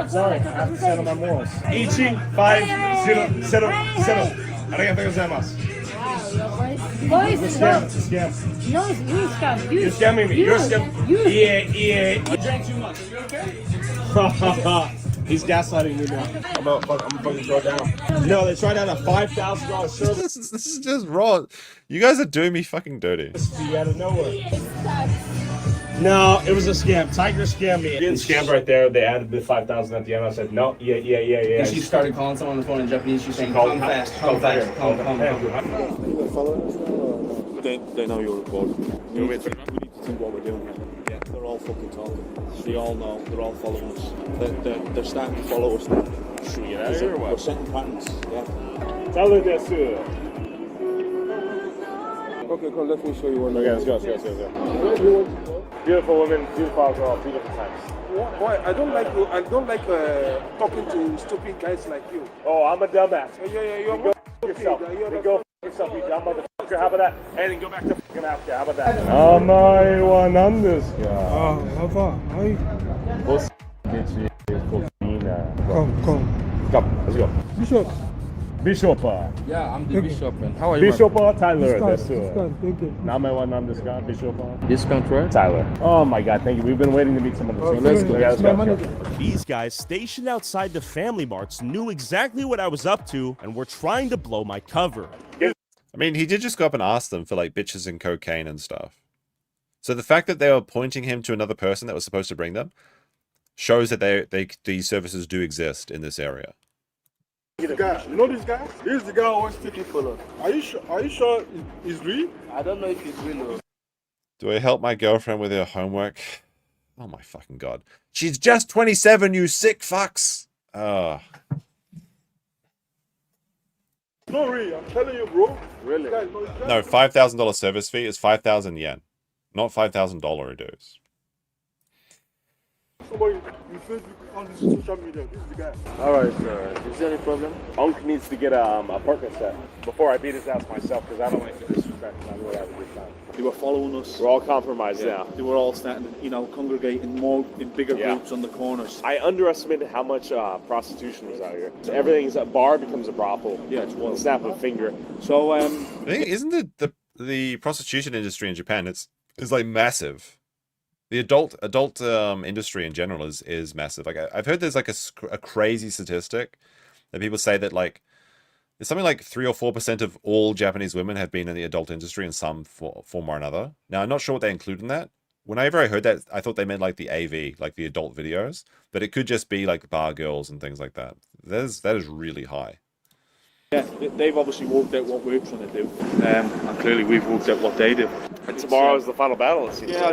sorry, I have to stand on my morals. Ichi 500. Boys, It's a scam. no, you scam. You're scamming me. You're scamming. EA. I drank too much. Are you okay? He's gaslighting me now. I'm gonna fucking go down. No, they tried out a $5,000 service. This is just wrong. You guys are doing me fucking dirty. Out of nowhere. No, it was a scam. Tiger scammed me. Getting scammed right there. They added the 5,000 at the end. I said no. Yeah. She started calling someone on the phone in Japanese. She's saying, Come come. They know you're recording. We need to see what we're doing. Yeah, they're all fucking talking. They all know. They're all following us. They're starting to follow us now. Should we get out of here or what? We're setting patterns. Yeah. Tell her this. Okay, cool. Let me show you one. Okay, let's go. Beautiful women, beautiful girl, beautiful times. Boy, I don't like talking to stupid guys like you. Oh, I'm a dumbass. Yeah, you're go yourself. Go yourself, you dumb motherfucker. How about that? And then go back to fucking Africa. How about that? How far? How are you? Come, let's go. Bishop. Bishop. Yeah, I'm the bishop. And how are you? Bishop Tyler. Thank you. Bishop. Discount, right? Tyler. Oh my God, thank you. We've been waiting to meet someone. Let's go. Let's go. These guys stationed outside the Family Marts knew exactly what I was up to and were trying to blow my cover. I mean, he did just go up and ask them for like bitches and cocaine and stuff. So the fact that they were pointing him to another person that was supposed to bring them shows that these services do exist in this area. You know this guy? This is the guy who wants to take follow. Are you sure he's real? I don't know if he's real. Do I help my girlfriend with her homework? Oh my fucking God. She's just 27, you sick fucks. No, really, I'm telling you, bro. Really? No, $5,000 service fee is 5,000 yen, not $5,000 dues. Somebody, you Facebook on this social media. This is the guy. All right, sir. Is there any problem? Unc needs to get a apartment set before I beat his ass myself because I don't like to disrespect him. I really have a good time. They were following us. We're all compromised now. They were all starting to, congregate in bigger groups on the corners. I underestimated how much prostitution was out here. So everything's a bar becomes a brothel. Yeah, it's one snap of a finger. So I think isn't the prostitution industry in Japan is like massive. The adult industry in general is massive. Like I've heard there's like a crazy statistic that people say that like it's something like 3 or 4% of all Japanese women have been in the adult industry in some form or another. Now I'm not sure what they include in that. Whenever I heard that, I thought they meant like the AV, like the adult videos, but it could just be like bar girls and things like that. That is really high. Yeah, they've obviously worked out what we're trying to do, and clearly we've worked out what they do. And tomorrow's the final battle, it seems. Yeah,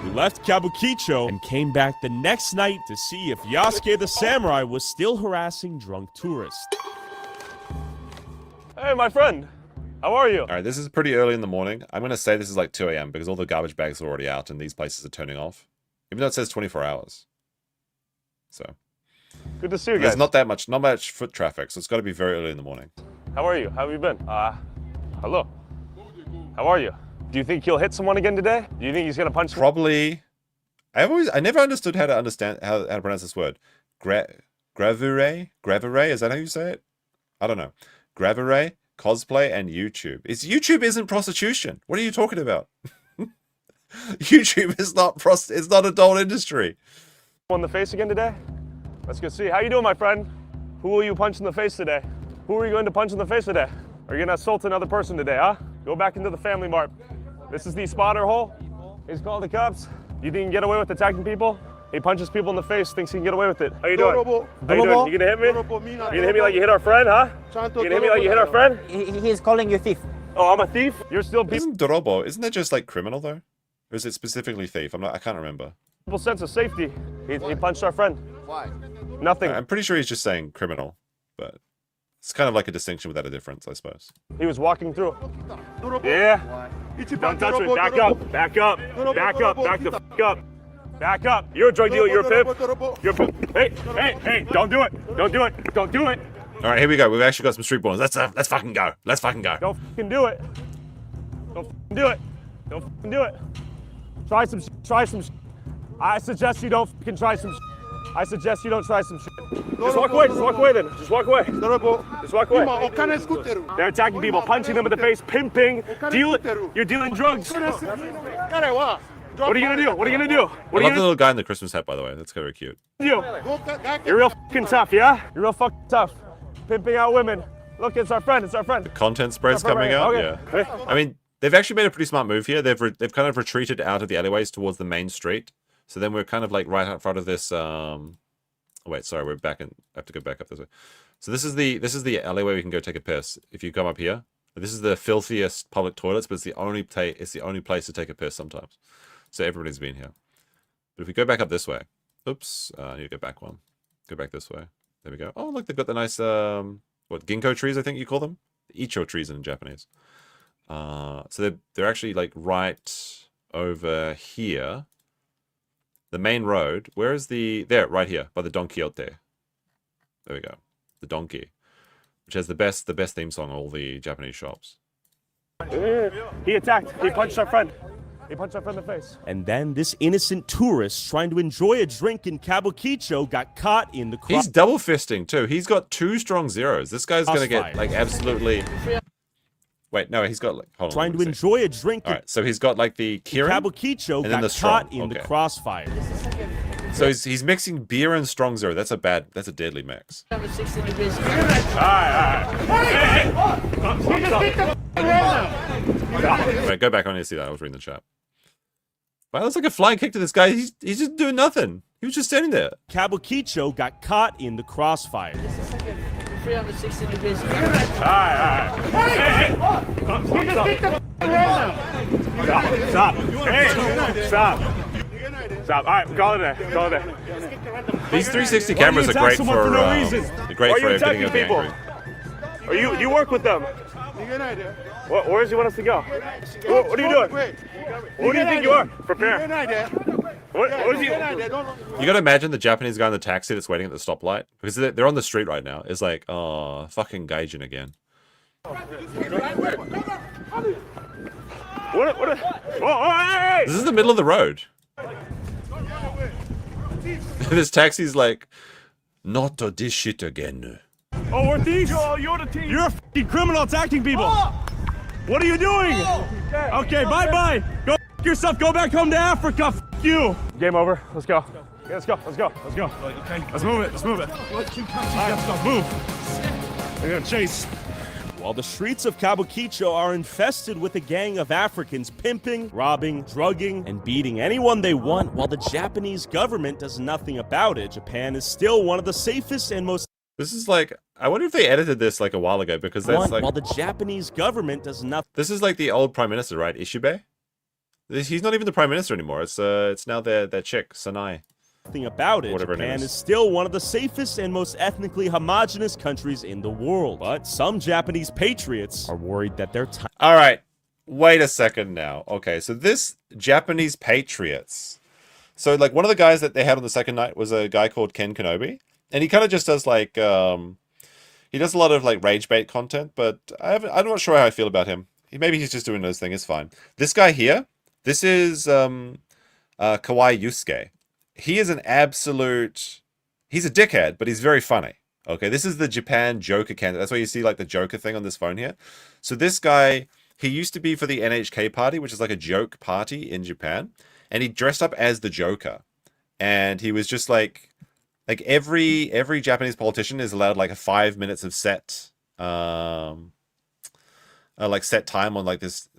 We left Kawaguchiko and came back the next night to see if Yasuke the samurai was still harassing drunk tourists. Hey, my friend. How are you? All right, this is pretty early in the morning. I'm going to say this is like 2 a.m. because all the garbage bags are already out and these places are turning off. Even though it says 24 hours. So. Good to see you guys. There's not much foot traffic, so it's got to be very early in the morning. How are you? How have you been? Hello. How are you? Do you think he'll hit someone again today? Do you think he's going to punch someone? Probably. I never understood how to pronounce this word. Gravure? Gravure? Is that how you say it? I don't know. Gravure, cosplay, and YouTube. YouTube isn't prostitution. What are you talking about? YouTube is it's not adult industry. On the face again today? Let's go see. How you doing, my friend? Who will you punch in the face today? Who are you going to punch in the face today? Are you going to assault another person today, huh? Go back into the family mart. This is the spotter hole. He's called the cops. You think you can get away with attacking people? He punches people in the face, thinks he can get away with it. How you doing? How you doing? You gonna hit me? You gonna hit me like you hit our friend, huh? You gonna hit me like you hit our friend? He's calling you thief. Oh, I'm a thief? You're still Isn't Dorobo, isn't that just like criminal though? Or is it specifically thief? I can't remember. People's sense of safety. He punched our friend. Why? Nothing. I'm pretty sure he's just saying criminal, but it's kind of like a distinction without a difference, I suppose. He was walking through. Yeah. Don't touch me. Back up. Back up. Back up. Back the fuck up. Back up. You're a drug dealer. You're a pimp. You're a pimp. Hey. Don't do it. Don't do it. Don't do it. All right, here we go. We've actually got some street balls. Let's fucking go. Let's fucking go. Don't fucking do it. Don't fucking do it. Don't fucking do it. Try some shit. Try some shit. I suggest you don't fucking try some shit. I suggest you don't try some shit. Just walk away. Just walk away then. Just walk away. Just walk away. They're attacking people, punching them in the face, pimping, you're dealing drugs. What are you gonna do? What are you gonna do? I love the little guy in the Christmas hat, by the way. That's very cute. You're real fucking tough, yeah? You're real fucking tough. Pimping out women. Look, it's our friend. It's our friend. The content spray's coming out. Okay. Yeah. I mean, they've actually made a pretty smart move here. They've kind of retreated out of the alleyways towards the main street. So then we're kind of like right out front of this. Oh, wait, sorry, we're back in. I have to go back up this way. So this is the alleyway we can go take a piss. If you come up here, this is the filthiest public toilets, but it's the only place to take a piss sometimes. So everybody's been here. But if we go back up this way, oops, I need to go back one. Go back this way. There we go. Oh, look, they've got the nice what, ginkgo trees, I think you call them, icho trees in Japanese. So they're actually like right over here. The main road, where is there, right here, by the Don Quixote. There we go. The Donkey. Which has the best theme song of all the Japanese shops. He attacked. He punched our friend. He punched our friend in the face. And then this innocent tourist trying to enjoy a drink in Kawaguchiko got caught in the He's double fisting too. He's got 2 strong zeros. This guy's gonna get like absolutely... Wait, no, he's got like... Hold on, trying to enjoy a drink. All right, so he's got like the Kirin Kawaguchiko and then got the strong. caught in the crossfire. So he's mixing beer and strong zero. That's a deadly mix. All right. Wait, go back. I need to see that. I was reading the chat. Wow, that's like a flying kick to this guy. He's just doing nothing. He was just standing there. Kawaguchiko got caught in the crossfire. 360 degrees. Stop. Hey, stop. Stop. All right, call it there. Call it there. These 360 cameras are great for getting a people. Or you work with them. Where does he want us to go? What are you doing? Who do you think you are? Prepare. What is he? You gotta imagine the Japanese guy in the taxi that's waiting at the stoplight because they're on the street right now. It's like, oh, fucking gaijin again. This is the middle of the road. This taxi's like, not to this shit again. Oh, we're thieves. You're the thief. You're a fucking criminal attacking people. What are you doing? Okay, bye-bye. Go f yourself. Go back home to Africa. F you. Game over. Let's go. Yeah, let's go. Let's go. Let's go. Let's move it. Let's move it. Let's go. Move. We're gonna chase. While the streets of Kawaguchiko are infested with a gang of Africans pimping, robbing, drugging, and beating anyone they want, while the Japanese government does nothing about it, Japan is still one of the safest and most... This is like, I wonder if they edited this like a while ago because that's like... While the Japanese government does nothing... This is like the old prime minister, right? Ishibe? He's not even the prime minister anymore. It's now their chick, Sanai. thing about it, Whatever her name Japan is. is still one of the safest and most ethnically homogenous countries in the world. But some Japanese patriots are worried that their time. All right, wait a second now. Okay, so this Japanese patriots. So like one of the guys that they had on the second night was a guy called Ken Kenobi, and he kind of just does like he does a lot of like rage bait content, but I'm not sure how I feel about him. Maybe he's just doing those things. It's fine. This guy here, this is Kawaguchiko. He is an absolute. He's a dickhead, but he's very funny. Okay, this is the Japan Joker candidate. That's why you see like the Joker thing on this phone here. So this guy, he used to be for the NHK party, which is like a joke party in Japan, and he dressed up as the Joker, and he was just like every Japanese politician is allowed like 5 minutes of set like set time on like this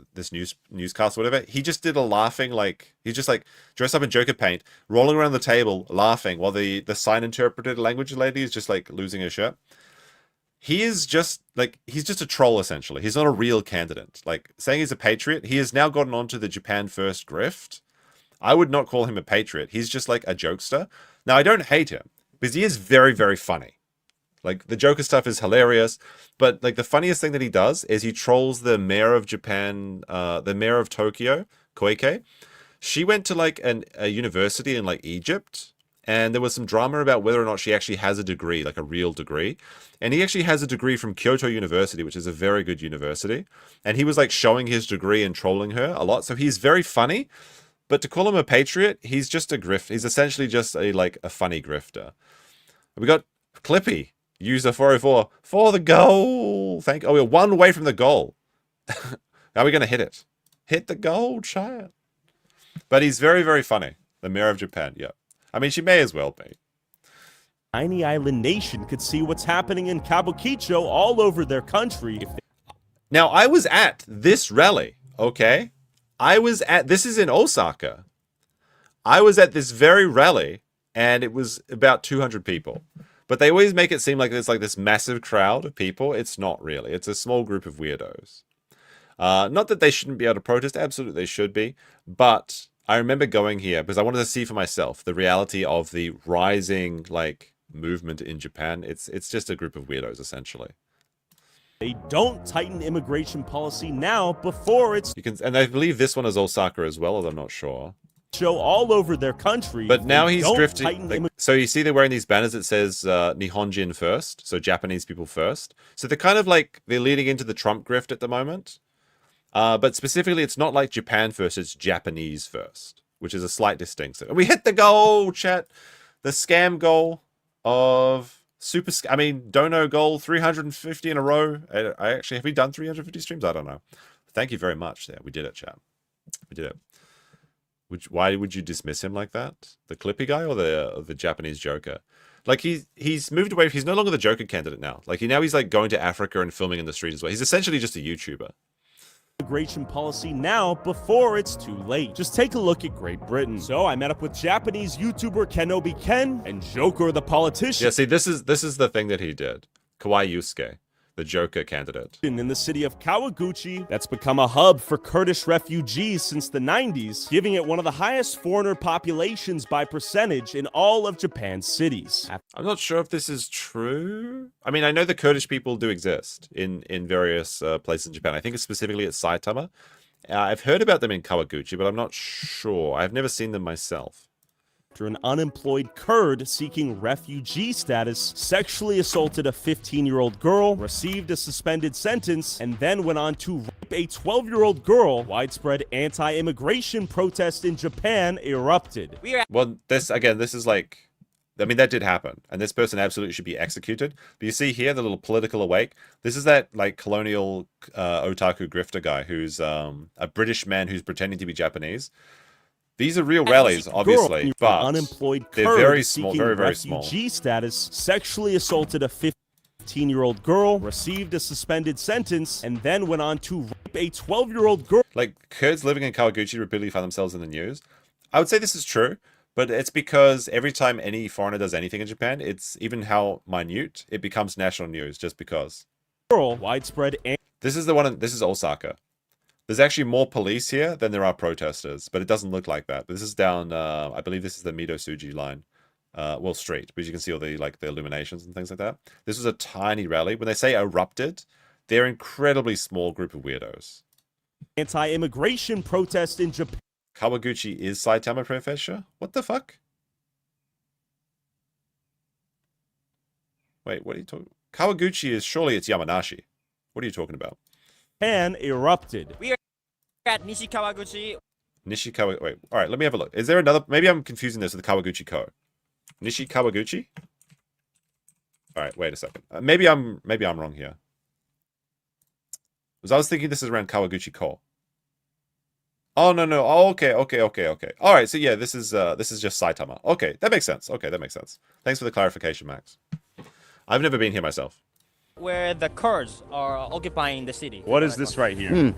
newscast or whatever. He just did a laughing, like he's just like dressed up in Joker paint, rolling around the table laughing while the sign interpreted language lady is just like losing her shirt. He is just like, he's just a troll essentially. He's not a real candidate. Like saying he's a patriot, he has now gotten onto the Japan First grift. I would not call him a patriot. He's just like a jokester. Now I don't hate him because he is very, very funny. Like the Joker stuff is hilarious, but like the funniest thing that he does is he trolls the mayor of Japan, the mayor of Tokyo, Koike. She went to like a university in like Egypt, and there was some drama about whether or not she actually has a degree, like a real degree. And he actually has a degree from Kyoto University, which is a very good university. And he was like showing his degree and trolling her a lot. So he's very funny, but to call him a patriot, he's just a grift. He's essentially just a funny grifter. We got Clippy. User 404 for the goal. Oh, we're one away from the goal. Are we going to hit it? Hit the goal, child. But he's very, very funny. The mayor of Japan, yeah. I mean, she may as well be. Tiny island nation could see what's happening in Kawaguchiko all over their country. Now, I was at this rally, okay? This is in Osaka. I was at this very rally, and it was about 200 people. But they always make it seem like there's like this massive crowd of people. It's not really. It's a small group of weirdos. Not that they shouldn't be able to protest. Absolutely, they should be. But I remember going here because I wanted to see for myself the reality of the rising like movement in Japan. It's just a group of weirdos, essentially. They don't tighten immigration policy now before it's... And I believe this one is Osaka as well, as I'm not sure. Show all over their country. But now he's drifting. So you see they're wearing these banners that says Nihonjin first, so Japanese people first. So they're kind of like, they're leading into the Trump grift at the moment. But specifically, it's not like Japan first, it's Japanese first, which is a slight distinction. And we hit the goal, chat. The scam goal of Dono goal, 350 in a row. Have we done 350 streams? I don't know. Thank you very much. There, we did it, chat. We did it. Why would you dismiss him like that? The Clippy guy or the Japanese Joker? Like he's moved away. He's no longer the Joker candidate now. Like he's like going to Africa and filming in the street as well. He's essentially just a YouTuber. Immigration policy now before it's too late. Just take a look at Great Britain. So I met up with Japanese YouTuber Kenobi Ken and Joker the politician. Yeah, see, this is the thing that he did. Kawaguchiko, the Joker candidate. In the city of Kawaguchi, that's become a hub for Kurdish refugees since the 90s, giving it one of the highest foreigner populations by percentage in all of Japan's cities. I'm not sure if this is true. I mean, I know the Kurdish people do exist in various places in Japan. I think it's specifically at Saitama. I've heard about them in Kawaguchi, but I'm not sure. I've never seen them myself. After an unemployed Kurd seeking refugee status sexually assaulted a 15-year-old girl, received a suspended sentence, and then went on to rape a 12-year-old girl, widespread anti-immigration protests in Japan erupted. Well, this is like, I mean, that did happen, and this person absolutely should be executed. But you see here, the little political awake. This is that like colonial otaku grifter guy who's a British man who's pretending to be Japanese. These are real rallies, obviously, but unemployed they're Kurd very small, very, very refugee small. Status sexually assaulted a 15-year-old girl, received a suspended sentence, and then went on to rape a 12-year-old girl. Like, Kurds living in Kawaguchi repeatedly find themselves in the news. I would say this is true, but it's because every time any foreigner does anything in Japan, it's even how minute, it becomes national news just because. Widespread. This is Osaka. There's actually more police here than there are protesters, but it doesn't look like that. This is down, I believe this is the Mido-Suji line. well, street, because you can see all the like the illuminations and things like that. This was a tiny rally. When they say erupted, they're an incredibly small group of weirdos. Anti-immigration protest in Japan. Kawaguchi is Saitama Prefecture? What the fuck? Wait, what are you talking? Kawaguchi is surely it's Yamanashi. What are you talking about? Japan erupted. We are at Nishikawaguchi. Nishikawa. Wait, all right. Let me have a look. Is there another? Maybe I'm confusing this with the Kawaguchiko. Nishikawaguchi. All right. Wait a second. Maybe I'm wrong here. Because I was thinking this is around Kawaguchiko. Oh no. Oh, okay. All right. So yeah, this is just Saitama. Okay, that makes sense. Okay, that makes sense. Thanks for the clarification, Max. I've never been here myself. Where the Kurds are occupying the city. What is this right here?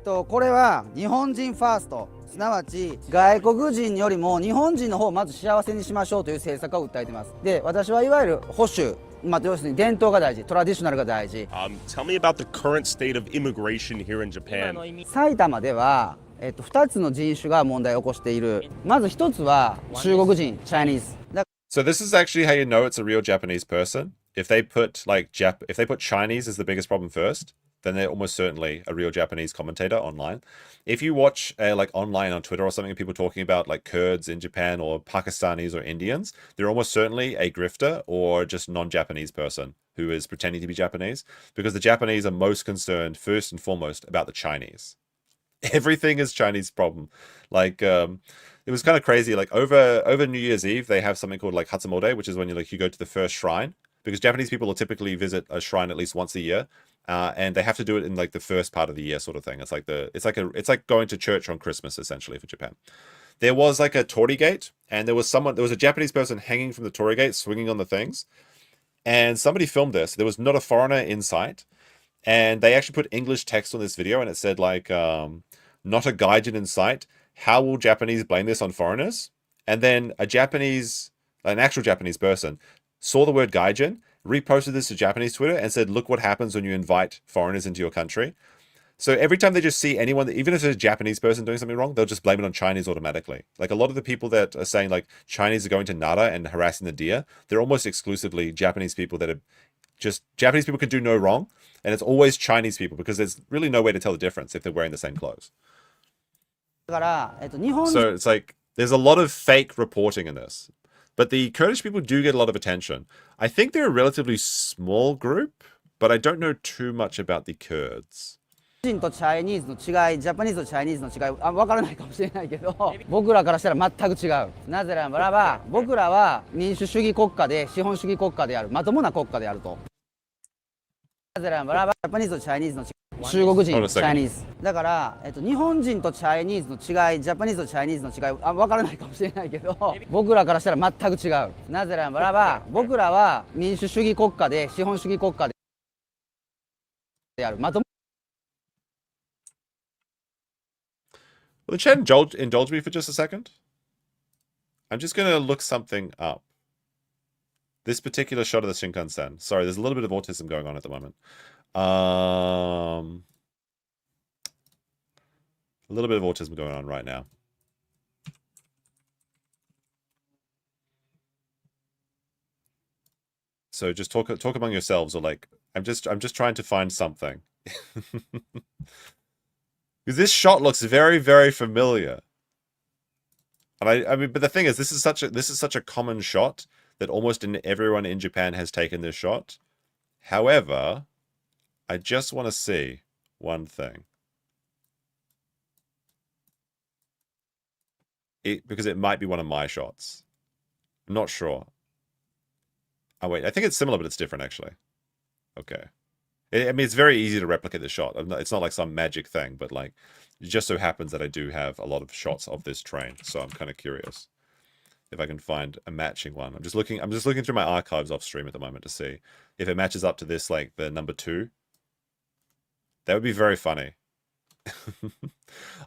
これは日本人ファースト、すなわち外国人よりも日本人の方をまず幸せにしましょうという政策を訴えています。で、私はいわゆる保守、要するに伝統が大事、トラディショナルが大事。Tell me about the current state of immigration here in Japan. 埼玉では、2つの人種が問題を起こしている。まず1つは中国人、Chinese。So this is actually how you know it's a real Japanese person. If they put Chinese as the biggest problem first, then they're almost certainly a real Japanese commentator online. If you watch like online on Twitter or something, people talking about like Kurds in Japan or Pakistanis or Indians, they're almost certainly a grifter or just non-Japanese person who is pretending to be Japanese, because the Japanese are most concerned first and foremost about the Chinese. Everything is Chinese problem. Like it was kind of crazy. Like over New Year's Eve, they have something called like Hatsumode, which is when you go to the first shrine, because Japanese people will typically visit a shrine at least once a year. And they have to do it in like the first part of the year, sort of thing. It's like going to church on Christmas, essentially, for Japan. There was like a torii gate, and there was a Japanese person hanging from the torii gate, swinging on the things, and somebody filmed this. There was not a foreigner in sight, and they actually put English text on this video, and it said like, "Not a gaijin in sight. How will Japanese blame this on foreigners?" And then an actual Japanese person saw the word gaijin, reposted this to Japanese Twitter and said, "Look what happens when you invite foreigners into your country." So every time they just see anyone, even if it's a Japanese person doing something wrong, they'll just blame it on Chinese automatically. Like a lot of the people that are saying like Chinese are going to Nara and harassing the deer, they're almost exclusively Japanese people that are just, Japanese people can do no wrong. And it's always Chinese people, because there's really no way to tell the difference if they're wearing the same clothes. So it's like, there's a lot of fake reporting in this. But the Kurdish people do get a lot of attention. I think they're a relatively small group, but I don't know too much about the Kurds. 人とチャイニーズの違い、ジャパニーズとチャイニーズの違い、分からないかもしれないけど、僕らからしたら全く違う。なぜならば、僕らは民主主義国家で、資本主義国家である、まともな国家であると。なぜならば、ジャパニーズとチャイニーズの違い。中国人、チャイニーズ。だから、日本人とチャイニーズの違い、ジャパニーズとチャイニーズの違い、分からないかもしれないけど、僕らからしたら全く違う。なぜならば、僕らは民主主義国家で、資本主義国家である。まとも。Will the chat indulge me for just a second? I'm just going to look something up. This particular shot of the Shinkansen. Sorry, there's a little bit of autism going on at the moment. A little bit of autism going on right now. So just talk among yourselves, or like, I'm just trying to find something. Because this shot looks very, very familiar. And I mean, but the thing is, this is such a common shot that almost everyone in Japan has taken this shot. However, I just want to see one thing. Because it might be one of my shots. I'm not sure. Oh wait, I think it's similar, but it's different actually. Okay. I mean, it's very easy to replicate the shot. It's not like some magic thing, but like, it just so happens that I do have a lot of shots of this train, so I'm kind of curious if I can find a matching one. I'm just looking through my archives off stream at the moment to see if it matches up to this, like the number 2. That would be very funny.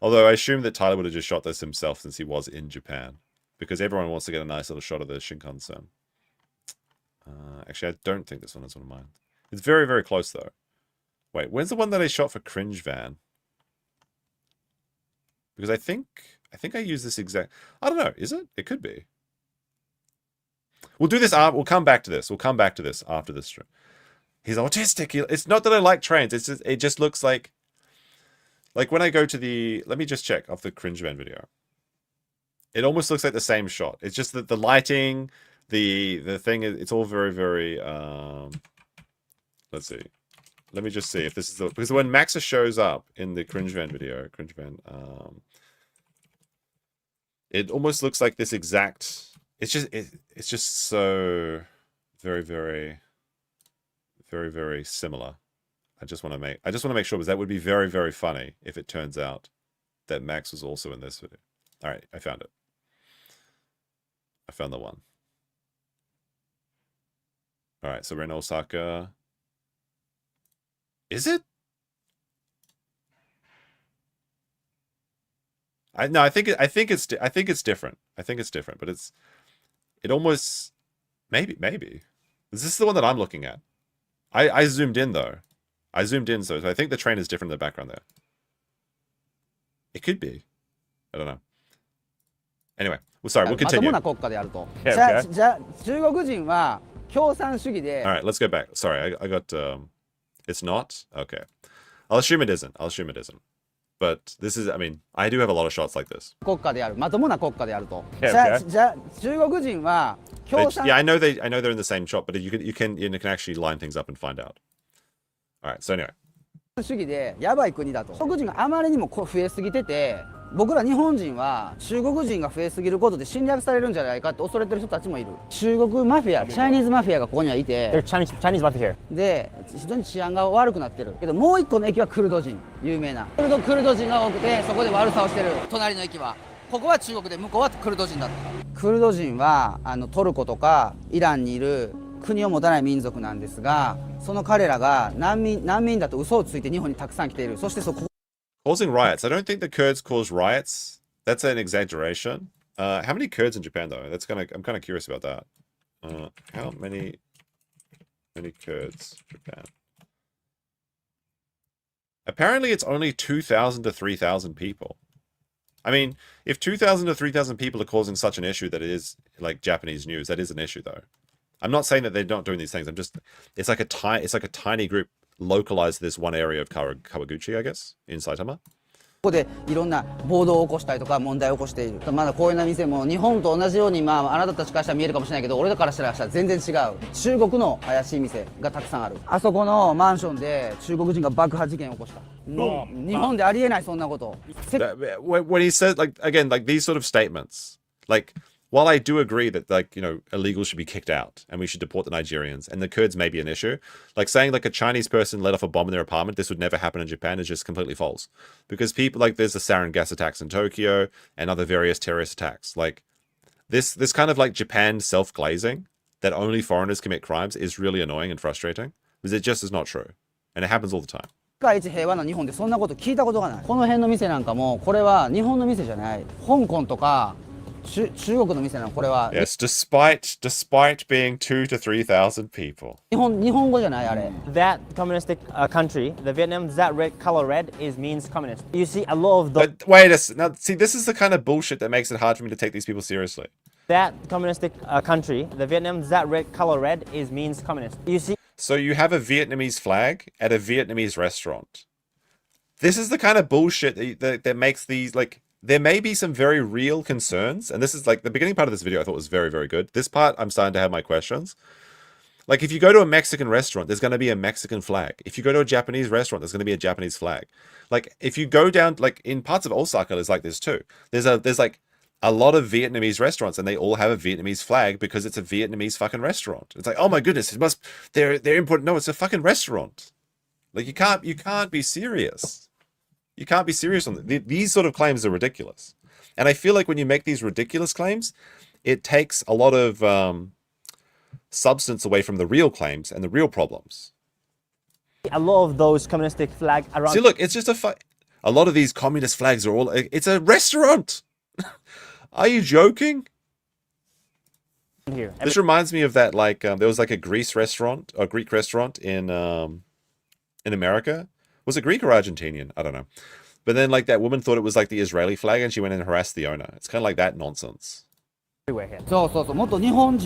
Although I assume that Tyler would have just shot this himself since he was in Japan, because everyone wants to get a nice little shot of the Shinkansen. Actually, I don't think this one is one of mine. It's very, very close, though. Wait, when's the one that I shot for Cringe Van? Because I think I use this exact... I don't know, is it? It could be. We'll do this. We'll come back to this. We'll come back to this after this stream. He's autistic. It's not that I like trains. It just looks like when I go to the. Let me just check off the cringe man video. It almost looks like the same shot. It's just that the lighting, the thing. It's all very very. Let's see. Let me just see if this is because when Maxa shows up in the cringe van video, it almost looks like this exact. It's just so very very very very similar. I just want to make sure because that would be very very funny if it turns out that Max was also in this video. All right, I found it. I found the one. All right, so we're in Osaka. Is it? I think it's different. I think it's different, but it almost maybe. Is this the one that I'm looking at? I zoomed in though. I zoomed in, so I think the train is different in the background there. It could be. I don't know. Anyway, well, sorry, we'll continue. All right, let's go back. Sorry, I got. It's not? Okay. I'll assume it isn't. But this is, I mean, I do have a lot of shots like this. Yeah, I know they're in the same shot, but you can actually line things up and find out. All right, so anyway. 僕ら日本人は中国人が増えすぎることで侵略されるんじゃないかって恐れてる人たちもいる。中国マフィア、チャイニーズマフィアがここにはいて、Chinese mafia here. で、非常に治安が悪くなってる。けどもう一個の駅はクルド人、有名な。クルド人が多くて、そこで悪さをしてる。隣の駅は。ここは中国で、向こうはクルド人だった。クルド人はトルコとかイランにいる国を持たない民族なんですが、その彼らが難民だと嘘をついて日本にたくさん来ている。そしてそこ Causing riots. I don't think the Kurds cause riots. That's an exaggeration. How many Kurds in Japan though? I'm kind of curious about that. How many Kurds in Japan? Apparently it's only 2,000 to 3,000 people. I mean, if 2,000 to 3,000 people are causing such an issue that it is like Japanese news, that is an issue though. I'm not saying that they're not doing these things. It's like a tiny group localized to this one area of Kawaguchi, I guess, in Saitama. ここでいろんな暴動を起こしたりとか問題を起こしている。まだこういうような店も日本と同じようにあなたたちからしたら見えるかもしれないけど、俺らからしたら全然違う。中国の怪しい店がたくさんある。あそこのマンションで中国人が爆破事件を起こした。もう日本でありえないそんなこと。When he said like these sort of statements, like while I do agree that illegals should be kicked out and we should deport the Nigerians and the Kurds may be an issue, like saying like a Chinese person let off a bomb in their apartment, this would never happen in Japan is just completely false. Because people there's the sarin gas attacks in Tokyo and other various terrorist attacks. Like this kind of like Japan self-glazing that only foreigners commit crimes is really annoying and frustrating because it just is not true. And it happens all the time. 世界一平和な日本でそんなこと聞いたことがない。この辺の店なんかもこれは日本の店じゃない。香港とか Yes, despite being 2,000 to 3,000 people. That communistic country, the Vietnam, that color red means communist. You see a lot of the. But wait now. See, this is the kind of bullshit that makes it hard for me to take these people seriously. That communistic country, the Vietnam, that color red means communist. You see. So you have a Vietnamese flag at a Vietnamese restaurant. This is the kind of bullshit that makes these like. There may be some very real concerns, and this is like the beginning part of this video I thought was very, very good. This part, I'm starting to have my questions. Like if you go to a Mexican restaurant, there's going to be a Mexican flag. If you go to a Japanese restaurant, there's going to be a Japanese flag. Like if you go down, like in parts of Osaka, there's like this too. There's like a lot of Vietnamese restaurants and they all have a Vietnamese flag because it's a Vietnamese fucking restaurant. It's like, oh my goodness, they're important. No, it's a fucking restaurant. Like you can't be serious. You can't be serious on these sort of claims are ridiculous. And I feel like when you make these ridiculous claims, it takes a lot of substance away from the real claims and the real problems. A lot of those communistic flags around. See, look, it's just a lot of these communist flags are all. It's a restaurant. Are you joking? Here. This reminds me of that. Like there was like a Greek restaurant in America. Was it Greek or Argentinian? I don't know. But then like that woman thought it was like the Israeli flag and she went and harassed the owner. It's kind of like that nonsense. そうそうそう、もっと日本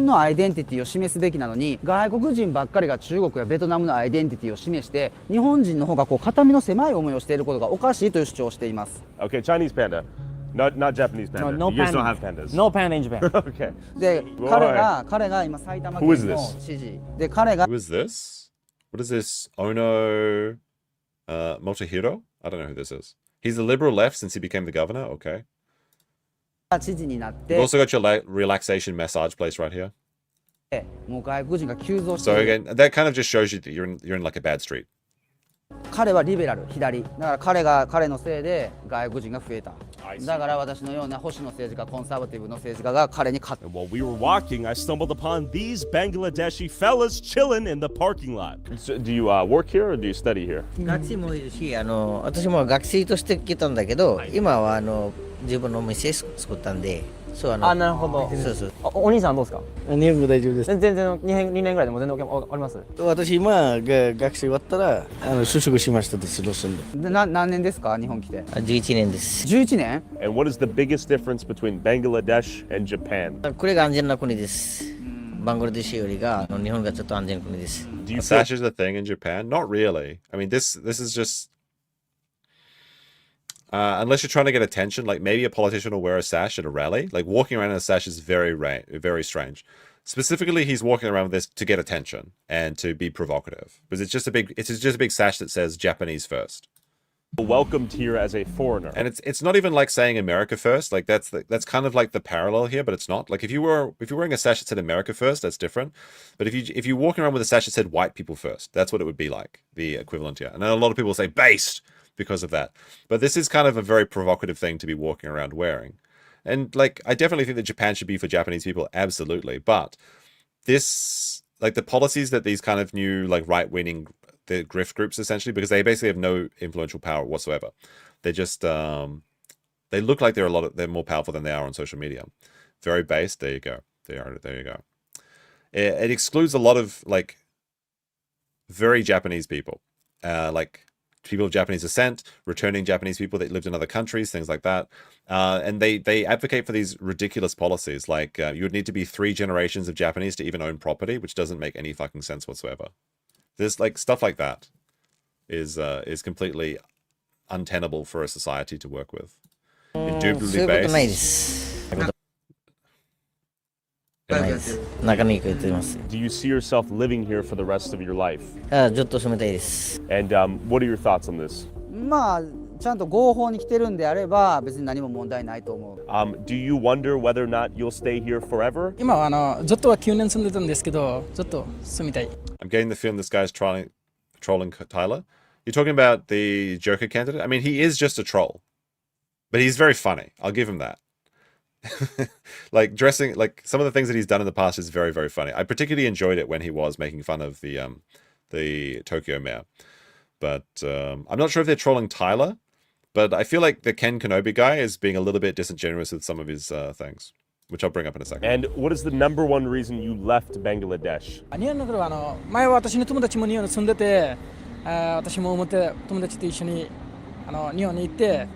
のアイデンティティを示すべきなのに、外国人ばっかりが中国やベトナムのアイデンティティを示して、日本人の方がこう肩身の狭い思いをしていることがおかしいという主張をしています。Okay, Chinese panda. Not Japanese panda. No, no you guys don't panda. have pandas. No panda in Japan. Okay. で、彼が今埼玉県の知事で、彼が Who is this? What is this? Ono Motohiro? I don't know who this is. He's the liberal left since he became the governor. Okay. 知事になって You've also got your relaxation massage place right here. もう外国人が急増して So いる。 again, that kind of just shows you that you're in like a bad street. 彼はリベラル、左。だから彼のせいで外国人が増えた。だから私のような保守の政治家、コンサバティブの政治家が彼に勝った。 And while we were walking, I stumbled upon these Bangladeshi fellas chilling in the parking lot. So, do you work here or do you study here? 学生もいるし、私も学生として来たんだけど、今は自分のお店作ったんで、そうなるほど。そうそう。お兄さんどうですか？日本語大丈夫です。全然2年ぐらいでも全然わかります？私今学生終わったら就職しましたですロスンで。何年ですか日本来て？11年です。11年 And what is the biggest difference between Bangladesh and Japan? これが安全な国です。バングラデシュよりが日本がちょっと安全な国です。Do you sash is a thing in Japan? Not really. I mean, this is just unless you're trying to get attention, like maybe a politician will wear a sash at a rally. Like walking around in a sash is very strange. Specifically, he's walking around with this to get attention and to be provocative because it's just a big sash that says Japanese first. Welcomed here as a foreigner, and it's not even like saying America first. Like that's kind of like the parallel here, but it's not. Like if you're wearing a sash that said America first, that's different. But if you're walking around with a sash that said white people first, that's what it would be like, the equivalent here. And then a lot of people say based because of that. But this is kind of a very provocative thing to be walking around wearing. And like I definitely think that Japan should be for Japanese people, absolutely. But this, like the policies that these kind of new like right-wing the grift groups essentially, because they basically have no influential power whatsoever. They just they look like they're more powerful than they are on social media. Very based. There you go. There you go. It excludes a lot of like very Japanese people, like people of Japanese descent, returning Japanese people that lived in other countries, things like that. And they advocate for these ridiculous policies, like you would need to be 3 generations of Japanese to even own property, which doesn't make any fucking sense whatsoever. There's like stuff like that is completely untenable for a society to work with. Indubitably based. Do you see yourself living here for the rest of your life? ずっと住みたいです。And what are your thoughts on this? まあちゃんと合法に来てるんであれば別に何も問題ないと思う。Do you wonder whether or not you'll stay here forever? 今はずっとは9年住んでたんですけど、ずっと住みたい。I'm getting the feeling this guy's trolling Tyler. You're talking about the Joker candidate? I mean, he is just a troll. But he's very funny. I'll give him that. Like dressing, like some of the things that he's done in the past is very, very funny. I particularly enjoyed it when he was making fun of the Tokyo mayor. But I'm not sure if they're trolling Tyler, but I feel like the Ken Kenobi guy is being a little bit disingenuous with some of his things, which I'll bring up in a second. And what is the number one reason you left Bangladesh? 日本の頃は前は私の友達も日本に住んでて、私も思って友達と一緒に日本に行って。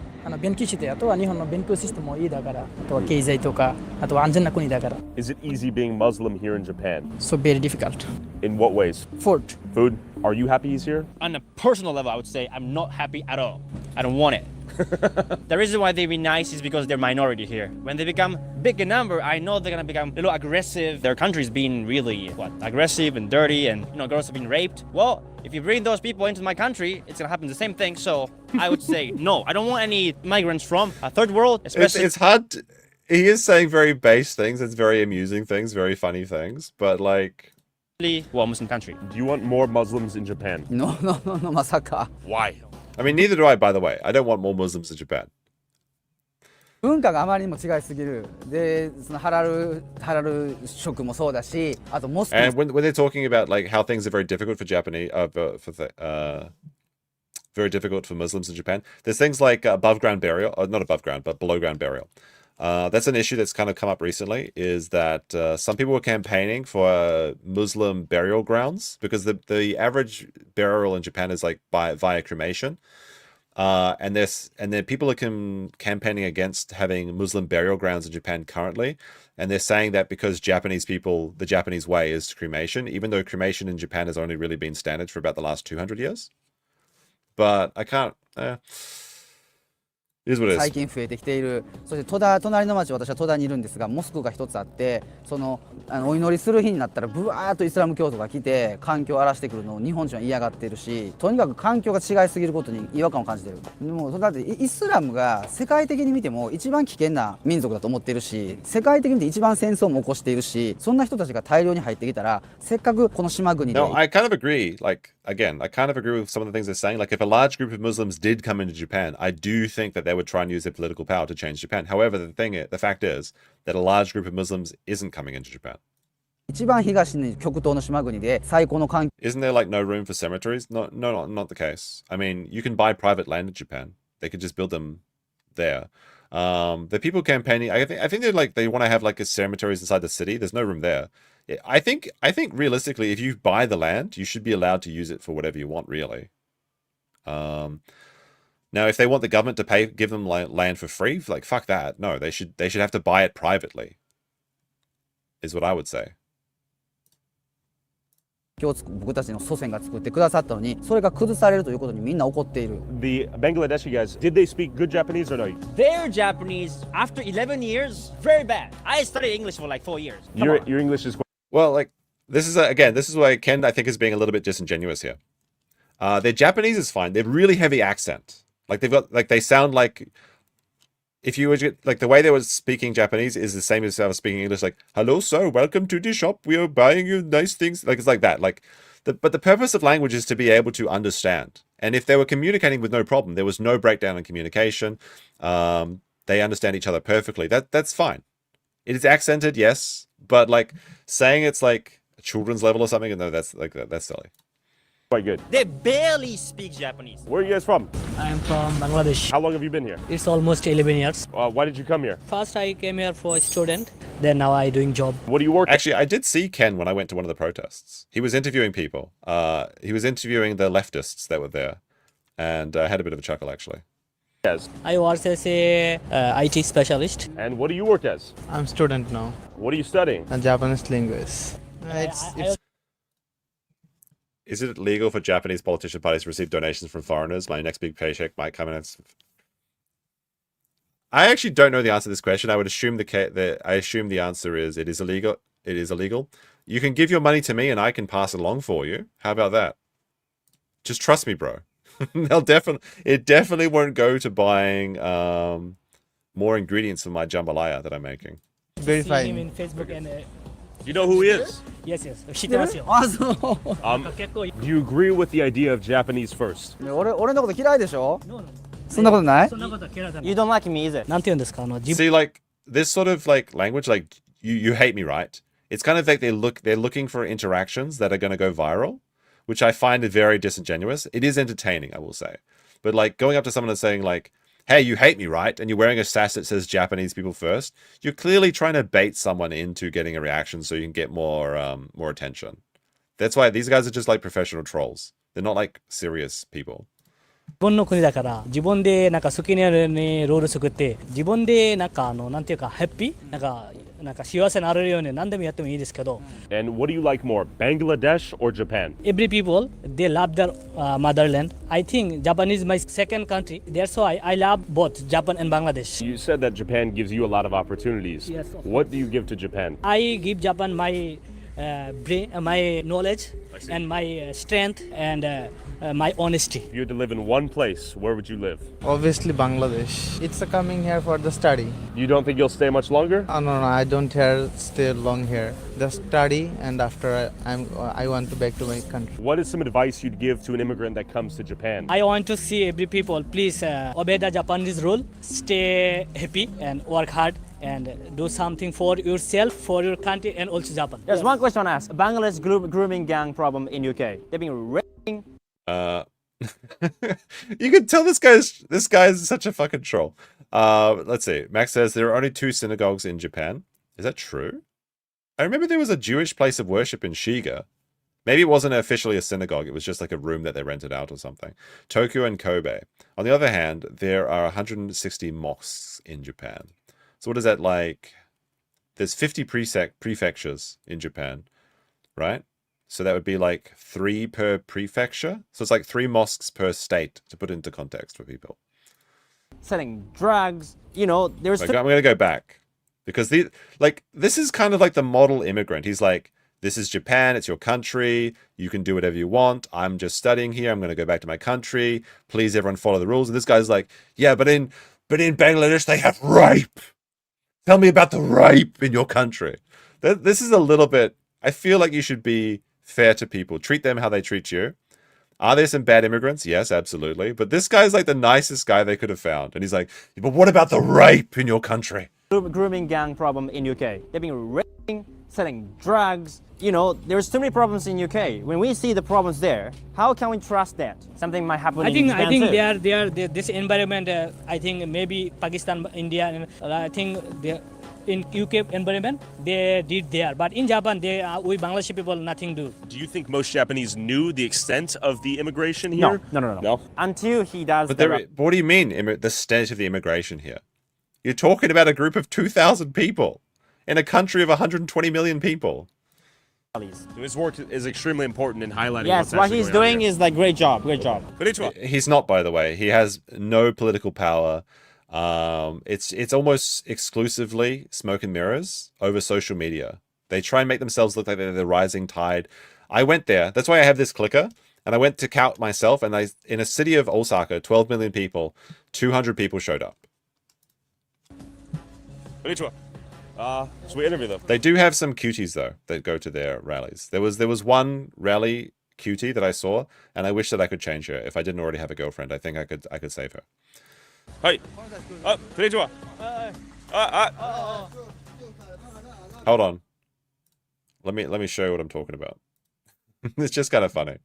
勉強して、あとは日本の勉強システムもいいだから、あとは経済とか、あとは安全な国だから。Is it easy being Muslim here in Japan? So very difficult. In what ways? Food. Food? Are you happy he's here? On a personal level, I would say I'm not happy at all. I don't want it. The reason why they be nice is because they're minority here. When they become big in number, I know they're gonna become a little aggressive. Their country's being really aggressive and dirty, and girls have been raped. Well, if you bring those people into my country, it's gonna happen the same thing. So I would say no. I don't want any migrants from a third world, especially. It's hard. He is saying very base things. It's very amusing things, very funny things, but like. Well, Muslim country. Do you want more Muslims in Japan? No, まさか。Why? I mean, neither do I, by the way. I don't want more Muslims in Japan. 文化があまりにも違いすぎる。で、そのハラル食もそうだし、あとモスク。And when they're talking about like how things are very difficult for Japanese, very difficult for Muslims in Japan, there's things like above ground burial, not above ground, but below ground burial. That's an issue that's kind of come up recently, is that some people were campaigning for Muslim burial grounds because the average burial in Japan is like via cremation. and then people are campaigning against having Muslim burial grounds in Japan currently, and they're saying that because Japanese people, the Japanese way is cremation, even though cremation in Japan has only really been standard for about the last 200 years. But I can't. It is what it is. 最近増えてきている。そして隣の町、私は戸田にいるんですが、モスクが一つあって、お祈りする日になったらブワーッとイスラム教徒が来て環境を荒らしてくるのを日本人は嫌がっているし、とにかく環境が違いすぎることに違和感を感じている。でもだってイスラムが世界的に見ても一番危険な民族だと思っているし、世界的に見て一番戦争も起こしているし、そんな人たちが大量に入ってきたら、せっかくこの島国で。No, I kind of agree. Like, again, I kind of agree with some of the things they're saying. Like, if a large group of Muslims did come into Japan, I do think that they would try and use their political power to change Japan. However, the fact is that a large group of Muslims isn't coming into Japan. 一番東に極東の島国で最高の環境。 Isn't there like no room for cemeteries? No, not the case. I mean, you can buy private land in Japan. They could just build them there. The people campaigning, I think they're like, they want to have like a cemeteries inside the city. There's no room there. I think realistically, if you buy the land, you should be allowed to use it for whatever you want, really. Now, if they want the government to give them land for free, like fuck that. No, they should have to buy it privately. Is what I would say. 僕たちの祖先が作ってくださったのに、それが崩されるということにみんな怒っている。The Bangladeshi guys, did they speak good Japanese or no? Their Japanese, after 11 years, very bad. I studied English for like 4 years. Your English is... Well, like, this is why Ken, I think, is being a little bit disingenuous here. Their Japanese is fine. They have really heavy accent. Like, they sound like... If you were, like, the way they were speaking Japanese is the same as I was speaking English, like, hello, sir, welcome to the shop. We are buying you nice things. Like, it's like that. Like, but the purpose of language is to be able to understand. And if they were communicating with no problem, there was no breakdown in communication. They understand each other perfectly. That's fine. It is accented, yes. But, like, saying it's, like, a children's level or something, no, that's silly. Quite good. They barely speak Japanese. Where are you guys from? I'm from Bangladesh. How long have you been here? It's almost 11 years. Why did you come here? First I came here for a student, then now I doing job. What do you work? Actually, I did see Ken when I went to one of the protests. He was interviewing people. He was interviewing the leftists that were there, and I had a bit of a chuckle actually. Yes. I work as a IT specialist. And what do you work as? I'm student now. What are you studying? A Japanese language. Is it legal for Japanese politician parties to receive donations from foreigners? My next big paycheck might come in. I actually don't know the answer to this question. I would assume the answer is it is illegal. It is illegal. You can give your money to me and I can pass it along for you. How about that? Just trust me, bro. It definitely won't go to buying more ingredients for my jambalaya that I'm making. Very See fine. him in Facebook and You know who he is? yes. 知ってますよ。あ、そう。結構。 Do you agree with the idea of Japanese first? 俺のこと嫌いでしょ？そんなことない？ You don't like me either. なんて言うんですかSee, like this sort of like language, like you hate me, right? It's kind of like they're looking for interactions that are going to go viral, which I find it very disingenuous. It is entertaining, I will say, but like going up to someone and saying like, hey, you hate me, right? And you're wearing a sash that says Japanese people first. You're clearly trying to bait someone into getting a reaction so you can get more attention. That's why these guys are just like professional trolls. They're not like serious people. 自分の国だから自分でなんか好きなようにルール作って自分でなんかなんていうかハッピーなんか幸せになれるように何でもやってもいいですけど。And what do you like more, Bangladesh or Japan? Every people they love their motherland. I think Japan is my second country. That's why I love both Japan and Bangladesh. You said that Japan gives you a lot of opportunities. Yes. What do you give to Japan? I give Japan my brain, my knowledge and my strength and my honesty. If you had to live in one place, where would you live? Obviously Bangladesh. It's coming here for the study. You don't think you'll stay much longer? No, I don't stay long here. The study and after I want to back to my country. What is some advice you'd give to an immigrant that comes to Japan? I want to see every people please obey the Japanese rule, stay happy and work hard and do something for yourself, for your country and also Japan. There's one question I ask. Bangladesh grooming gang problem in UK. They've been raping. You can tell this guy's such a fucking troll. Let's see. Max says there are only 2 synagogues in Japan. Is that true? I remember there was a Jewish place of worship in Shiga. Maybe it wasn't officially a synagogue. It was just like a room that they rented out or something. Tokyo and Kobe. On the other hand, there are 160 mosques in Japan. So what is that like? There's 50 prefectures in Japan, right? So that would be like 3 per prefecture. So it's like 3 mosques per state, to put into context for people. Selling drugs, you know, there's... I'm going to go back. Because this is kind of like the model immigrant. He's like, this is Japan, it's your country, you can do whatever you want. I'm just studying here, I'm going to go back to my country. Please, everyone follow the rules. And this guy's like, yeah, but in Bangladesh, they have rape. Tell me about the rape in your country. This is a little bit, I feel like you should be fair to people. Treat them how they treat you. Are there some bad immigrants? Yes, absolutely. But this guy's like the nicest guy they could have found. And he's like, but what about the rape in your country? Grooming gang problem in UK. They've been raping, selling drugs. You know, there's too many problems in UK. When we see the problems there, how can we trust that? Something might happen in Japan too. they are this environment. I think maybe Pakistan, India, and I think in UK environment they did there. But in Japan, we Bangladeshi people nothing do. Do you think most Japanese knew the extent of the immigration here? No. Until he does. But what do you mean the extent of the immigration here? You're talking about a group of 2,000 people in a country of 120 million people. His work is extremely important in highlighting. Yes, what he's doing is like great job. He's not, by the way. He has no political power. It's almost exclusively smoke and mirrors over social media. They try and make themselves look like they're the rising tide. I went there. That's why I have this clicker. And I went to count myself. And in a city of Osaka, 12 million people, 200 people showed up. So we interview them. They do have some cuties though that go to their rallies. There was one rally cutie that I saw, and I wish that I could change her. If I didn't already have a girlfriend, I think I could save her. Hi. Konnichiwa. Hold on. Let me show you what I'm talking about. It's just kind of funny.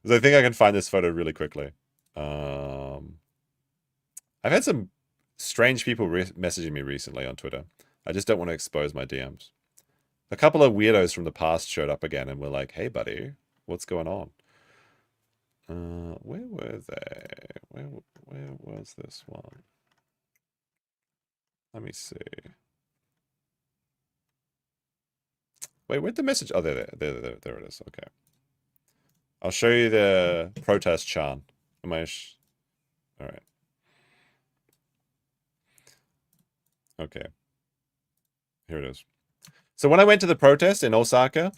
Because I think I can find this photo really quickly. I've had some strange people messaging me recently on Twitter. I just don't want to expose my DMs. A couple of weirdos from the past showed up again and were like, hey buddy, what's going on? Where were they? Where was this one? Let me see. Wait, where'd the message? Oh, there it is. Okay. I'll show you the protest Chan. All right. Okay. Here it is. So when I went to the protest in Osaka,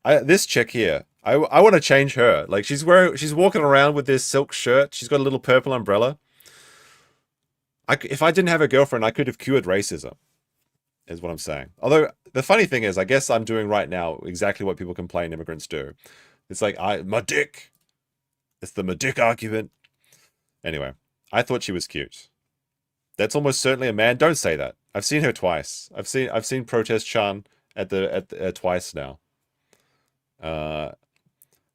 this chick here, I want to change her. Like she's walking around with this silk shirt. She's got a little purple umbrella. If I didn't have a girlfriend, I could have cured racism, is what I'm saying. Although the funny thing is, I guess I'm doing right now exactly what people complain immigrants do. It's like, my dick. It's the my dick argument. Anyway, I thought she was cute. That's almost certainly a man. Don't say that. I've seen her twice. I've seen Protest Chan at twice now.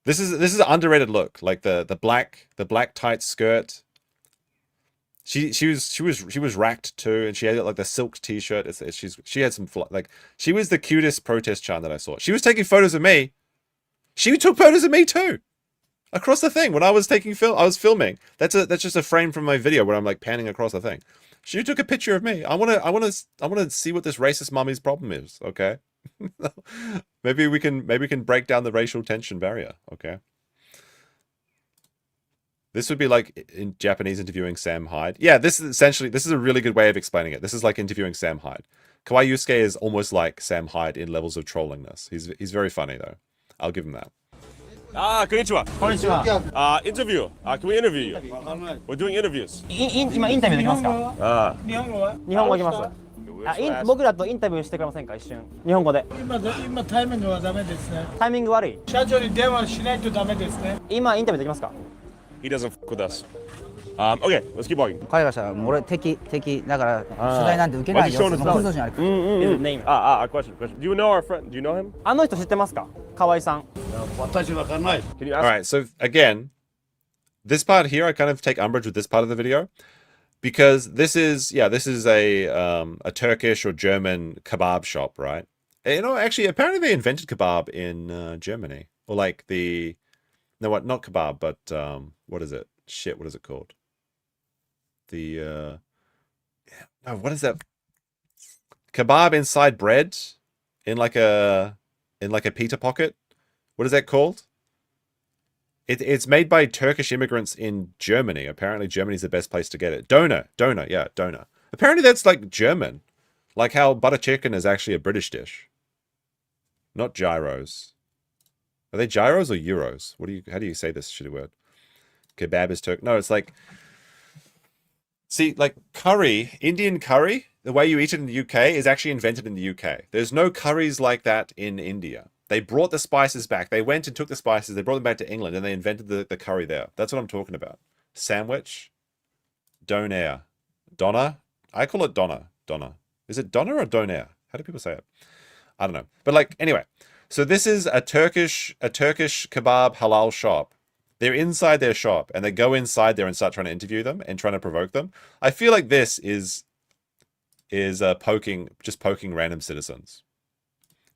This is an underrated look. Like the black tight skirt. She was racked too, and she had like the silk t-shirt. She had some like she was the cutest Protest Chan that I saw. She was taking photos of me. She took photos of me too. Across the thing when I was filming. That's just a frame from my video where I'm like panning across the thing. She took a picture of me. I want to see what this racist mummy's problem is, okay? maybe we can break down the racial tension barrier, okay? This would be like in Japanese interviewing Sam Hyde. Yeah, this is a really good way of explaining it. This is like interviewing Sam Hyde. Kawaguchiko is almost like Sam Hyde in levels of trollingness. He's very funny though. I'll give him that. Konnichiwa. Konnichiwa. Interview. Can we interview you? We're doing interviews. 今インタビューできますか？日本語は？日本語できます。僕らとインタビューしてくれませんか一瞬？日本語で。今タイミングはダメですね。タイミング悪い。社長に電話しないとダメですね。今インタビューできますか？ He doesn't fuck with us. Okay, let's keep walking. 彼らしたら俺敵だから取材なんて受けないよ。クルド人ある。A question. Do you know our friend? Do you know him? あの人知ってますか？河合さん。私わかんない。 All right, so again, this part here, I kind of take umbrage with this part of the video because this is a Turkish or German kebab shop, right? You know, actually, apparently they invented kebab in Germany. Or like the... No, what? Not kebab, but what is it? Shit, what is it called? The... No, what is that? Kebab inside bread? In like a pita pocket? What is that called? It's made by Turkish immigrants in Germany. Apparently Germany's the best place to get it. Doner, yeah, doner. Apparently that's like German. Like how butter chicken is actually a British dish. Not gyros. Are they gyros or euros? How do you say this shitty word? Kebab is Turk. No, it's like... See, like curry, Indian curry, the way you eat it in the UK is actually invented in the UK. There's no curries like that in India. They brought the spices back. They went and took the spices, they brought them back to England, and they invented the curry there. That's what I'm talking about. Sandwich. Doner. Doner? I call it doner. Doner. Is it doner or doner? How do people say it? I don't know. But like, anyway. So this is a Turkish kebab halal shop. They're inside their shop, and they go inside there and start trying to interview them and trying to provoke them. I feel like this is poking random citizens.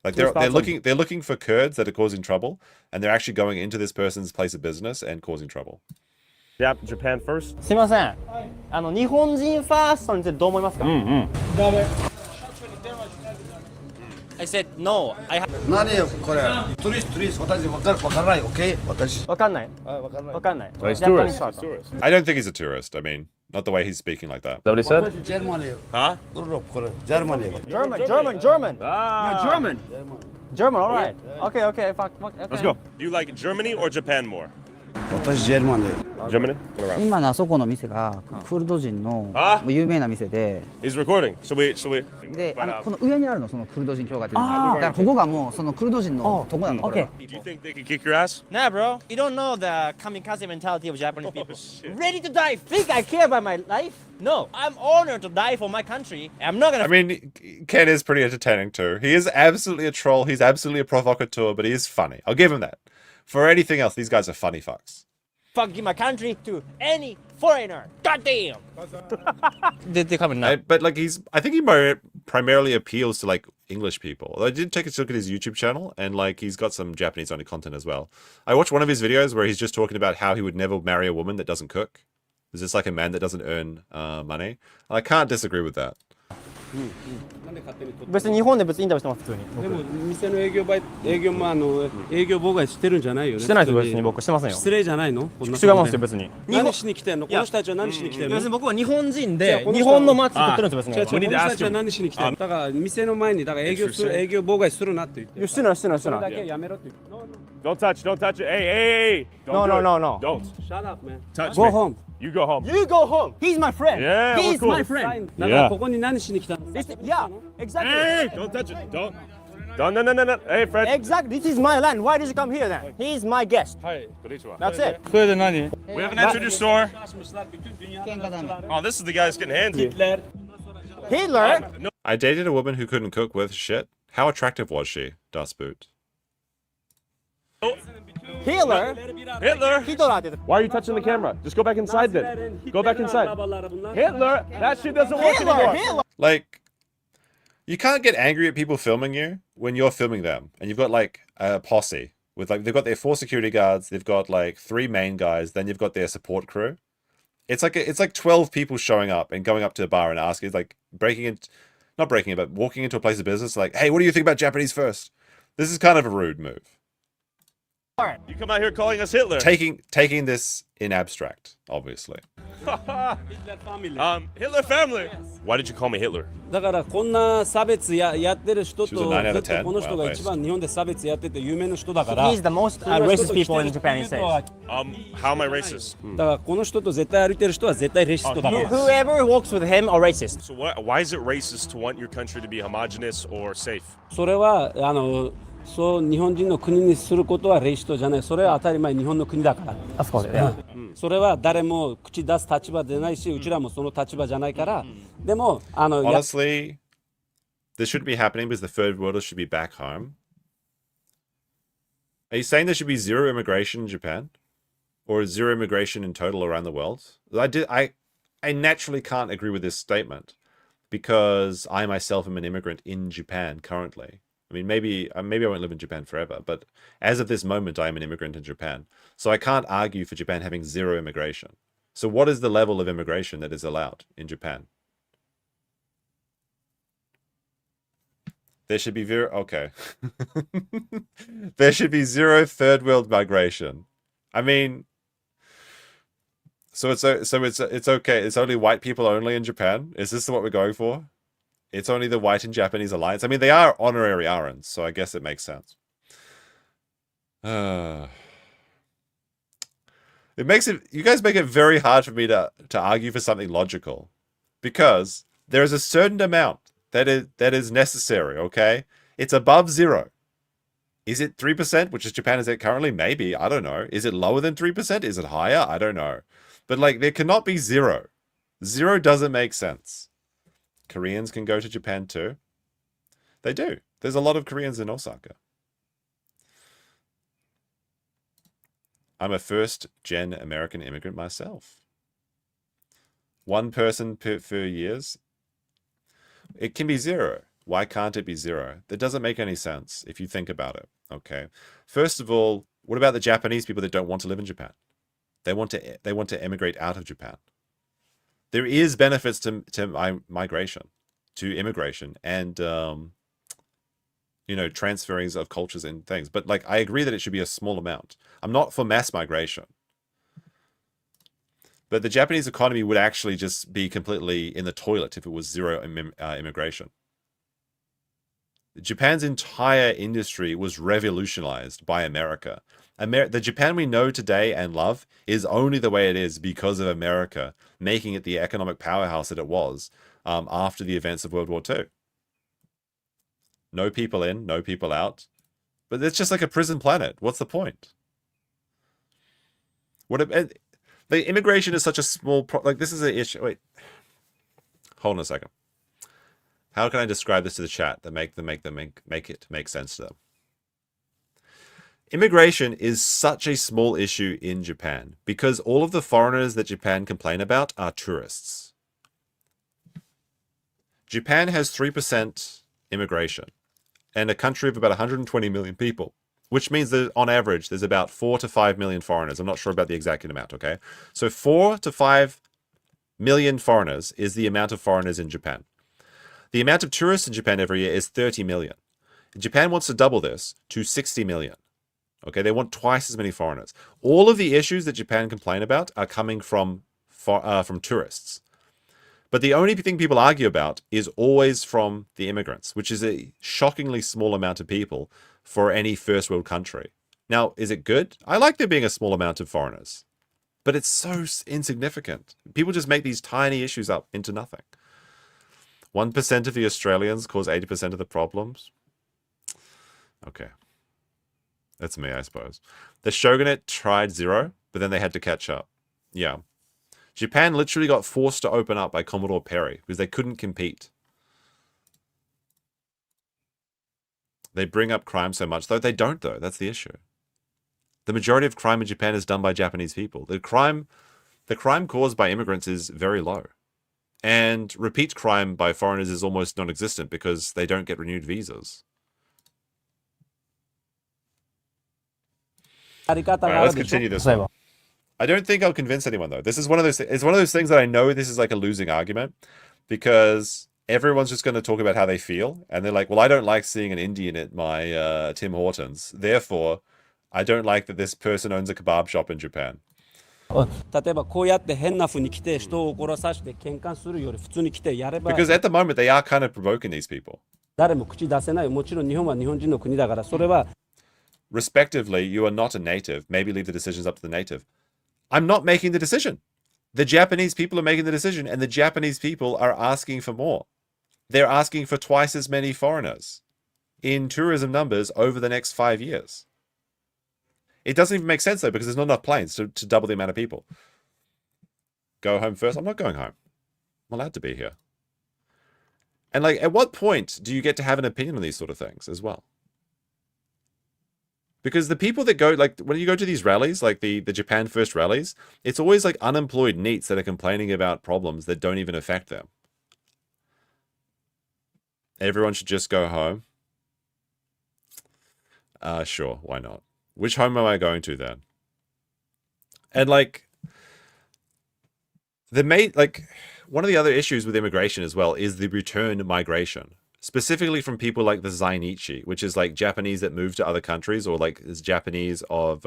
Like they're looking for Kurds that are causing trouble, and they're actually going into this person's place of business and causing trouble. Yeah, Japan first. すみません。日本人ファーストについてどう思いますか？I said no. 何よこれ。トリス私わからない。Okay? 私。わかんない。わかんない。He's tourist. I don't think he's a tourist. I mean, not the way he's speaking like that. Is that what he said? Germany. Huh? Germany. German. Ah. You're German. German, all right. Okay. Fuck. Okay. Let's go. Do you like Germany or Japan more? 私 Germany. Germany? 今のあそこの店がクルド人の有名な店で、 He's recording. Should we? で、この上にあるのそのクルド人教会っていうのが、だからここがもうそのクルド人のとこなの。Okay. Do you think they could kick your ass? Nah, bro. You don't know the kamikaze mentality of Japanese people. Ready to die. Think I care about my life? No. I'm honored to die for my country. I'm not gonna... I mean, Ken is pretty entertaining too. He is absolutely a troll. He's absolutely a provocateur, but he is funny. I'll give him that. For anything else, these guys are funny fucks. Fuck give my country to any foreigner. Goddamn. They come now. But like I think he primarily appeals to like English people. I did take a look at his YouTube channel, and like he's got some Japanese only content as well. I watched one of his videos where he's just talking about how he would never marry a woman that doesn't cook. Is this like a man that doesn't earn money? I can't disagree with that. 別に日本で別にインタビューしてます普通に。でも店の営業も営業妨害してるんじゃないよね。してないです別に僕してませんよ。失礼じゃないの？違いますよ別に。何しに来てんの？この人たちは何しに来てんの？別に僕は日本人で日本の街作ってるんですよ別に。この人たちは何しに来てんの？だから店の前にだから営業妨害するなって言って。してない。それだけやめろって言って。Don't touch it. Hey. No. Don't. Shut up, man. Touch Go me. home. You go home. You go home. He's my friend. Yeah, He's cool. my friend. だからここに何しに来たの？ Yeah, exactly. Hey, don't touch it. Don't. No. Hey, Fred. Exactly. This is my land. Why did you come here then? He's my guest. Hi. That's it. それで何？ We haven't entered your store. Oh, this is the guy that's getting handsy. Hitler? I dated a woman who couldn't cook with shit. How attractive was she? Das Boot. Hitler? Why are you touching the camera? Just go back inside then. Go back inside. Hitler? That shit doesn't work anymore. Like, you can't get angry at people filming you when you're filming them. And you've got like a posse with like, they've got their 4 security guards. They've got like 3 main guys. Then you've got their support crew. It's like 12 people showing up and going up to the bar and asking, like not breaking it, but walking into a place of business. Like, hey, what do you think about Japanese first? This is kind of a rude move. You come out here calling us Hitler. Taking this in abstract, obviously. Hitler family. Why did you call me Hitler? だからこんな差別やってる人とずっ She was a 9 out of と 10. この人が一番日本で差別やってて有名な人だから。 He's the most racist people in Japan, he says. How am I racist? だからこの人と絶対歩いてる人は絶対レシストだから。 Whoever walks with him are racist. So why is it racist to want your country to be homogenous or safe? それはそう日本人の国にすることはレシストじゃない。それは当たり前日本の国だから。Of course, yeah. それは誰も口出す立場でないし、うちらもその立場じゃないから。でもhonestly, this shouldn't be happening because the third worlders should be back home. Are you saying there should be 0 immigration in Japan, or 0 immigration in total around the world? I naturally can't agree with this statement because I myself am an immigrant in Japan currently. I mean, maybe I won't live in Japan forever, but as of this moment, I am an immigrant in Japan. So I can't argue for Japan having zero immigration. So what is the level of immigration that is allowed in Japan? There should be zero. Okay. There should be zero third world migration. I mean, so it's okay. It's only white people only in Japan. Is this what we're going for? It's only the white and Japanese alliance. I mean, they are honorary Arans, so I guess it makes sense. It makes it. You guys make it very hard for me to argue for something logical, because there is a certain amount that is necessary. Okay, it's above zero. Is it 3%, which is Japan is at currently? Maybe, I don't know. Is it lower than 3%? Is it higher? I don't know. But like, there cannot be zero. Zero doesn't make sense. Koreans can go to Japan too. They do. There's a lot of Koreans in Osaka. I'm a first-gen American immigrant myself. One person per 4 years. It can be zero. Why can't it be zero? That doesn't make any sense if you think about it. Okay. First of all, what about the Japanese people that don't want to live in Japan? They want to emigrate out of Japan. There is benefits to migration, to immigration, and you know, transferings of cultures and things. But like, I agree that it should be a small amount. I'm not for mass migration. But the Japanese economy would actually just be completely in the toilet if it was zero immigration. Japan's entire industry was revolutionized by America. The Japan we know today and love is only the way it is because of America making it the economic powerhouse that it was after the events of World War II. No people in, no people out. But it's just like a prison planet. What's the point? The immigration is such a small like, this is an issue. Wait, hold on a second. How can I describe this to the chat that make it make sense to them? Immigration is such a small issue in Japan because all of the foreigners that Japan complain about are tourists. Japan has 3% immigration and a country of about 120 million people, which means that on average, there's about 4 to 5 million foreigners. I'm not sure about the exact amount, okay? So 4 to 5 million foreigners is the amount of foreigners in Japan. The amount of tourists in Japan every year is 30 million. Japan wants to double this to 60 million. Okay, they want twice as many foreigners. All of the issues that Japan complain about are coming from tourists. But the only thing people argue about is always from the immigrants, which is a shockingly small amount of people for any first world country. Now, is it good? I like there being a small amount of foreigners, but it's so insignificant. People just make these tiny issues up into nothing. 1% of the Australians cause 80% of the problems. Okay. That's me, I suppose. The shogunate tried zero, but then they had to catch up. Yeah. Japan literally got forced to open up by Commodore Perry because they couldn't compete. They bring up crime so much, though they don't, though. That's the issue. The majority of crime in Japan is done by Japanese people. The crime caused by immigrants is very low. And repeat crime by foreigners is almost non-existent because they don't get renewed visas. All right, let's continue this one. I don't think I'll convince anyone, though. This is one of those. It's one of those things that I know this is like a losing argument because everyone's just going to talk about how they feel, and they're like, "Well, I don't like seeing an Indian at my Tim Hortons. Therefore, I don't like that this person owns a kebab shop in Japan." 例えばこうやって変な風に来て人を殺させて喧嘩するより普通に来てやれば Because at the moment they are kind of provoking these people. 誰も口出せない。もちろん日本は日本人の国だからそれは Respectively, you are not a native. Maybe leave the decisions up to the native. I'm not making the decision. The Japanese people are making the decision, and the Japanese people are asking for more. They're asking for twice as many foreigners in tourism numbers over the next 5 years. It doesn't even make sense, though, because there's not enough planes to double the amount of people. Go home first? I'm not going home. I'm allowed to be here. And, like, at what point do you get to have an opinion on these sort of things as well? Because the people that go, like, when you go to these rallies, like the Japan First rallies, it's always like unemployed NEETs that are complaining about problems that don't even affect them. Everyone should just go home. Sure, why not? Which home am I going to then? And like, one of the other issues with immigration as well is the return migration, specifically from people like the Zainichi, which is like Japanese that move to other countries, or like is Japanese of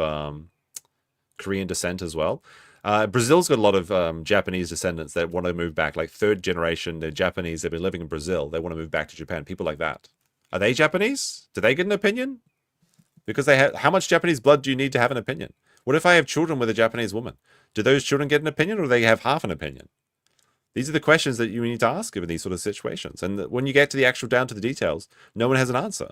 Korean descent as well. Brazil's got a lot of Japanese descendants that want to move back, like third generation. They're Japanese. They've been living in Brazil. They want to move back to Japan. People like that. Are they Japanese? Do they get an opinion? Because they have, how much Japanese blood do you need to have an opinion? What if I have children with a Japanese woman? Do those children get an opinion, or do they have half an opinion? These are the questions that you need to ask in these sort of situations. And when you get to the actual down to the details, no one has an answer.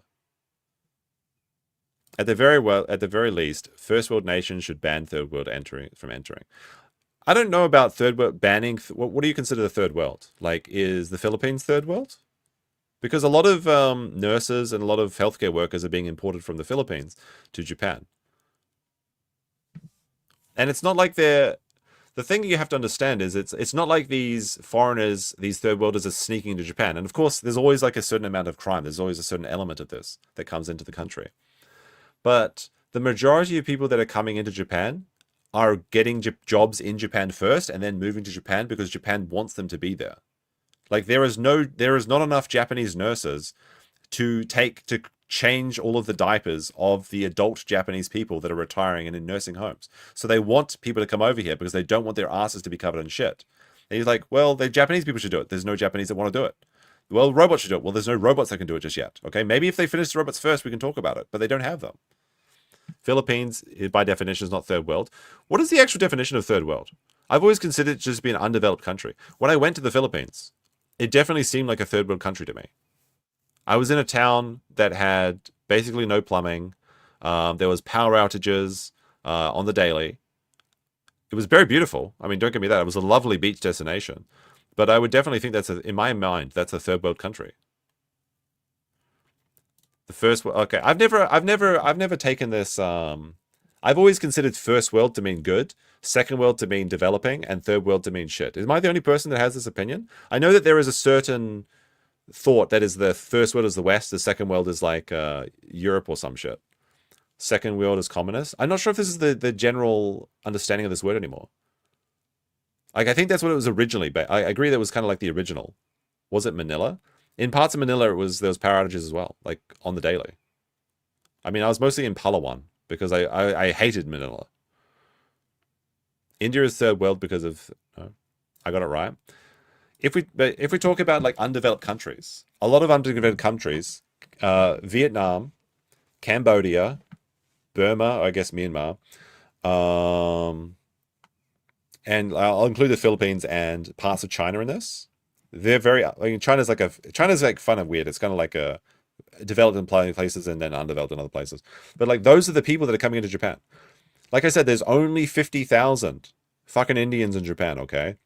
At the very least, first world nations should ban third world from entering. I don't know about third world banning. What do you consider the third world? Like, is the Philippines third world? Because a lot of nurses and a lot of healthcare workers are being imported from the Philippines to Japan. And it's not like they're... The thing you have to understand is it's not like these foreigners, these third worlders are sneaking into Japan. And of course, there's always like a certain amount of crime. There's always a certain element of this that comes into the country. But the majority of people that are coming into Japan are getting jobs in Japan first and then moving to Japan because Japan wants them to be there. Like there is not enough Japanese nurses to change all of the diapers of the adult Japanese people that are retiring and in nursing homes. So they want people to come over here because they don't want their asses to be covered in shit. And he's like, well, the Japanese people should do it. There's no Japanese that want to do it. Well, robots should do it. Well, there's no robots that can do it just yet. Okay, maybe if they finish the robots first, we can talk about it, but they don't have them. Philippines, by definition, is not third world. What is the actual definition of third world? I've always considered it just to be an undeveloped country. When I went to the Philippines, it definitely seemed like a third world country to me. I was in a town that had basically no plumbing. There was power outages on the daily. It was very beautiful. I mean, don't get me that. It was a lovely beach destination. But I would definitely think in my mind, that's a third world country. The first, okay, I've never taken this. I've always considered first world to mean good, second world to mean developing, and third world to mean shit. Am I the only person that has this opinion? I know that there is a certain thought that is the first world is the West, the second world is like Europe or some shit. Second world is communist. I'm not sure if this is the general understanding of this word anymore. Like, I think that's what it was originally, but I agree that was kind of like the original. Was it Manila? In parts of Manila, there was power outages as well, like on the daily. I mean, I was mostly in Palawan because I hated Manila. India is third world because of, I got it right. If we talk about like undeveloped countries, a lot of undeveloped countries, Vietnam, Cambodia, Burma, I guess Myanmar, and I'll include the Philippines and parts of China in this. They're very, I mean, China's like kind of weird. It's kind of like a developed in places and then undeveloped in other places. But like those are the people that are coming into Japan. Like I said, there's only 50,000 fucking Indians in Japan. Okay,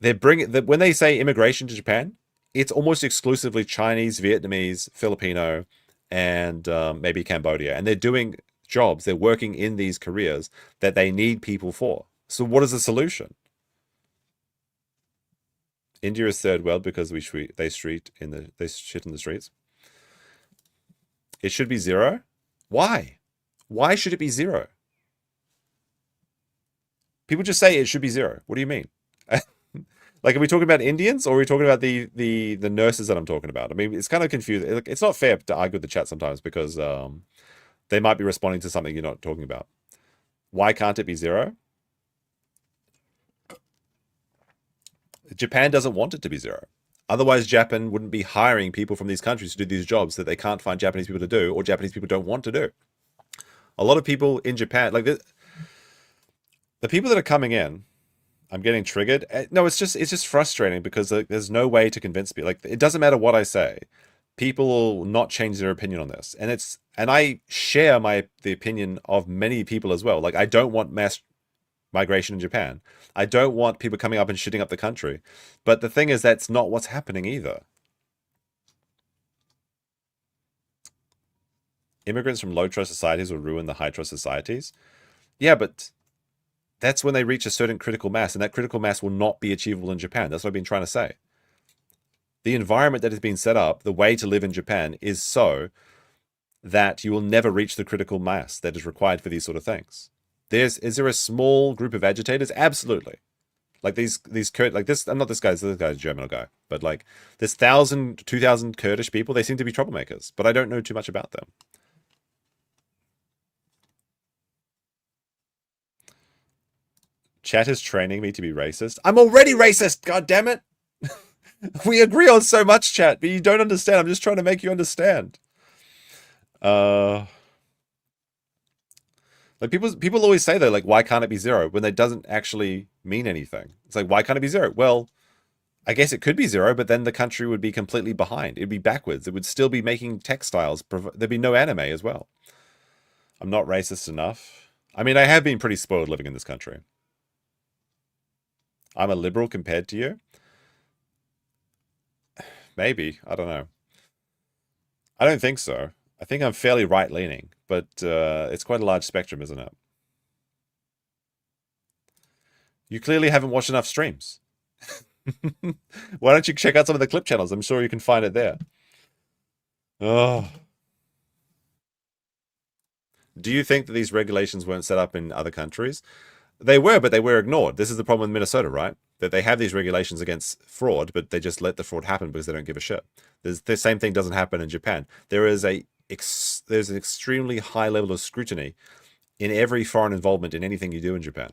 when they say immigration to Japan, it's almost exclusively Chinese, Vietnamese, Filipino, and maybe Cambodia, and they're doing jobs. They're working in these careers that they need people for. So what is the solution? India is third world because they shit in the streets. It should be zero. Why? Why should it be zero? People just say it should be zero. What do you mean? Like, are we talking about Indians or are we talking about the nurses that I'm talking about? I mean, it's kind of confusing. It's not fair to argue with the chat sometimes because they might be responding to something you're not talking about. Why can't it be zero? Japan doesn't want it to be zero. Otherwise, Japan wouldn't be hiring people from these countries to do these jobs that they can't find Japanese people to do or Japanese people don't want to do. A lot of people in Japan, like the people that are coming in, I'm getting triggered. No, it's just frustrating because there's no way to convince me. Like, it doesn't matter what I say. People will not change their opinion on this. And I share the opinion of many people as well. Like, I don't want mass migration in Japan. I don't want people coming up and shitting up the country. But the thing is, that's not what's happening either. Immigrants from low trust societies will ruin the high trust societies. Yeah, but that's when they reach a certain critical mass, and that critical mass will not be achievable in Japan. That's what I've been trying to say. The environment that has been set up, the way to live in Japan is so that you will never reach the critical mass that is required for these sort of things. Is there a small group of agitators? Absolutely. Like these like this, I'm not this guy's a German guy, but like this 1,000, 2,000 Kurdish people, they seem to be troublemakers, but I don't know too much about them. Chat is training me to be racist. I'm already racist, god damn it! We agree on so much, chat, but you don't understand. I'm just trying to make you understand. Like people always say though, like, why can't it be zero when that doesn't actually mean anything? It's like, why can't it be zero? Well, I guess it could be zero, but then the country would be completely behind. It'd be backwards. It would still be making textiles. There'd be no anime as well. I'm not racist enough. I mean, I have been pretty spoiled living in this country. I'm a liberal compared to you. Maybe. I don't know. I don't think so. I think I'm fairly right-leaning, but it's quite a large spectrum, isn't it? You clearly haven't watched enough streams. Why don't you check out some of the clip channels? I'm sure you can find it there. Oh. Do you think that these regulations weren't set up in other countries? They were, but they were ignored. This is the problem with Minnesota, right? That they have these regulations against fraud, but they just let the fraud happen because they don't give a shit. The same thing doesn't happen in Japan. There's an extremely high level of scrutiny in every foreign involvement in anything you do in Japan.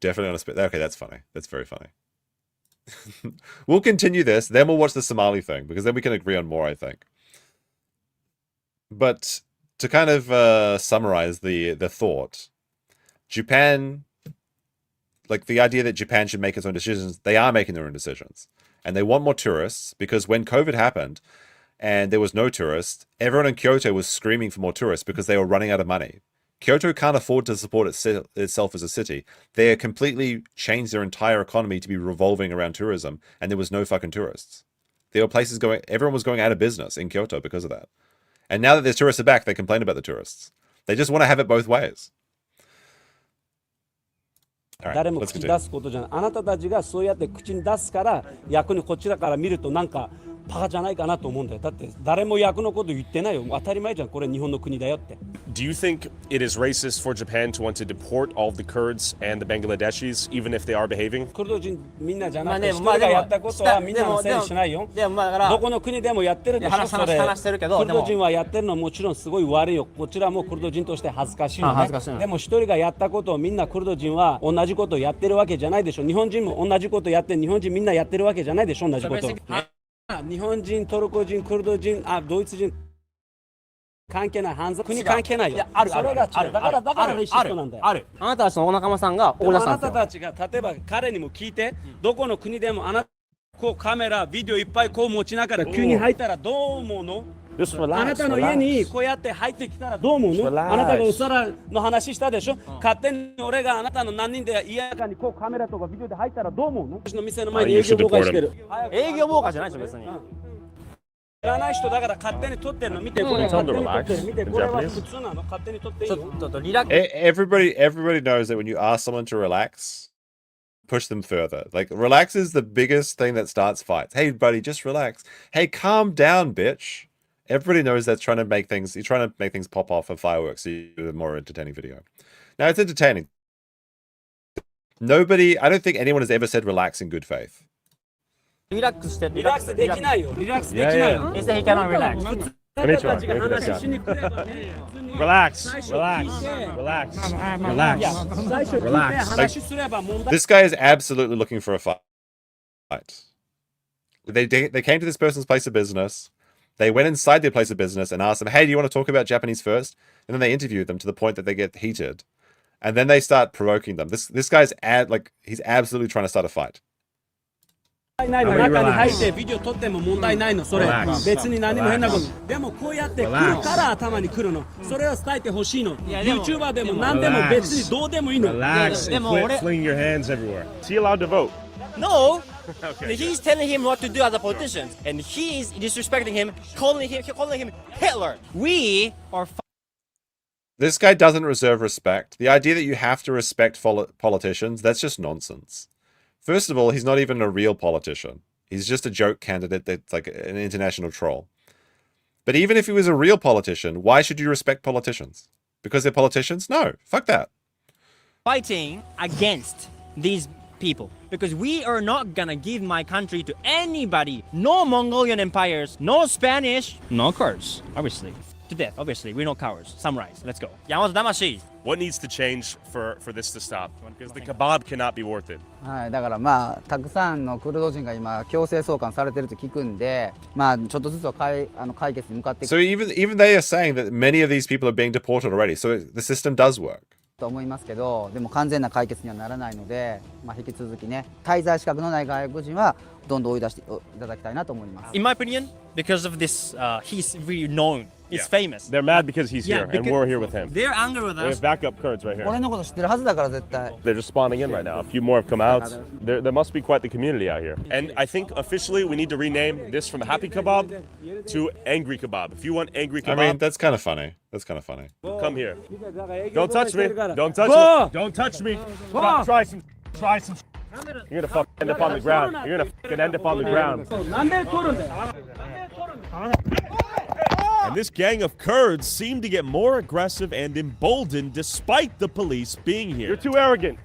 Definitely on a spit. Okay, that's funny. That's very funny. We'll continue this, then we'll watch the Somali thing, because then we can agree on more, I think. But to kind of summarize the thought, Japan, like the idea that Japan should make its own decisions, they are making their own decisions. And they want more tourists, because when COVID happened and there was no tourists, everyone in Kyoto was screaming for more tourists because they were running out of money. Kyoto can't afford to support itself as a city. They completely changed their entire economy to be revolving around tourism, and there was no fucking tourists. There were places going, everyone was going out of business in Kyoto because of that. And now that there's tourists back, they complain about the tourists. They just want to have it both ways. All right, 誰も口出すことじゃない。あなたたちがそうやって口に出すから、逆にこちらから見るとなんかバカじゃないかなと思うんだよ。だって誰も役のこと言ってないよ。当たり前じゃん。これ日本の国だよって。Do you think it is racist for Japan to want to deport all of the Kurds and the Bangladeshis, even if they are behaving? クルド人みんなじゃなくて、一人がやったことはみんなのせいにしないよ。どこの国でもやってるでしょ、それ。クルド人はやってるのはもちろんすごい悪いよ。こちらもクルド人として恥ずかしいのね。でも一人がやったことをみんなクルド人は同じことをやってるわけじゃないでしょ。日本人も同じことやって日本人みんなやってるわけじゃないでしょ、同じこと。日本人、トルコ人、クルド人、ドイツ人関係ない、犯罪国関係ないよ。あるあるだからレシストなんだよ。ある。あなたたちのお仲間さんが大出したんですよ。あなたたちが例えば彼にも聞いて、どこの国でもあなたこうカメラ、ビデオいっぱいこう持ちながら急に入ったらどう思うの？あなたの家にこうやって入ってきたらどう思うの？あなたがお皿の話したでしょ？勝手に俺があなたの何人で家にこうカメラとかビデオで入ったらどう思うの？私の店の前に営業妨害してる。営業妨害じゃないでしょ、別に。知らない人だから勝手に撮ってるの見て、これ勝手に撮ってる見て、これは普通なの？勝手に撮っていいの？ちょっとリラックス。Everybody knows that when you ask someone to relax, push them further. Like, relax is the biggest thing that starts fights. Hey, buddy, just relax. Hey, calm down, bitch. Everybody knows that's trying to make things, you're trying to make things pop off of fireworks so you do a more entertaining video. Now, it's entertaining. Nobody, I don't think anyone has ever said relax in good faith. リラックスしてリラックスできないよ。リラックスできないよ。He said he cannot relax. Relax, relax. Like, this guy is absolutely looking for a fight. They came to this person's place of business. They went inside their place of business and asked them, hey, do you want to talk about Japanese first? And then they interview them to the point that they get heated. And then they start provoking them. This guy's he's absolutely trying to start a fight. 中に入ってビデオ撮っても問題ないの、それ。別に何も変なこと。でもこうやって来るから頭に来るの。それを伝えてほしいの。YouTuber でも何でも別にどうでもいいの。Relax and quit flinging your hands everywhere. Is he allowed to vote? No. Okay. He's telling him what to do as a politician, and he's disrespecting him, calling him Hitler. We are. This guy doesn't reserve respect. The idea that you have to respect politicians, that's just nonsense. First of all, he's not even a real politician. He's just a joke candidate that's like an international troll. But even if he was a real politician, why should you respect politicians? Because they're politicians? No, fuck that. Fighting against these people because we are not gonna give my country to anybody. No Mongolian empires, no Spanish, no Kurds, obviously. To death, obviously. We're not cowards. Samurais. Let's go. Yamato Damashi. What needs to change for this to stop? Because the kebab cannot be worth it. はい、だからまあたくさんのクルド人が今強制送還されてると聞くんで、まあちょっとずつは解決に向かっていく。 So even they are saying that many of these people are being deported already. So the system does work. と思いますけど、でも完全な解決にはならないので、まあ引き続きね、滞在資格のない外国人はどんどん追い出していただきたいなと思います。In my opinion, because of this, he's really known. He's famous. They're mad because he's here and we're here with him. They're angry with We have us. backup Kurds right here. 俺のこと知ってるはずだから絶対。 They're just spawning in right now. A few more have come out. There must be quite the community out here. And I think officially we need to rename this from Happy Kebab to Angry Kebab. If you want Angry I Kebab, mean, that's kind of funny. That's kind of funny. come here. Don't touch me. Don't touch me. Don't touch me. Try some. You're gonna fucking end up on the ground. You're gonna fucking end up on the ground. And this gang of Kurds seem to get more aggressive and emboldened despite the police being here. You're too arrogant.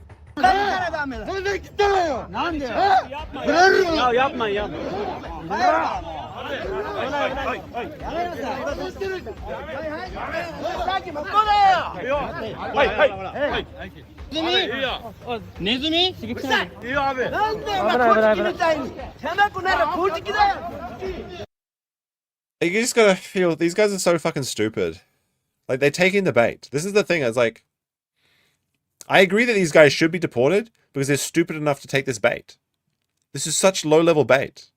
You just gotta feel these guys are so fucking stupid. Like they're taking the bait. This is the thing. It's like I agree that these guys should be deported because they're stupid enough to take this bait. This is such low-level bait.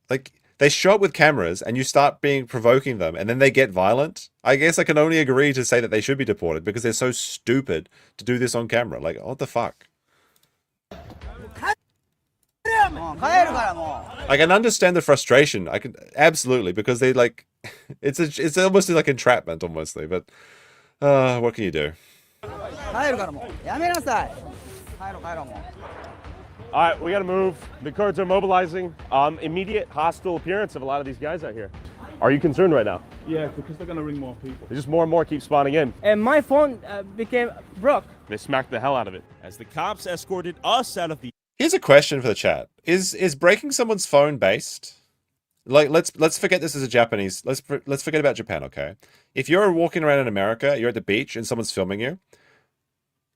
Like they show up with cameras and you start provoking them and then they get violent. I guess I can only agree to say that they should be deported because they're so stupid to do this on camera. Like what the fuck? I can understand the frustration. I can absolutely because they like it's almost like entrapment almostly, but what can you do? Alright, we gotta move. The Kurds are mobilizing. Immediate hostile appearance of a lot of these guys out here. Are you concerned right now? Yeah, because they're going to ring more people. Just more and more keep spawning in. And my phone became broke. They smacked the hell out of it. As the cops escorted us out of the Here's a question for the chat. Is breaking someone's phone based? Like let's forget this as a Japanese. Let's forget about Japan, okay? If you're walking around in America, you're at the beach and someone's filming you,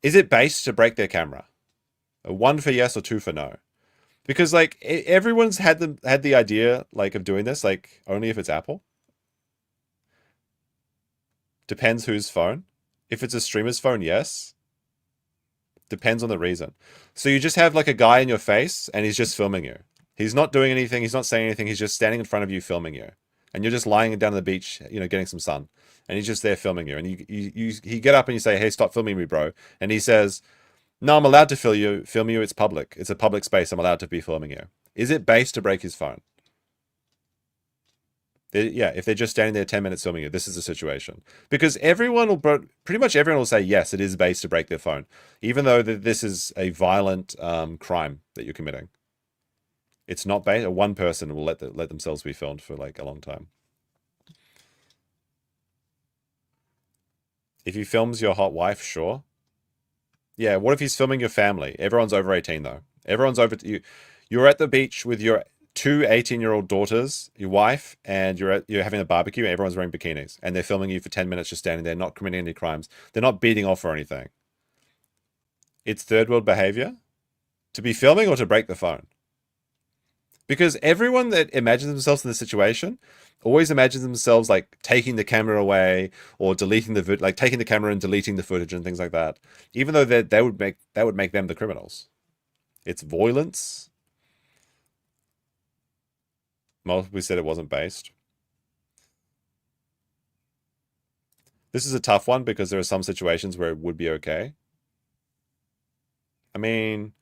is it based to break their camera? 1 for yes or 2 for no? Because like everyone's had the idea like of doing this like only if it's Apple. Depends whose phone. If it's a streamer's phone, yes. Depends on the reason. So you just have like a guy in your face and he's just filming you. He's not doing anything. He's not saying anything. He's just standing in front of you filming you. And you're just lying down on the beach, you know, getting some sun. And he's just there filming you. And you get up and you say, hey, stop filming me, bro. And he says, no, I'm allowed to film you. It's public. It's a public space. I'm allowed to be filming you. Is it based to break his phone? Yeah, if they're just standing there 10 minutes filming you, this is the situation. Because pretty much everyone will say, yes, it is based to break their phone. Even though this is a violent crime that you're committing. It's not based. One person will let themselves be filmed for like a long time. If he films your hot wife, sure. Yeah, what if he's filming your family? Everyone's over 18 though. Everyone's over. You're at the beach with your 2 18-year-old daughters, your wife, and you're having a barbecue. And everyone's wearing bikinis, and they're filming you for 10 minutes, just standing there, not committing any crimes. They're not beating off or anything. It's third world behavior, to be filming or to break the phone. Because everyone that imagines themselves in this situation always imagines themselves like taking the camera away or deleting the like taking the camera and deleting the footage and things like that. Even though that would make them the criminals. It's violence. Well, we said it wasn't based. This is a tough one because there are some situations where it would be okay. I mean,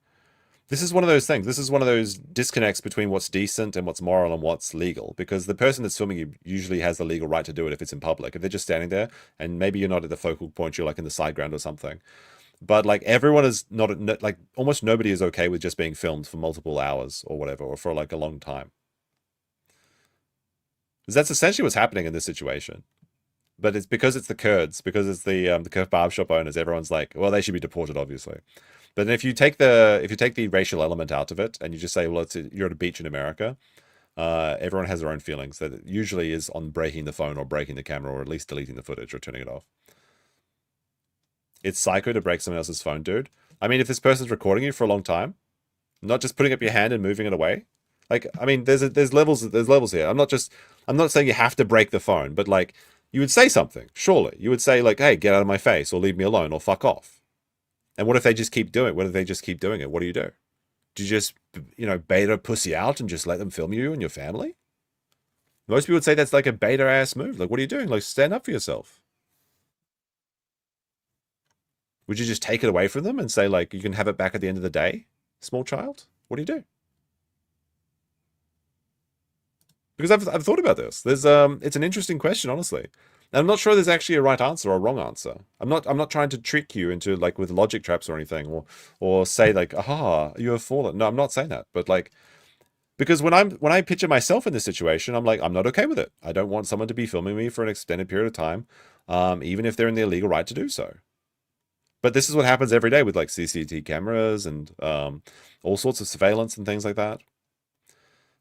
this is one of those things. This is one of those disconnects between what's decent and what's moral and what's legal. Because the person that's filming you usually has the legal right to do it if it's in public. If they're just standing there and maybe you're not at the focal point, you're like in the side ground or something. But like everyone is not, like almost nobody is okay with just being filmed for multiple hours or whatever, or for like a long time. That's essentially what's happening in this situation. But it's because it's the Kurds, because it's the kebab shop owners. Everyone's like, well, they should be deported, obviously. But if you take the racial element out of it, and you just say, well, you're at a beach in America, everyone has their own feelings. That it usually is on breaking the phone or breaking the camera, or at least deleting the footage or turning it off. It's psycho to break someone else's phone, dude. I mean, if this person's recording you for a long time, not just putting up your hand and moving it away. Like, I mean, there's levels here. I'm not saying you have to break the phone, but like, you would say something, surely. You would say like, hey, get out of my face, or leave me alone, or fuck off. And what if they just keep doing it? What if they just keep doing it? What do you do? Do you just, beta pussy out and just let them film you and your family? Most people would say that's like a beta ass move. Like, what are you doing? Like, stand up for yourself. Would you just take it away from them and say like, you can have it back at the end of the day, small child? What do you do? Because I've thought about this. There's it's an interesting question, honestly. And I'm not sure there's actually a right answer or a wrong answer. I'm not trying to trick you into like with logic traps or anything, or say like, aha, you have fallen. No, I'm not saying that. But like, because when I picture myself in this situation, I'm like, I'm not okay with it. I don't want someone to be filming me for an extended period of time, even if they're in their legal right to do so. But this is what happens every day with like CCTV cameras and all sorts of surveillance and things like that.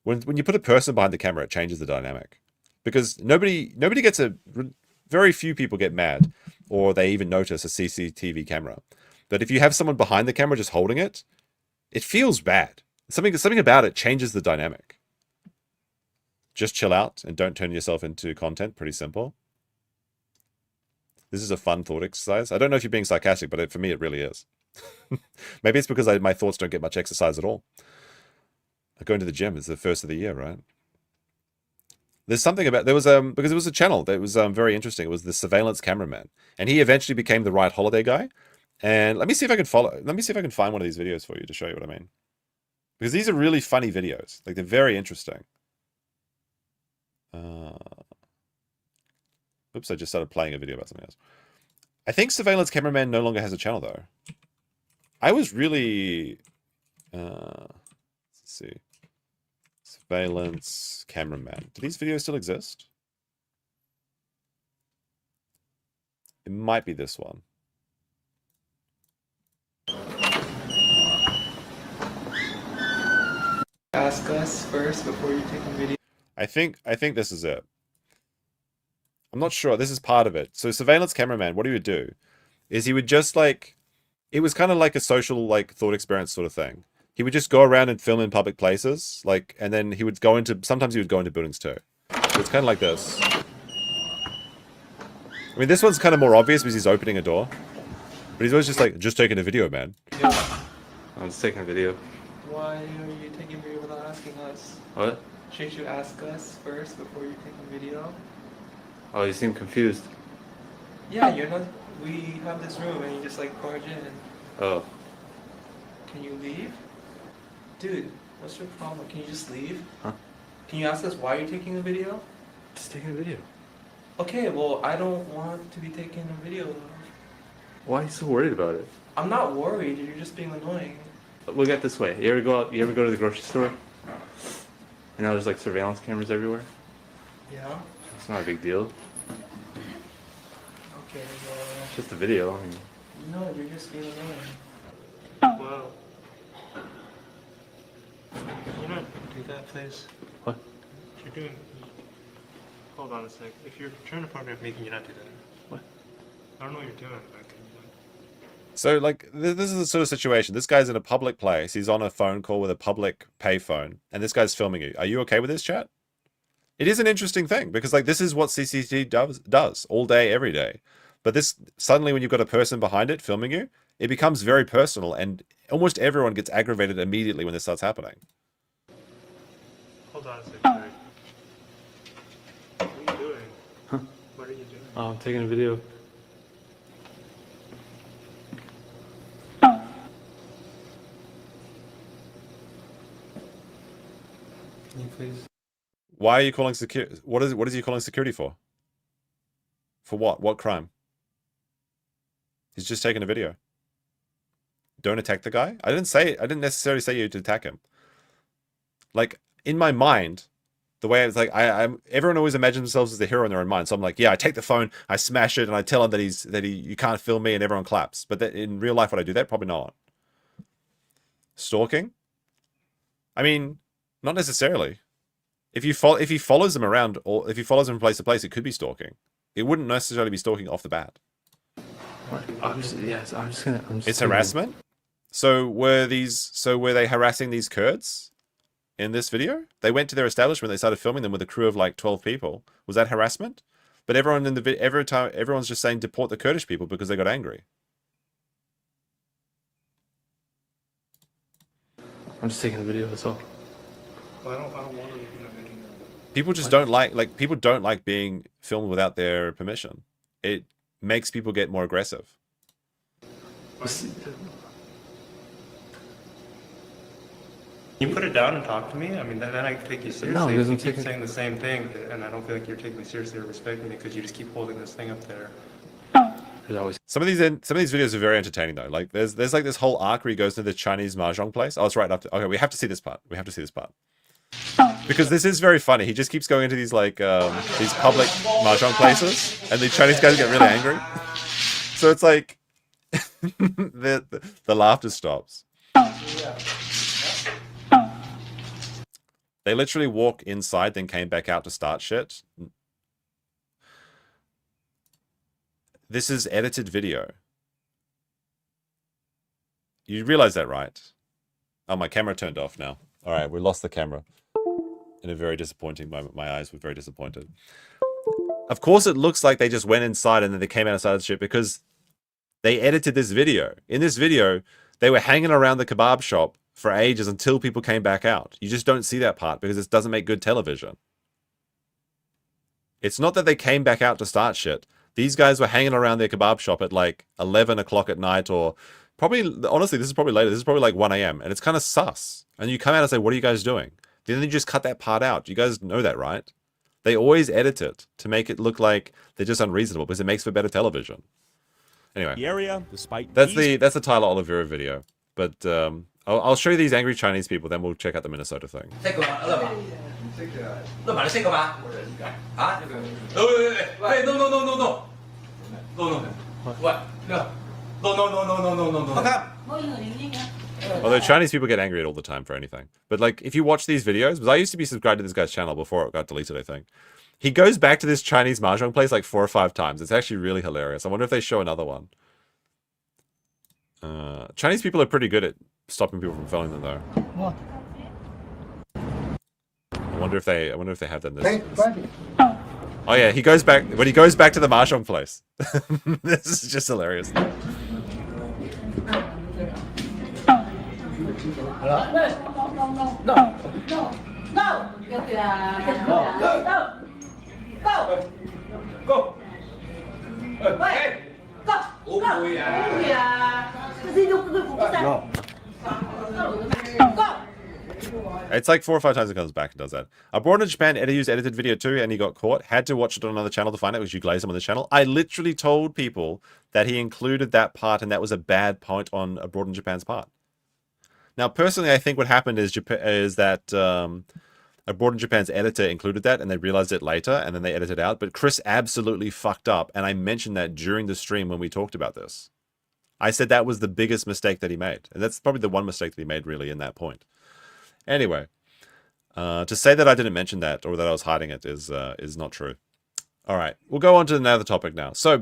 When you put a person behind the camera, it changes the dynamic, because nobody gets very few people get mad, or they even notice a CCTV camera. But if you have someone behind the camera just holding it, it feels bad. Something about it changes the dynamic. Just chill out and don't turn yourself into content. Pretty simple. This is a fun thought exercise. I don't know if you're being sarcastic, but for me, it really is. Maybe it's because my thoughts don't get much exercise at all. Going to the gym is the first of the year, right? There's something about, because it was a channel that was very interesting. It was the surveillance cameraman, and he eventually became the right holiday guy. And let me see if I can find one of these videos for you to show you what I mean, because these are really funny videos. Like, they're very interesting. Oops, I just started playing a video about something else. I think surveillance cameraman no longer has a channel though. I was really let's see. Surveillance cameraman. Do these videos still exist? It might be this one. Ask us first before you take a video. I think this is it. I'm not sure. This is part of it. So surveillance cameraman, what he would do is he would just like, it was kind of like a social like thought experience sort of thing. He would just go around and film in public places, like, and then he would go into, sometimes he would go into buildings too. So it's kind of like this. I mean, this one's kind of more obvious because he's opening a door. But he's always just like, just taking a video, man. I'm just taking a video. Why are you taking a video without asking us? What? Shouldn't you ask us first before you take a video? Oh, you seem confused. Yeah, you're not, we have this room and you just like barge in. Oh. Can you leave? Dude, what's your problem? Can you just leave? Huh? Can you ask us why you're taking a video? Just taking a video. Okay, well, I don't want to be taking a video of. Why are you so worried about it? I'm not worried, you're just being annoying. We'll get this way. You ever go to the grocery store? And now there's like surveillance cameras everywhere? Yeah. It's not a big deal. Okay, well... It's just a video. I mean... No, you're just being annoying. Wow. You don't do that, please. What? If you're doing... Hold on a sec. If you're trying to partner with me, can you not do that? What? I don't know what you're doing, but... So, like, this is the sort of situation. This guy's in a public place. He's on a phone call with a public payphone, and this guy's filming you. Are you okay with this, chat? It is an interesting thing, because, like, this is what CCTV does all day, every day. But this, suddenly when you've got a person behind it filming you, it becomes very personal, and almost everyone gets aggravated immediately when this starts happening. Hold on a second. What are you doing? Huh? What are you doing? Oh, I'm taking a video. Can you please? Why are you calling security? What is he calling security for? For what? What crime? He's just taking a video. Don't attack the guy? I didn't necessarily say you to attack him. Like, in my mind, The way it's like, everyone always imagines themselves as the hero in their own mind. So I'm like, yeah, I take the phone, I smash it, and I tell him that you can't film me, and everyone claps. But in real life, would I do that? Probably not. Stalking? I mean, not necessarily. If he follows them around, or if he follows them from place to place, it could be stalking. It wouldn't necessarily be stalking off the bat. It's harassment. So were they harassing these Kurds in this video? They went to their establishment. They started filming them with a crew of like 12 people. Was that harassment? But everyone in the everyone's just saying deport the Kurdish people because they got angry. I'm just taking a video. That's all. I don't want to. People just don't like being filmed without their permission. It makes people get more aggressive. Can you put it down and talk to me? I mean, then I can take you seriously. No, he doesn't you keep saying the same thing, and I don't feel like you're taking me seriously or respecting me because you just keep holding this thing up there. Some of these videos are very entertaining though. Like there's like this whole arc where he goes to the Chinese mahjong place. Oh, it's right after. Okay, we have to see this part. Because this is very funny. He just keeps going into these like these public mahjong places, and the Chinese guys get really angry. So it's like the laughter stops. They literally walk inside, then came back out to start shit. This is edited video. You realize that, right? Oh, my camera turned off now. All right, we lost the camera. In a very disappointing moment. My eyes were very disappointed. Of course, it looks like they just went inside and then they came outside the shit because they edited this video. In this video, they were hanging around the kebab shop for ages until people came back out. You just don't see that part because it doesn't make good television. It's not that they came back out to start shit. These guys were hanging around their kebab shop at like 11 o'clock at night, or probably, honestly, this is probably later. This is probably like 1 a.m. And it's kind of sus. And you come out and say, what are you guys doing? Then you just cut that part out. You guys know that, right? They always edit it to make it look like they're just unreasonable because it makes for better television. Anyway, The area, despite that's the Tyler Oliveira video. But I'll show you these angry Chinese people, then we'll check out the Minnesota thing. Although Chinese people get angry at all the time for anything. But like, if you watch these videos, because I used to be subscribed to this guy's channel before it got deleted, I think. He goes back to this Chinese mahjong place like 4 or 5 times. It's actually really hilarious. I wonder if they show another one. Chinese people are pretty good at stopping people from filming them, though. What? I wonder if they have them this. Oh yeah, he goes back when he goes back to the mahjong place. This is just hilarious. It's like 4 or 5 times it comes back and does that. Abroad in Japan, Eddie used edited video too, and he got caught. Had to watch it on another channel to find out because you glazed him on the channel. I literally told people that he included that part, and that was a bad point on Abroad in Japan's part. Now, personally, I think what happened is that Abroad in Japan's editor included that, and they realized it later, and then they edited it out. But Chris absolutely fucked up, and I mentioned that during the stream when we talked about this. I said that was the biggest mistake that he made, and that's probably the one mistake that he made really in that point. Anyway, to say that I didn't mention that or that I was hiding it is not true. All right, we'll go on to another topic now. So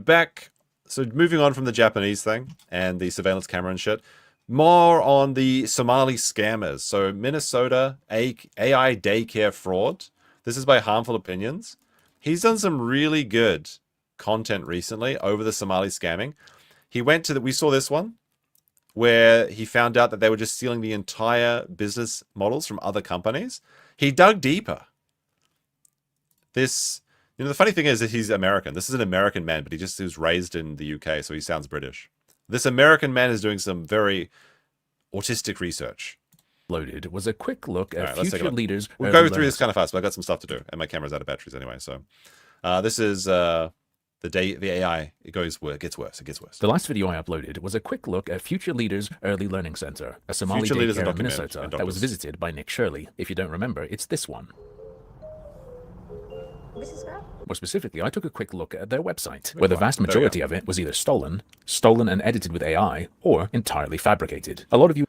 moving on from the Japanese thing and the surveillance camera and shit, more on the Somali scammers. So Minnesota AI daycare fraud. This is by Harmful Opinions. He's done some really good content recently over the Somali scamming. He went to we saw this one, where he found out that they were just stealing the entire business models from other companies. He dug deeper. The funny thing is that he's American. This is an American man, but he was raised in the UK, so he sounds British. This American man is doing some very autistic research. Loaded was a quick look at future leaders. We'll go through this kind of fast, but I got some stuff to do, and my camera's out of batteries anyway. So this is the AI. It gets worse. The last video I uploaded was a quick look at Future Leaders Early Learning Center, a Somali daycare in Minnesota that was visited by Nick Shirley. If you don't remember, it's this one. More specifically, I took a quick look at their website, where the vast majority of it was either stolen and edited with AI, or entirely fabricated. A lot of you...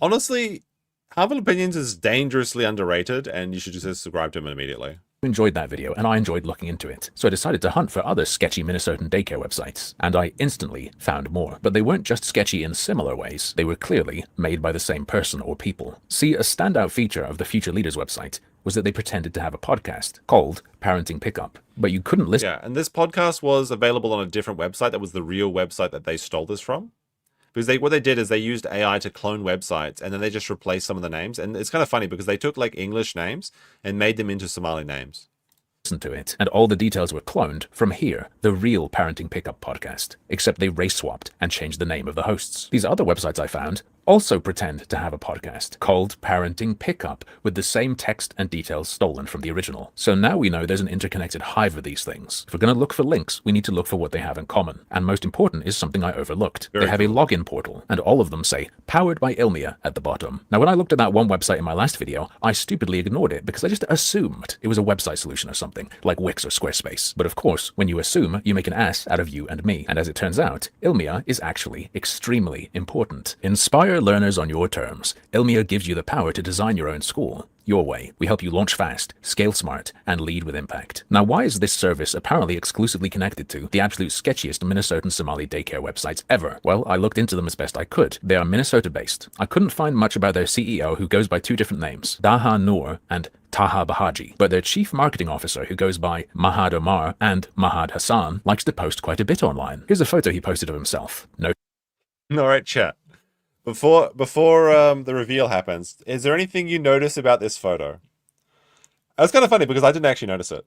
Honestly, Harvard Opinions is dangerously underrated, and you should just subscribe to him immediately. Enjoyed that video, and I enjoyed looking into it. So I decided to hunt for other sketchy Minnesotan daycare websites, and I instantly found more. But they weren't just sketchy in similar ways, they were clearly made by the same person or people. See, a standout feature of the Future Leaders website was that they pretended to have a podcast called Parenting Pickup, but you couldn't listen. Yeah, and this podcast was available on a different website that was the real website that they stole this from. Because what they did is they used AI to clone websites, and then they just replaced some of the names. And it's kind of funny because they took like English names and made them into Somali names. Listen to it, and all the details were cloned from here, the real Parenting Pickup podcast, except they race swapped and changed the name of the hosts. These other websites I found also pretend to have a podcast called Parenting Pickup with the same text and details stolen from the original. So now we know there's an interconnected hive of these things. If we're going to look for links, we need to look for what they have in common. And most important is something I overlooked. They have a login portal, and all of them say powered by Ilmia at the bottom. Now when I looked at that one website in my last video, I stupidly ignored it because I just assumed it was a website solution or something, like Wix or Squarespace. But of course, when you assume, you make an ass out of you and me. And as it turns out, Ilmia is actually extremely important. Inspire learners on your terms. Ilmia gives you the power to design your own school. Your way. We help you launch fast, scale smart, and lead with impact. Now, why is this service apparently exclusively connected to the absolute sketchiest Minnesotan Somali daycare websites ever? Well, I looked into them as best I could. They are Minnesota-based. I couldn't find much about their CEO, who goes by two different names, Daha Noor and Taha Bahaji, but their chief marketing officer, who goes by Mahad Omar and Mahad Hassan, likes to post quite a bit online. Here's a photo he posted of himself. No. All right, chat. Before the reveal happens, is there anything you notice about this photo? That's kind of funny because I didn't actually notice it.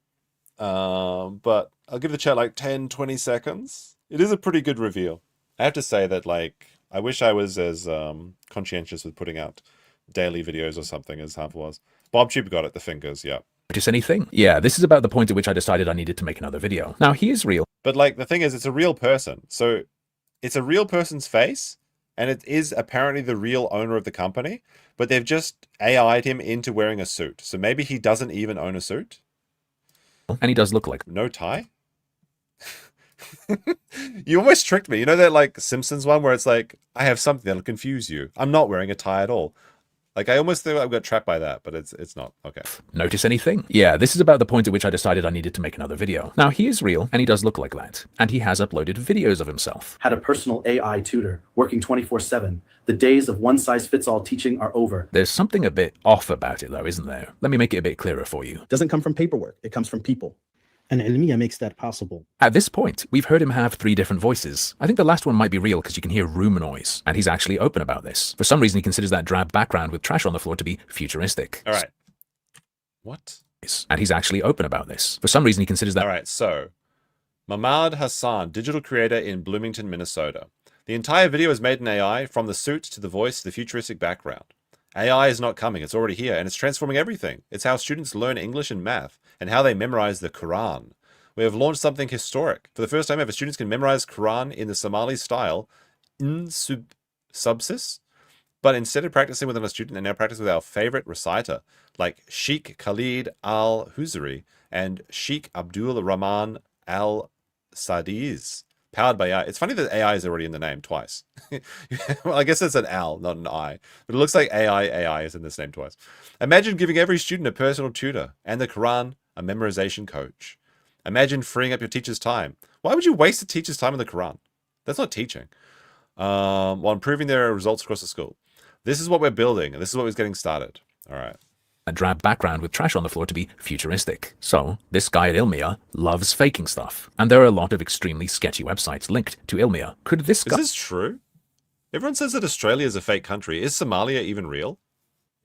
But I'll give the chat like 10, 20 seconds. It is a pretty good reveal. I have to say that, like, I wish I was as conscientious with putting out daily videos or something as Harv was. Bob Tube got it, the fingers, yeah. Notice anything? Yeah, this is about the point at which I decided I needed to make another video. Now, he is real. But, like, the thing is, it's a real person. So, it's a real person's face, and it is apparently the real owner of the company, but they've just AI'd him into wearing a suit. So maybe he doesn't even own a suit. And he does look like... No tie? You almost tricked me. You know that, like, Simpsons one where it's like, I have something that'll confuse you. I'm not wearing a tie at all. Like, I almost think I got trapped by that, but it's not. Okay. Notice anything? Yeah, this is about the point at which I decided I needed to make another video. Now, he is real, and he does look like that. And he has uploaded videos of himself. Had a personal AI tutor, working 24/7. The days of one-size-fits-all teaching are over. There's something a bit off about it, though, isn't there? Let me make it a bit clearer for you. Doesn't come from paperwork. It comes from people. And Ilmia makes that possible. At this point, we've heard him have 3 different voices. I think the last one might be real because you can hear room noise, and he's actually open about this. For some reason, he considers that drab background with trash on the floor to be futuristic. All right. What? And he's actually open about this. For some reason, he considers that... All right, so Mahad Hassan, digital creator in Bloomington, Minnesota. The entire video is made in AI, from the suit to the voice to the futuristic background. AI is not coming, it's already here, and it's transforming everything. It's how students learn English and math, and how they memorize the Quran. We have launched something historic. For the first time ever, students can memorize Quran in the Somali style, in subsis, but instead of practicing with another student, they now practice with our favorite reciter, like Sheikh Khalid Al-Huzari and Sheikh Abdul Rahman Al-Sadiz. Powered by AI. It's funny that AI is already in the name twice. Well, I guess it's an Al, not an I. But it looks like AI is in this name twice. Imagine giving every student a personal tutor and the Quran a memorization coach. Imagine freeing up your teacher's time. Why would you waste a teacher's time on the Quran? That's not teaching. While improving their results across the school. This is what we're building, and this is what was getting started. All right. A drab background with trash on the floor to be futuristic. So, this guy at Ilmia loves faking stuff. And there are a lot of extremely sketchy websites linked to Ilmia. Could this guy... Is this true? Everyone says that Australia is a fake country. Is Somalia even real?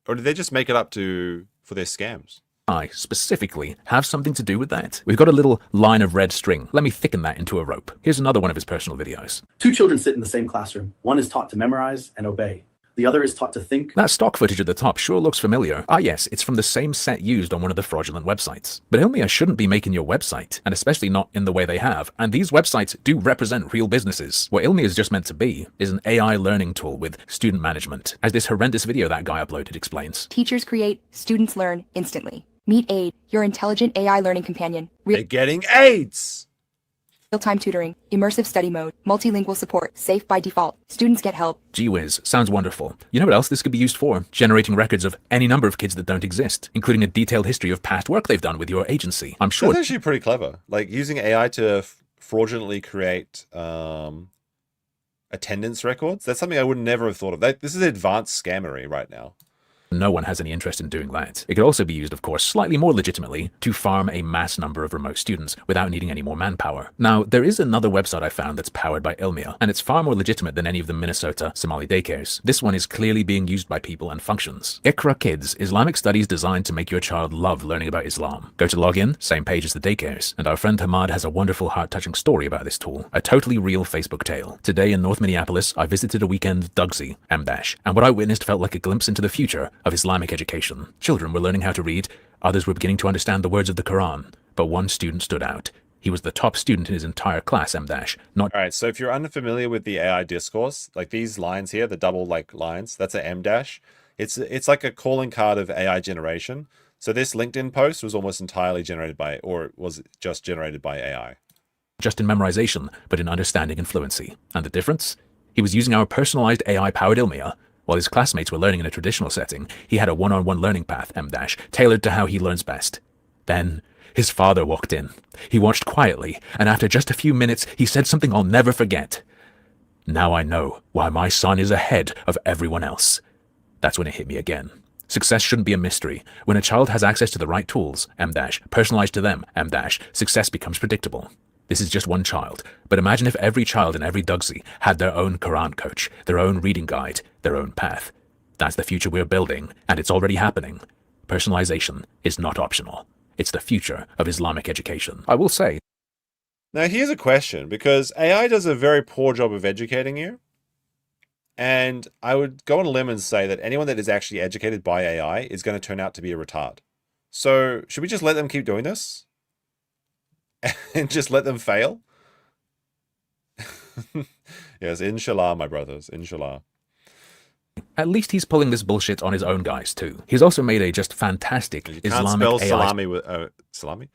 Or did they just make it up for their scams? I specifically have something to do with that. We've got a little line of red string. Let me thicken that into a rope. Here's another one of his personal videos. 2 children sit in the same classroom. One is taught to memorize and obey. The other is taught to think. That stock footage at the top sure looks familiar. Ah yes, it's from the same set used on one of the fraudulent websites. But Ilmia shouldn't be making your website, and especially not in the way they have. And these websites do represent real businesses. What Ilmia is just meant to be is an AI learning tool with student management, as this horrendous video that guy uploaded explains. Teachers create, students learn instantly. Meet Aid, your intelligent AI learning companion. They're getting AIDS! Real-time tutoring, immersive study mode, multilingual support, safe by default. Students get help. Gee whiz, sounds wonderful. You know what else this could be used for? Generating records of any number of kids that don't exist, including a detailed history of past work they've done with your agency. I'm sure. That's actually pretty clever. Like using AI to fraudulently create attendance records. That's something I would never have thought of. This is advanced scammery right now. No one has any interest in doing that. It could also be used, of course, slightly more legitimately to farm a mass number of remote students without needing any more manpower. Now, there is another website I found that's powered by Ilmia, and it's far more legitimate than any of the Minnesota Somali daycares. This one is clearly being used by people and functions. Iqra Kids, Islamic studies designed to make your child love learning about Islam. Go to login, same page as the daycares, and our friend Hamad has a wonderful heart-touching story about this tool, a totally real Facebook tale. Today in North Minneapolis, I visited a weekend Dugsy, and what I witnessed felt like a glimpse into the future of Islamic education. Children were learning how to read, others were beginning to understand the words of the Quran, but one student stood out. He was the top student in his entire class, Not All right, so if you're unfamiliar with the AI discourse, like these lines here, the double like lines, that's an M-. It's like a calling card of AI generation. So this LinkedIn post was almost entirely generated by, or was just generated by AI. Just in memorization, but in understanding and fluency. And the difference? He was using our personalized AI-powered Ilmia. While his classmates were learning in a traditional setting, he had a one-on-one learning path, M-, tailored to how he learns best. Then, his father walked in. He watched quietly, and after just a few minutes, he said something I'll never forget. Now I know why my son is ahead of everyone else. That's when it hit me again. Success shouldn't be a mystery. When a child has access to the right tools, M-, personalized to them, M-, success becomes predictable. This is just one child, but imagine if every child in every Dugsy had their own Quran coach, their own reading guide, their own path. That's the future we're building, and it's already happening. Personalization is not optional. It's the future of Islamic education. I will say. Now here's a question, because AI does a very poor job of educating you. And I would go on a limb and say that anyone that is actually educated by AI is going to turn out to be a retard. So should we just let them keep doing this? And just let them fail? Yes, inshallah, my brothers, inshallah. At least he's pulling this bullshit on his own guys too. He's also made a just fantastic Islamic AI salami with salami.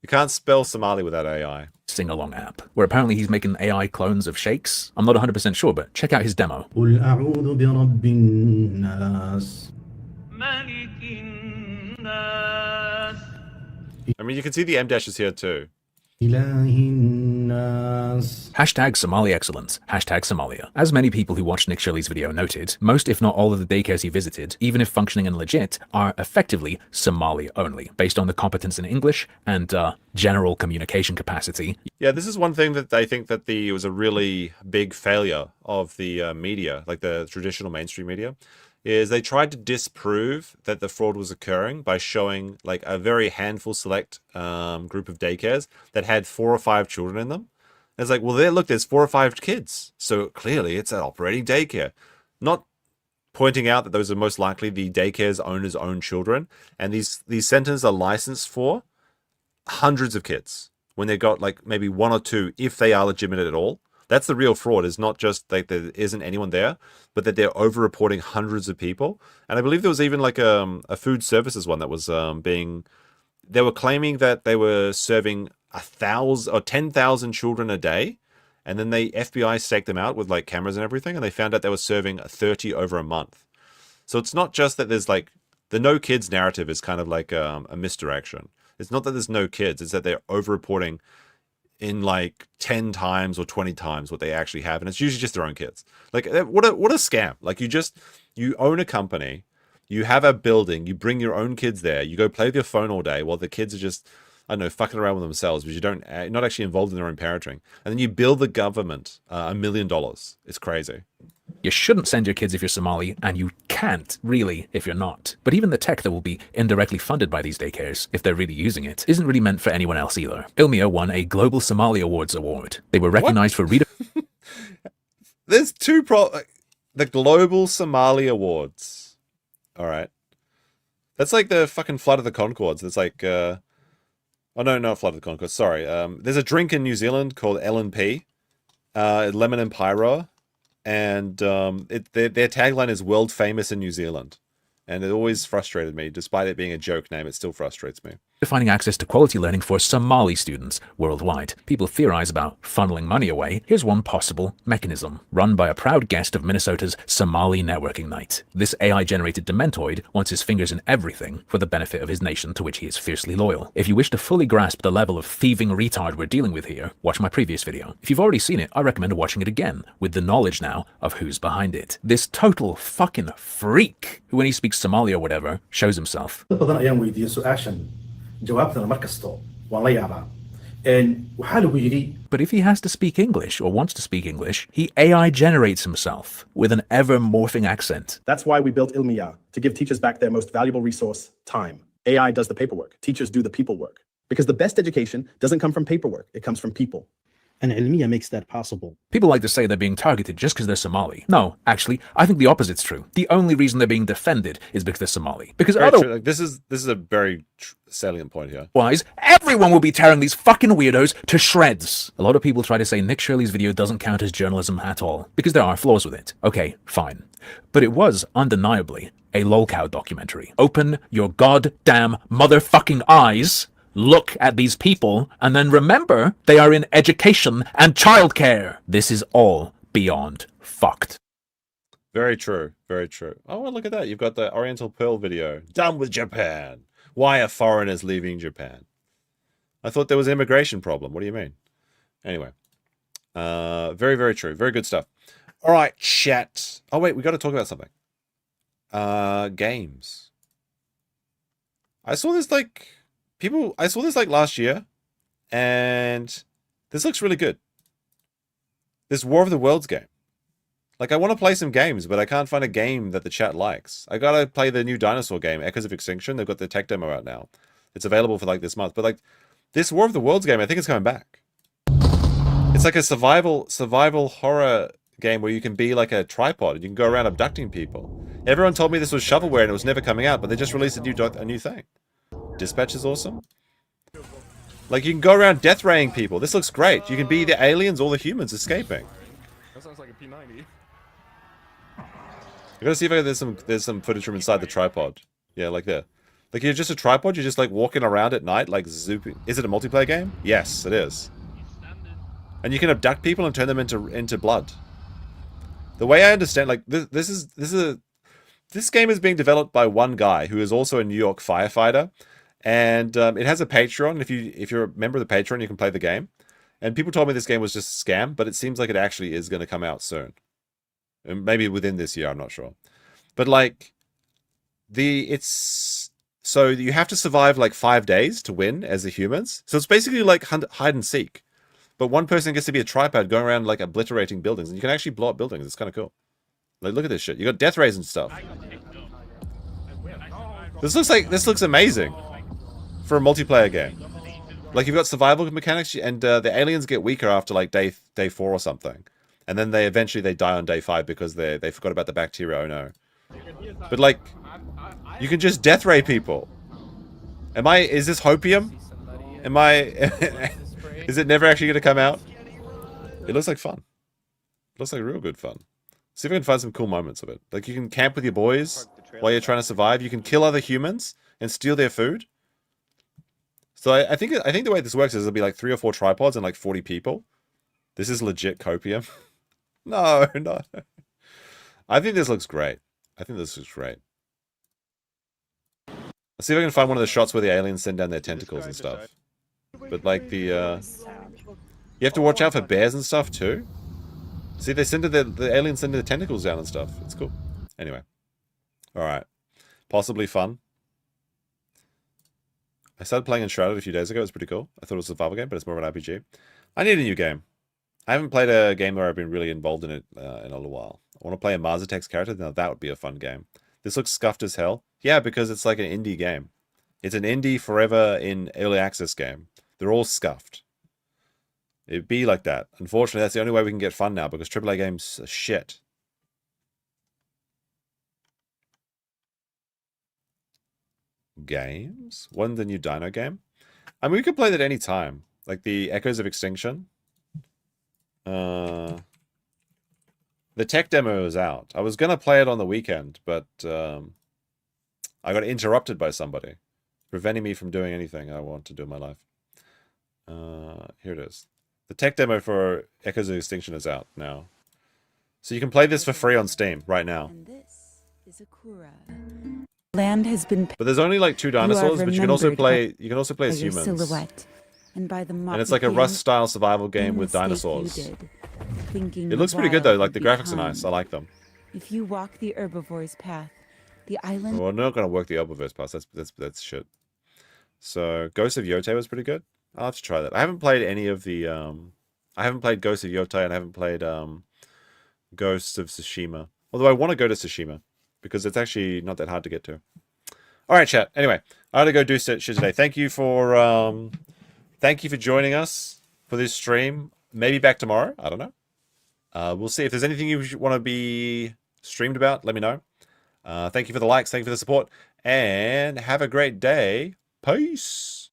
You can't spell Somali without AI. Sing-along app, where apparently he's making AI clones of sheikhs. I'm not 100% sure, but check out his demo. I mean, you can see the M dashes here too. Hashtag Somali excellence. Hashtag Somalia. As many people who watched Nick Shirley's video noted, most if not all of the daycares he visited, even if functioning and legit, are effectively Somali only, based on the competence in English and general communication capacity. Yeah, this is one thing that I think that it was a really big failure of the media, like the traditional mainstream media, is they tried to disprove that the fraud was occurring by showing like a very handful select group of daycares that had 4 or 5 children in them. And it's like, well, there, look, there's 4 or 5 kids. So clearly it's an operating daycare. Not pointing out that those are most likely the daycare's owner's own children. And these centers are licensed for hundreds of kids when they got like maybe 1 or 2, if they are legitimate at all. That's the real fraud, is not just like there isn't anyone there, but that they're over-reporting hundreds of people. And I believe there was even like a food services one that was they were claiming that they were serving 1,000 or 10,000 children a day. And then the FBI staked them out with like cameras and everything. And they found out they were serving 30 over a month. So it's not just that there's like the no kids narrative is kind of like a misdirection. It's not that there's no kids. It's that they're over-reporting in like 10 times or 20 times what they actually have, and it's usually just their own kids. Like what a scam. Like you own a company, you have a building, you bring your own kids there, you go play with your phone all day while the kids are just, I don't know, fucking around with themselves because you're not actually involved in their own parenting, and then you bill the government $1 million. It's crazy. You shouldn't send your kids if you're Somali, and you can't really if you're not. But even the tech that will be indirectly funded by these daycares, if they're really using it, isn't really meant for anyone else either. Ilmia won a Global Somali Awards award. They were recognized for There's two the Global Somali Awards. All right. That's like the fucking Flood of the Conchords. It's like, oh no, not Flood of the Conchords. Sorry. There's a drink in New Zealand called L&P, Lemon and Pyro. And their tagline is world famous in New Zealand. And it always frustrated me. Despite it being a joke name, it still frustrates me. Defining access to quality learning for Somali students worldwide. People theorize about funneling money away. Here's one possible mechanism, run by a proud guest of Minnesota's Somali networking night. This AI-generated dementoid wants his fingers in everything for the benefit of his nation to which he is fiercely loyal. If you wish to fully grasp the level of thieving retard we're dealing with here, watch my previous video. If you've already seen it, I recommend watching it again, with the knowledge now of who's behind it. This total fucking freak, who when he speaks Somali or whatever, shows himself. jawaabtana mar kasto waan la yaabaa waxaa lagu yidhi. But if he has to speak English or wants to speak English, he AI generates himself with an ever-morphing accent. That's why we built Ilmiya, to give teachers back their most valuable resource, time. AI does the paperwork. Teachers do the people work. Because the best education doesn't come from paperwork. It comes from people. And Ilmiya makes that possible. People like to say they're being targeted just because they're Somali. No, actually, I think the opposite's true. The only reason they're being defended is because they're Somali. Because Like, this is a very salient point here. Otherwise, everyone will be tearing these fucking weirdos to shreds. A lot of people try to say Nick Shirley's video doesn't count as journalism at all, because there are flaws with it. Okay, fine. But it was undeniably a lolcow documentary. Open your goddamn motherfucking eyes, look at these people, and then remember they are in education and childcare. This is all beyond fucked. Very true. Very true. Oh, well, look at that. You've got the Oriental Pearl video. Done with Japan. Why are foreigners leaving Japan? I thought there was an immigration problem. What do you mean? Anyway. Very, very true. Very good stuff. All right, chat. Oh, wait. We got to talk about something. Games. I saw this last year, and this looks really good. This War of the Worlds game. Like, I want to play some games, but I can't find a game that the chat likes. I gotta play the new dinosaur game, Echoes of Extinction. They've got the tech demo out now. It's available for, like, this month. But, like, this War of the Worlds game, I think it's coming back. It's like a survival horror game where you can be like a tripod and you can go around abducting people. Everyone told me this was shovelware and it was never coming out, but they just released a new thing. Dispatch is awesome. Like, you can go around death raying people. This looks great. You can be the aliens or the humans escaping. That sounds like a P90. I gotta see if there's some footage from inside the tripod. Yeah, like there. Like, you're just a tripod. You're just like walking around at night, like zooping. Is it a multiplayer game? Yes, it is. And you can abduct people and turn them into blood. The way I understand, like, this game is being developed by one guy who is also a New York firefighter, and it has a Patreon. If you're a member of the Patreon, you can play the game. And people told me this game was just a scam, but it seems like it actually is going to come out soon, and maybe within this year. I'm not sure, but like so you have to survive like 5 days to win as the humans. So it's basically like hide and seek, but one person gets to be a tripod going around like obliterating buildings, and you can actually blow up buildings. It's kind of cool. Like, look at this shit. You got death rays and stuff. This looks amazing for a multiplayer game. Like, you've got survival mechanics, and the aliens get weaker after like day 4 or something, and then they eventually die on day 5 because they forgot about the bacteria. Oh no! But like, you can just death ray people. Is this Copium? Is it never actually going to come out? It looks like fun. It looks like real good fun. See if I can find some cool moments of it. Like, you can camp with your boys while you're trying to survive. You can kill other humans and steal their food. So I think the way this works is there'll be like 3 or 4 tripods and like 40 people. This is legit Copium. No. I think this looks great. Let's see if I can find one of the shots where the aliens send down their tentacles and stuff. But like you have to watch out for bears and stuff too. See, they send the aliens send the tentacles down and stuff. It's cool. Anyway. Alright. Possibly fun. I started playing Enshrouded a few days ago. It was pretty cool. I thought it was a survival game, but it's more of an RPG. I need a new game. I haven't played a game where I've been really involved in it in a little while. I want to play a Mars Attacks character. Now that would be a fun game. This looks scuffed as hell. Yeah, because it's like an indie game. It's an indie forever in early access game. They're all scuffed. It'd be like that. Unfortunately, that's the only way we can get fun now, because AAA games are shit. Games? Wasn't the new Dino game? I mean, we could play that any time. Like the Echoes of Extinction. The tech demo is out. I was going to play it on the weekend, but I got interrupted by somebody, preventing me from doing anything I want to do in my life. Here it is. The tech demo for Echoes of Extinction is out now. So you can play this for free on Steam right now. Land has been. But there's only like 2 dinosaurs, but you can also play as humans. Silhouette, and by the and it's like a Rust-style survival game with dinosaurs. It looks pretty good though. Like the graphics are nice. I like them. If you walk the herbivore's path, the island. Well, we're not gonna work the herbivore's path. That's shit. So Ghost of Yotei was pretty good. I'll have to try that. I haven't played any of the. I haven't played Ghost of Yotei and I haven't played Ghosts of Tsushima. Although I want to go to Tsushima because it's actually not that hard to get to. All right, chat. Anyway, I gotta go do shit today. Thank you for joining us for this stream. Maybe back tomorrow. I don't know. We'll see if there's anything you want to be streamed about. Let me know. Thank you for the likes. Thank you for the support, and have a great day. Peace.